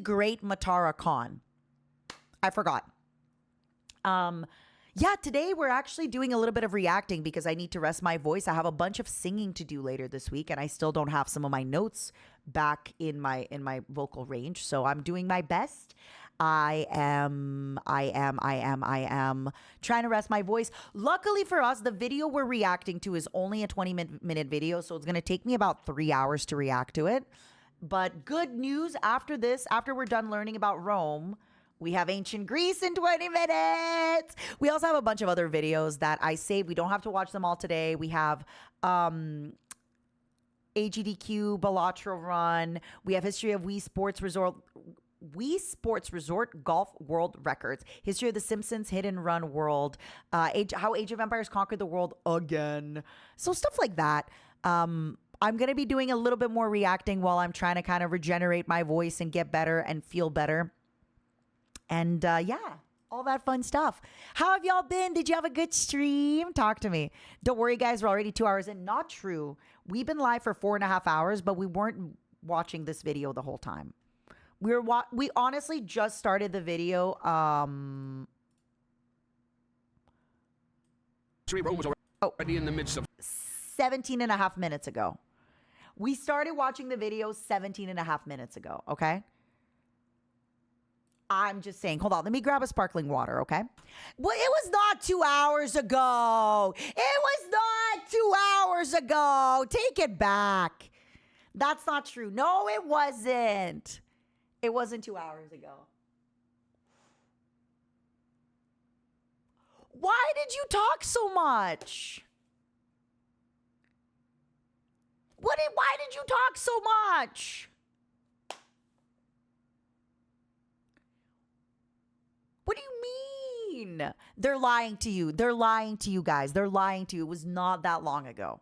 Speaker 1: great Matara Khan. I forgot. Today we're actually doing a little bit of reacting because I need to rest my voice. I have a bunch of singing to do later this week, and I still don't have some of my notes back in my vocal range. So I'm doing my best. I am trying to rest my voice. Luckily for us, the video we're reacting to is only a 20-minute video, so it's going to take me about 3 hours to react to it. But good news, after this, after we're done learning about Rome, we have ancient Greece in 20 minutes. We also have a bunch of other videos that I saved. We don't have to watch them all today. We have AGDQ, Balatro Run. We have history of Wii Sports Resort Golf World Records, history of the Simpsons Hit and Run World, how Age of Empires conquered the world again. So stuff like that. I'm going to be doing a little bit more reacting while I'm trying to kind of regenerate my voice and get better and feel better. And all that fun stuff. How have y'all been? Did you have a good stream? Talk to me. Don't worry, guys. We're already 2 hours in. Not true. We've been live for 4.5 hours, but we weren't watching this video the whole time. We honestly just started the video.
Speaker 2: Rome was already in the midst of
Speaker 1: 17 and a half minutes ago. We started watching the video 17 and a half minutes ago, okay? I'm just saying, hold on, let me grab a sparkling water, okay? Well, it was not 2 hours ago. It was not 2 hours ago. Take it back. That's not true. No, it wasn't. It wasn't 2 hours ago. Why did you talk so much? Why did you talk so much? What do you mean? They're lying to you. They're lying to you guys. They're lying to you. It was not that long ago.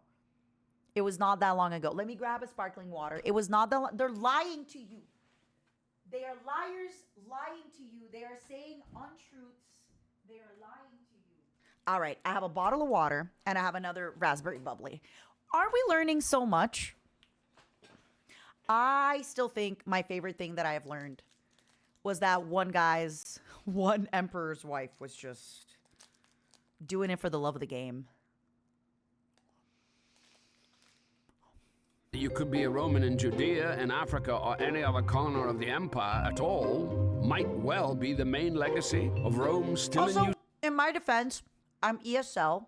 Speaker 1: It was not that long ago. Let me grab a sparkling water. It was not that they're lying to you. They are liars lying to you. They are saying untruths. They are lying to you. All right, I have a bottle of water and I have another raspberry bubbly. Aren't we learning so much? I still think my favorite thing that I have learned was that one emperor's wife was just doing it for the love of the game.
Speaker 2: you could be a Roman in Judea, in Africa, or any other corner of the empire at all might well be the main legacy of Rome still in
Speaker 1: Also,
Speaker 2: use.
Speaker 1: in my defense, I'm ESL.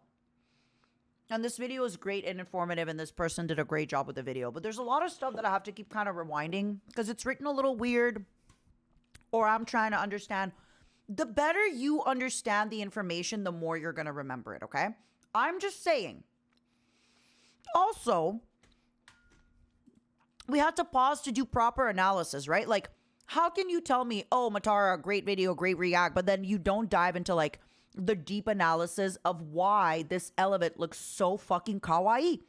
Speaker 1: And this video is great and informative, and this person did a great job with the video. But there's a lot of stuff that I have to keep kind of rewinding because it's written a little weird, or I'm trying to understand. The better you understand the information, the more you're going to remember it, okay? I'm just saying, Also, we had to pause to do proper analysis, right? Like, how can you tell me, oh, Matara, great video, great react, but then you don't dive into like the deep analysis of why this elephant looks so fucking kawaii?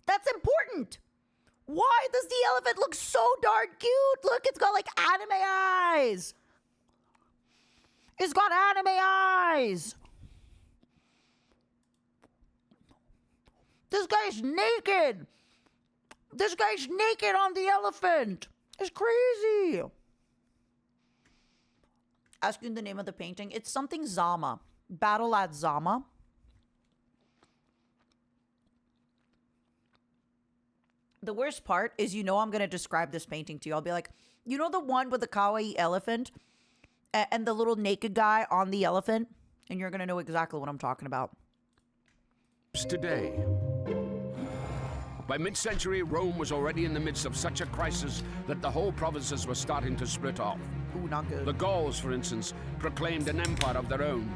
Speaker 1: That's important. Why does the elephant look so darn cute? Look, it's got like anime eyes. It's got anime eyes. This guy's naked. This guy's naked on the elephant. It's crazy. Asking the name of the painting. It's something Zama. Battle at Zama. The worst part is, I'm going to describe this painting to you. I'll be like, you know the one with the kawaii elephant and the little naked guy on the elephant? And you're going to know exactly what I'm talking about.
Speaker 2: Today. By mid-century, Rome was already in the midst of such a crisis that the whole provinces were starting to split off.
Speaker 1: Ooh, not good.
Speaker 2: The Gauls, for instance, proclaimed an empire of their own.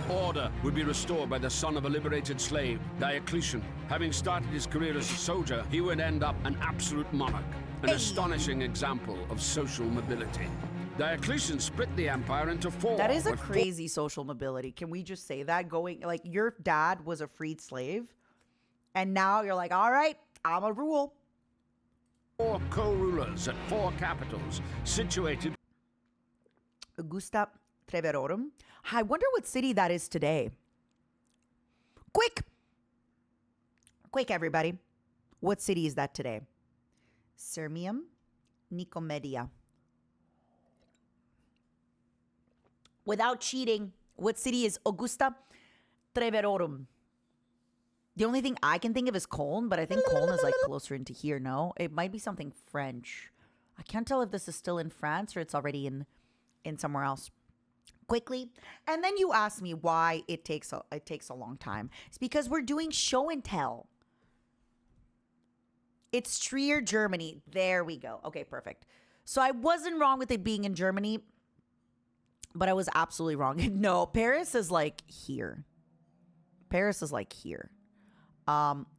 Speaker 2: Order would be restored by the son of a liberated slave, Diocletian. Having started his career as a soldier, he would end up an absolute monarch, an astonishing example of social mobility. Diocletian split the empire into four.
Speaker 1: That is a crazy social mobility. Can we just say that? Going, like, your dad was a freed slave, and now you're like, all right, I'm a rule.
Speaker 2: Four co-rulers at four capitals, situated
Speaker 1: Augusta Treverorum. I wonder what city that is today. Quick, everybody. What city is that today? Sirmium, Nicomedia. Without cheating, what city is Augusta Treverorum? The only thing I can think of is Cologne, but I think Cologne is like closer into here, no? It might be something French. I can't tell if this is still in France or it's already in somewhere else. Quickly. And then you ask me why it takes a long time. It's because we're doing show and tell. It's Trier, Germany. There we go. Okay, perfect. So I wasn't wrong with it being in Germany, but I was absolutely wrong. No, Paris is like here. Paris is like here.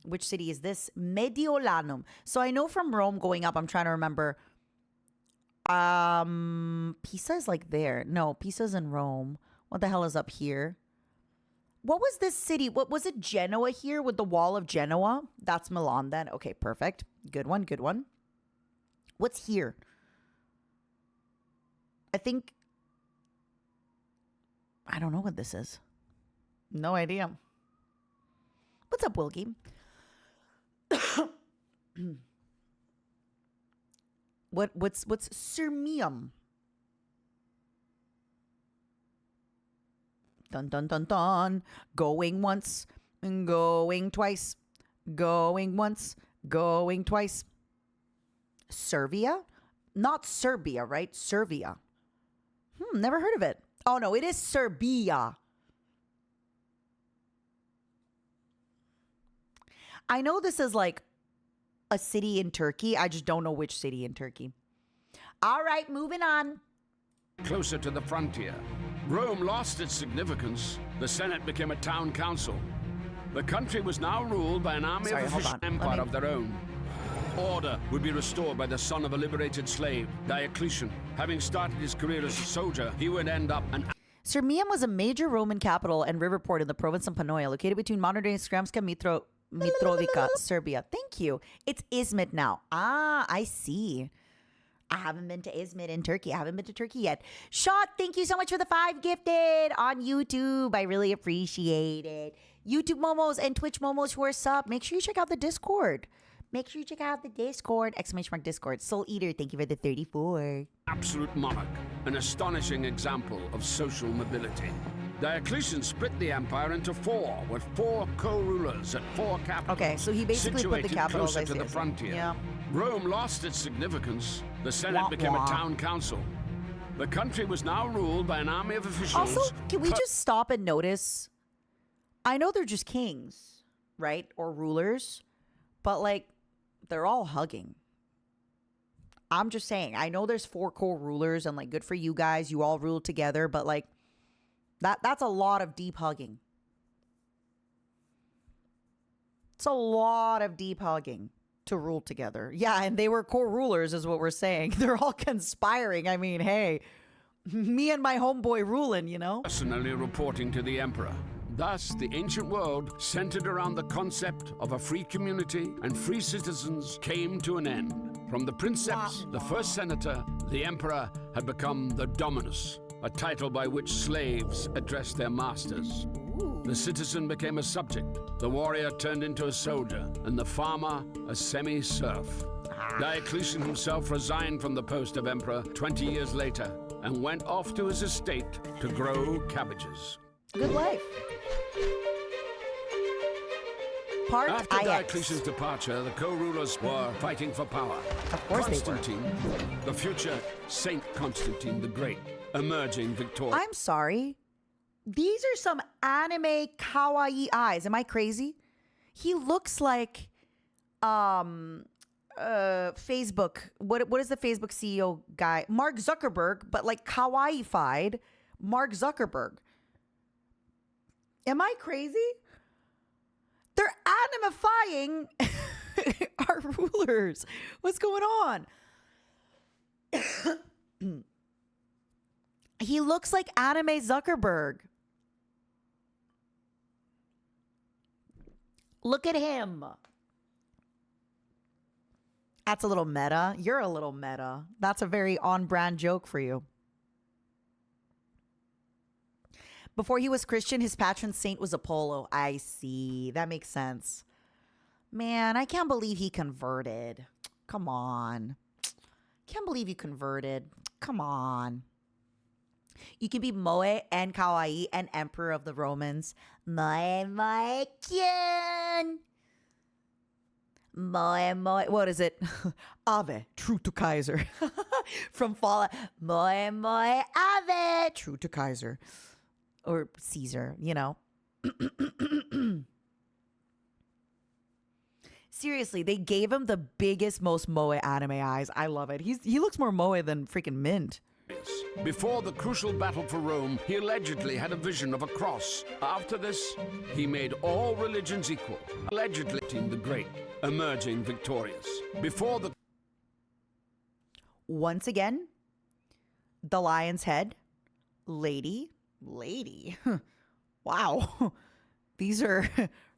Speaker 1: Which city is this? Mediolanum. So I know from Rome going up, I'm trying to remember. Pisa is like there. No, Pisa's in Rome. What the hell is up here? What was this city? What was it? Genoa here with the wall of Genoa? That's Milan then. Okay, perfect. Good one, good one. What's here? I don't know what this is. No idea. What's up, Wilkie? What's Sirmium? Dun dun dun dun. Going once, going twice, going once, going twice. Servia? Not Serbia, right? Servia. Never heard of it. Oh no, it is Serbia. I know this is like a city in Turkey. I just don't know which city in Turkey. All right, moving on.
Speaker 2: closer to the frontier. Rome lost its significance. The Senate became a town council. The country was now ruled by an army of official empire of their own. Order would be restored by the son of a liberated slave, Diocletian. Having started his career as a soldier, he would end up an...
Speaker 1: Sirmium was a major Roman capital and river port in the province of Panoia, located between modern-day Sremska Mitrovica, Serbia. Thank you. It's Izmit now. Ah, I see. I haven't been to Izmit in Turkey. I haven't been to Turkey yet. Shot, thank you so much for the 5 gifted on YouTube. I really appreciate it. YouTube Momos and Twitch Momos who are sub. Make sure you check out the Discord. Make sure you check out the Discord. ! Discord. Soul Eater, thank you for the 34.
Speaker 2: absolute monarch, an astonishing example of social mobility. Diocletian split the empire into 4, with 4 co-rulers at 4 capitals.
Speaker 1: Okay, so he basically put the capitals
Speaker 2: closer to the frontier.
Speaker 1: Yeah.
Speaker 2: Rome lost its significance. The Senate became a town council. The country was now ruled by an army of officials.
Speaker 1: Also, can we just stop and notice? I know they're just kings, right? Or rulers, but like, they're all hugging. I'm just saying, I know there's 4 co-rulers and like, good for you guys. You all rule together, but like, that's a lot of deep hugging. It's a lot of deep hugging to rule together. Yeah, and they were co-rulers is what we're saying. They're all conspiring. I mean, hey, me and my homeboy ruling, you know?
Speaker 2: Personally reporting to the emperor. Thus, the ancient world, centered around the concept of a free community and free citizens, came to an end. From the princeps, the first senator, the emperor had become the dominus, a title by which slaves addressed their masters. The citizen became a subject, the warrior turned into a soldier, and the farmer a semi-serf. Diocletian himself resigned from the post of emperor 20 years later and went off to his estate to grow cabbages.
Speaker 1: Good life. Part
Speaker 2: After
Speaker 1: IX.
Speaker 2: Diocletian's departure, the co-rulers were fighting for power.
Speaker 1: Of course they were.
Speaker 2: Constantine, the future Saint Constantine the Great, emerging victorious.
Speaker 1: I'm sorry. These are some anime kawaii eyes. Am I crazy? He looks like Facebook. What is the Facebook CEO guy? Mark Zuckerberg, but like kawaii-fied Mark Zuckerberg. Am I crazy? They're animifying our rulers. What's going on? He looks like anime Zuckerberg. Look at him. That's a little meta. You're a little meta. That's a very on-brand joke for you. Before he was Christian, his patron saint was Apollo. I see. That makes sense. Man, I can't believe he converted. Come on. Can't believe you converted. Come on. You can be Moe and Kawaii and Emperor of the Romans. Moe Kyan. Moe. What is it? Ave, true to Kaiser. From Fallout. Moe Ave, true to Kaiser. Or Caesar, you know. Seriously, they gave him the biggest, most Moe anime eyes. I love it. He looks more Moe than freaking Mint.
Speaker 2: Before the crucial battle for Rome, he allegedly had a vision of a cross. After this, he made all religions equal. Allegedly, the Great, emerging victorious. Before the...
Speaker 1: Once again, the lion's head, lady. Wow. These are,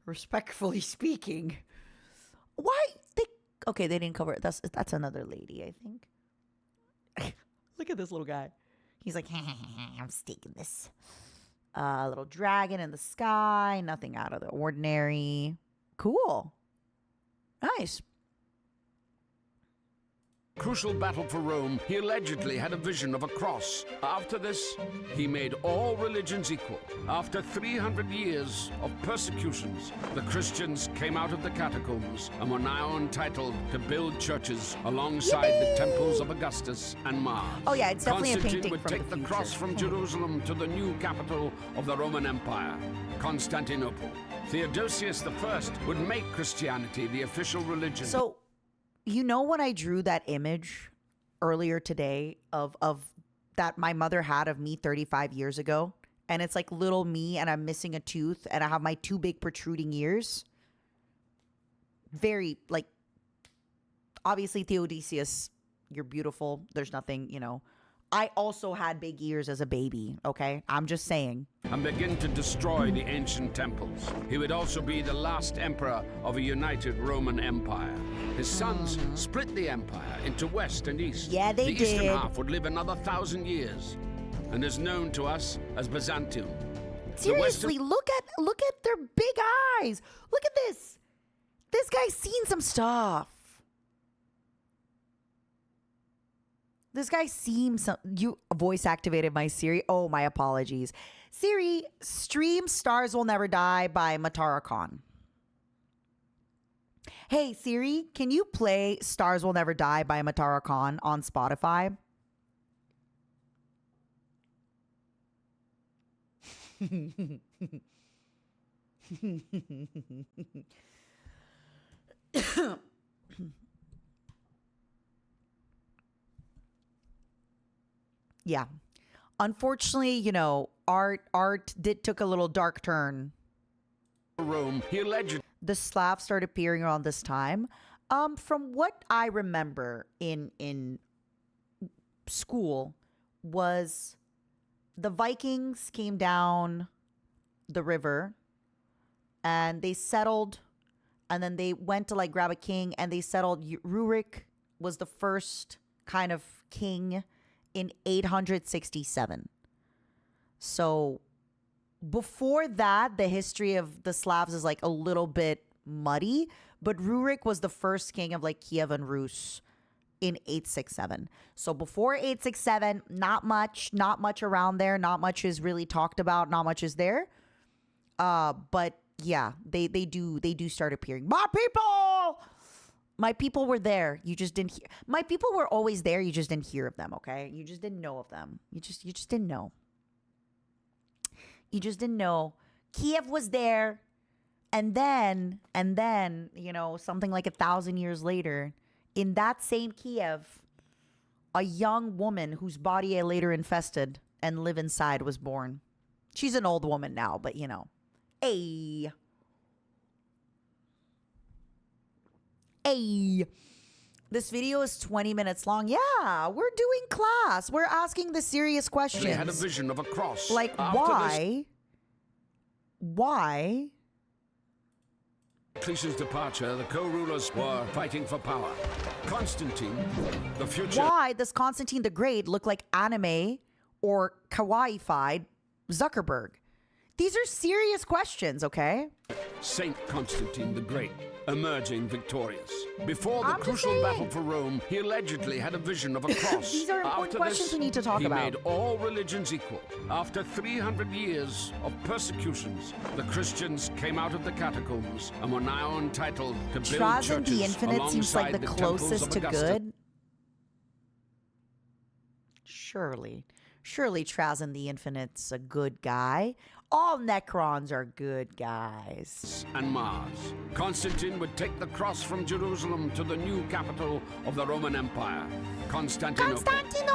Speaker 1: respectfully speaking. Why? Okay, they didn't cover it. That's another lady, I think. Look at this little guy. He's like, I'm staking this. Little dragon in the sky. Nothing out of the ordinary. Cool. Nice.
Speaker 2: Crucial battle for Rome, he allegedly had a vision of a cross. After this, he made all religions equal. After 300 years of persecutions, the Christians came out of the catacombs and were now entitled to build churches alongside the temples of Augustus and Mars.
Speaker 1: Oh yeah, it's definitely a
Speaker 2: Constantine
Speaker 1: painting
Speaker 2: would
Speaker 1: from
Speaker 2: take
Speaker 1: the
Speaker 2: the
Speaker 1: future.
Speaker 2: cross from Jerusalem to the new capital of the Roman Empire, Constantinople. Theodosius I would make Christianity the official religion.
Speaker 1: So, you know when I drew that image earlier today of that my mother had of me 35 years ago, and it's like little me and I'm missing a tooth and I have my two big protruding ears? Very, like, obviously Theodosius, you're beautiful. There's nothing, you know. I also had big ears as a baby, okay? I'm just saying.
Speaker 2: And begin to destroy the ancient temples. He would also be the last emperor of a united Roman Empire. His sons split the empire into west and east.
Speaker 1: Yeah, they
Speaker 2: The eastern
Speaker 1: did.
Speaker 2: half would live another 1,000 years and is known to us as Byzantium.
Speaker 1: Seriously, look at their big eyes. Look at this. This guy's seen some stuff. This guy seems... You voice activated my Siri. Oh, my apologies. Siri, stream Stars Will Never Die by Matara Khan. Hey, Siri, can you play Stars Will Never Die by Matara Khan on Spotify? Yeah. Unfortunately, you know, art took a little dark turn.
Speaker 2: Rome, he allegedly
Speaker 1: the Slavs started appearing around this time. From what I remember in school was the Vikings came down the river and they settled, and then they went to like grab a king and they settled. Rurik was the first kind of king in 867. So before that, the history of the Slavs is like a little bit muddy, but Rurik was the first king of like Kiev and Rus in 867. So before 867, not much around there. Not much is really talked about. Not much is there. But yeah, they do start appearing. My people were there. You just didn't hear. My people were always there. You just didn't hear of them. Okay, you just didn't know of them. You just didn't know. You just didn't know. Kiev was there, and then something like 1,000 years later, in that same Kiev, a young woman whose body I later infested and live inside was born. She's an old woman now, but Hey. This video is 20 minutes long. Yeah, we're doing class. We're asking the serious questions.
Speaker 2: They had a vision of a cross.
Speaker 1: Like,
Speaker 2: After
Speaker 1: why?
Speaker 2: Diocletian's departure, the co-rulers were fighting for power. Constantine, the future...
Speaker 1: Why does Constantine the Great look like anime or kawaii-fied Zuckerberg? These are serious questions, okay?
Speaker 2: Saint Constantine the Great, emerging victorious. Before the
Speaker 1: I'm just
Speaker 2: crucial
Speaker 1: saying.
Speaker 2: battle for Rome, he allegedly had a vision of a cross.
Speaker 1: These are important
Speaker 2: After
Speaker 1: questions
Speaker 2: this,
Speaker 1: we need to talk about.
Speaker 2: He made all religions equal. After 300 years of persecutions, the Christians came out of the catacombs and were now entitled to build
Speaker 1: Traz and
Speaker 2: churches
Speaker 1: the Infinite seems like
Speaker 2: alongside
Speaker 1: the
Speaker 2: temples
Speaker 1: closest
Speaker 2: of
Speaker 1: to
Speaker 2: Augusta.
Speaker 1: good. Surely Traz and the Infinite's a good guy. All Necrons are good guys.
Speaker 2: And Mars. Constantine would take the cross from Jerusalem to the new capital of the Roman Empire, Constantinople.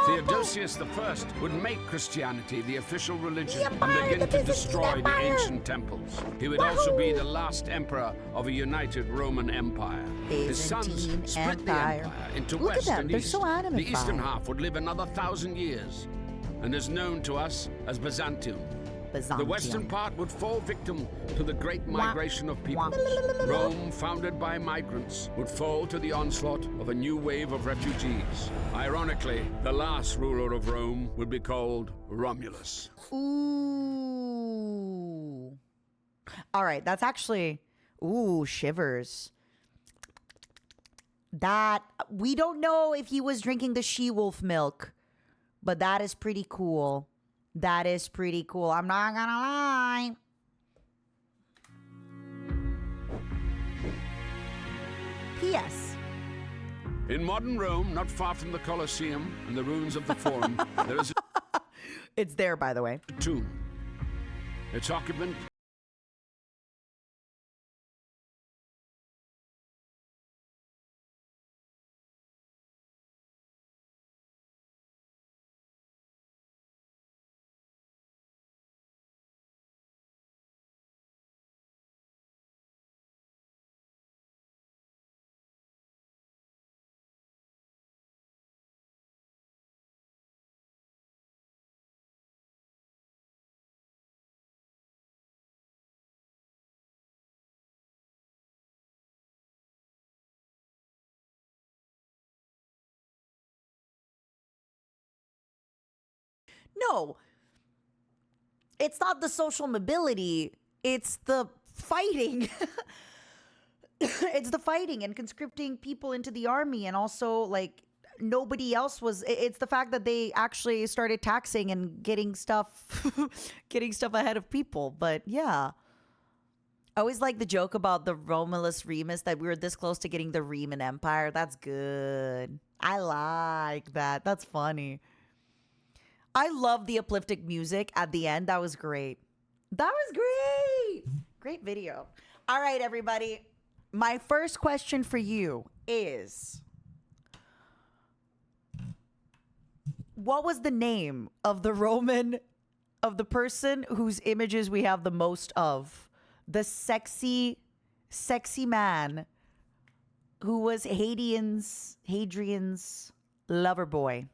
Speaker 2: Theodosius I would make Christianity the official religion and begin to destroy the ancient temples. He would also be the last emperor of a united Roman Empire. His sons
Speaker 1: Byzantine
Speaker 2: split the
Speaker 1: Empire.
Speaker 2: empire into
Speaker 1: Look at
Speaker 2: west
Speaker 1: them,
Speaker 2: and
Speaker 1: they're
Speaker 2: east.
Speaker 1: so
Speaker 2: The eastern
Speaker 1: animified.
Speaker 2: half would live another 1,000 years and is known to us as Byzantium. The western part would fall victim to the great migration of people. Rome, founded by migrants, would fall to the onslaught of a new wave of refugees. Ironically, the last ruler of Rome would be called Romulus.
Speaker 1: Ooh. All right, that's actually... Ooh, shivers. That... We don't know if he was drinking the she-wolf milk, but that is pretty cool. That is pretty cool. I'm not gonna lie. P.S.
Speaker 2: In modern Rome, not far from the Colosseum and the ruins of the Forum, there is
Speaker 1: It's there, by the way.
Speaker 2: a tomb. Its occupant
Speaker 1: No. It's not the social mobility. It's the fighting. It's the fighting and conscripting people into the army, and also like nobody else was. It's the fact that they actually started taxing and getting stuff ahead of people. But yeah, I always like the joke about the Romulus Remus, that we were this close to getting the Riemann Empire. That's good. I like that. That's funny. I love the uplifting music at the end. That was great. That was great. Great video. All right, everybody. My first question for you is, what was the name of the person whose images we have the most of? The sexy sexy man who was Hadrian's lover boy.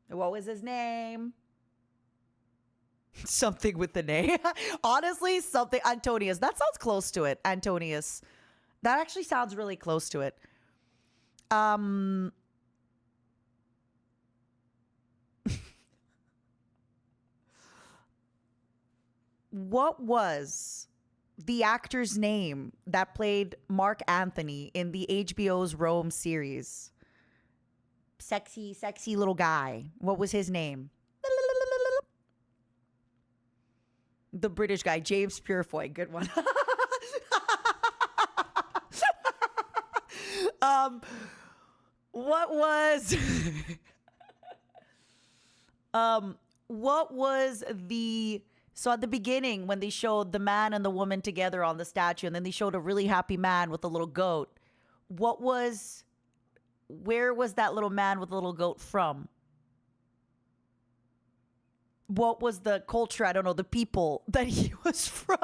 Speaker 1: What was his name? Something with the name. Honestly, something. Antonius. That sounds close to it. Antonius. That actually sounds really close to it. What was the actor's name that played Mark Anthony in the HBO's Rome series? Sexy little guy. What was his name? The British guy, James Purefoy. Good one. What was what was the so at the beginning when they showed the man and the woman together on the statue, and then they showed a really happy man with a little goat, where was that little man with a little goat from? What was the culture? I don't know, the people that he was from.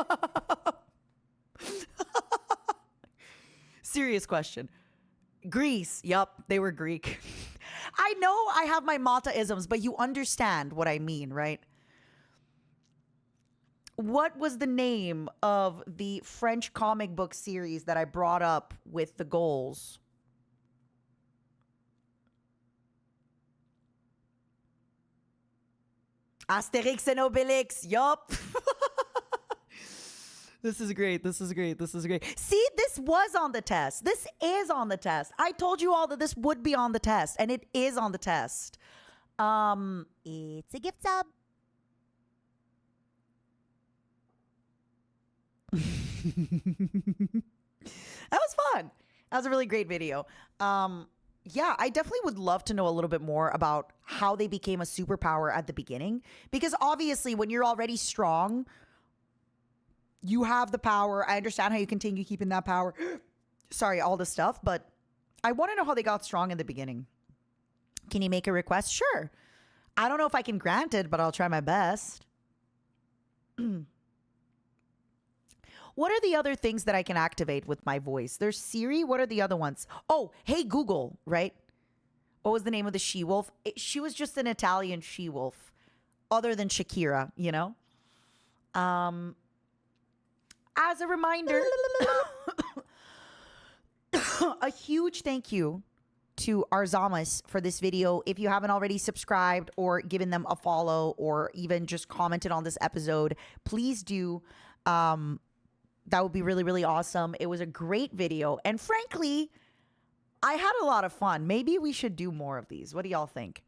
Speaker 1: Serious question. Greece. Yup, they were Greek. I know I have my Mata-isms, but you understand what I mean, right? What was the name of the French comic book series that I brought up with the goals? Asterix and Obelix. Yup. This is great. This is great. This is great. See, this was on the test. This is on the test. I told you all that this would be on the test, and it is on the test. It's a gift sub. That was fun. That was a really great video. Yeah, I definitely would love to know a little bit more about how they became a superpower at the beginning, because obviously when you're already strong, you have the power. I understand how you continue keeping that power. Sorry, all this stuff, but I want to know how they got strong in the beginning. Can you make a request? Sure. I don't know if I can grant it, but I'll try my best. What are the other things that I can activate with my voice? There's Siri. What are the other ones? Oh, hey, Google, right? What was the name of the she-wolf? She was just an Italian she-wolf, other than Shakira, you know? As a reminder, a huge thank you to Arzamas for this video. If you haven't already subscribed or given them a follow or even just commented on this episode, please do. That would be really, really awesome. It was a great video. And frankly, I had a lot of fun. Maybe we should do more of these. What do y'all think?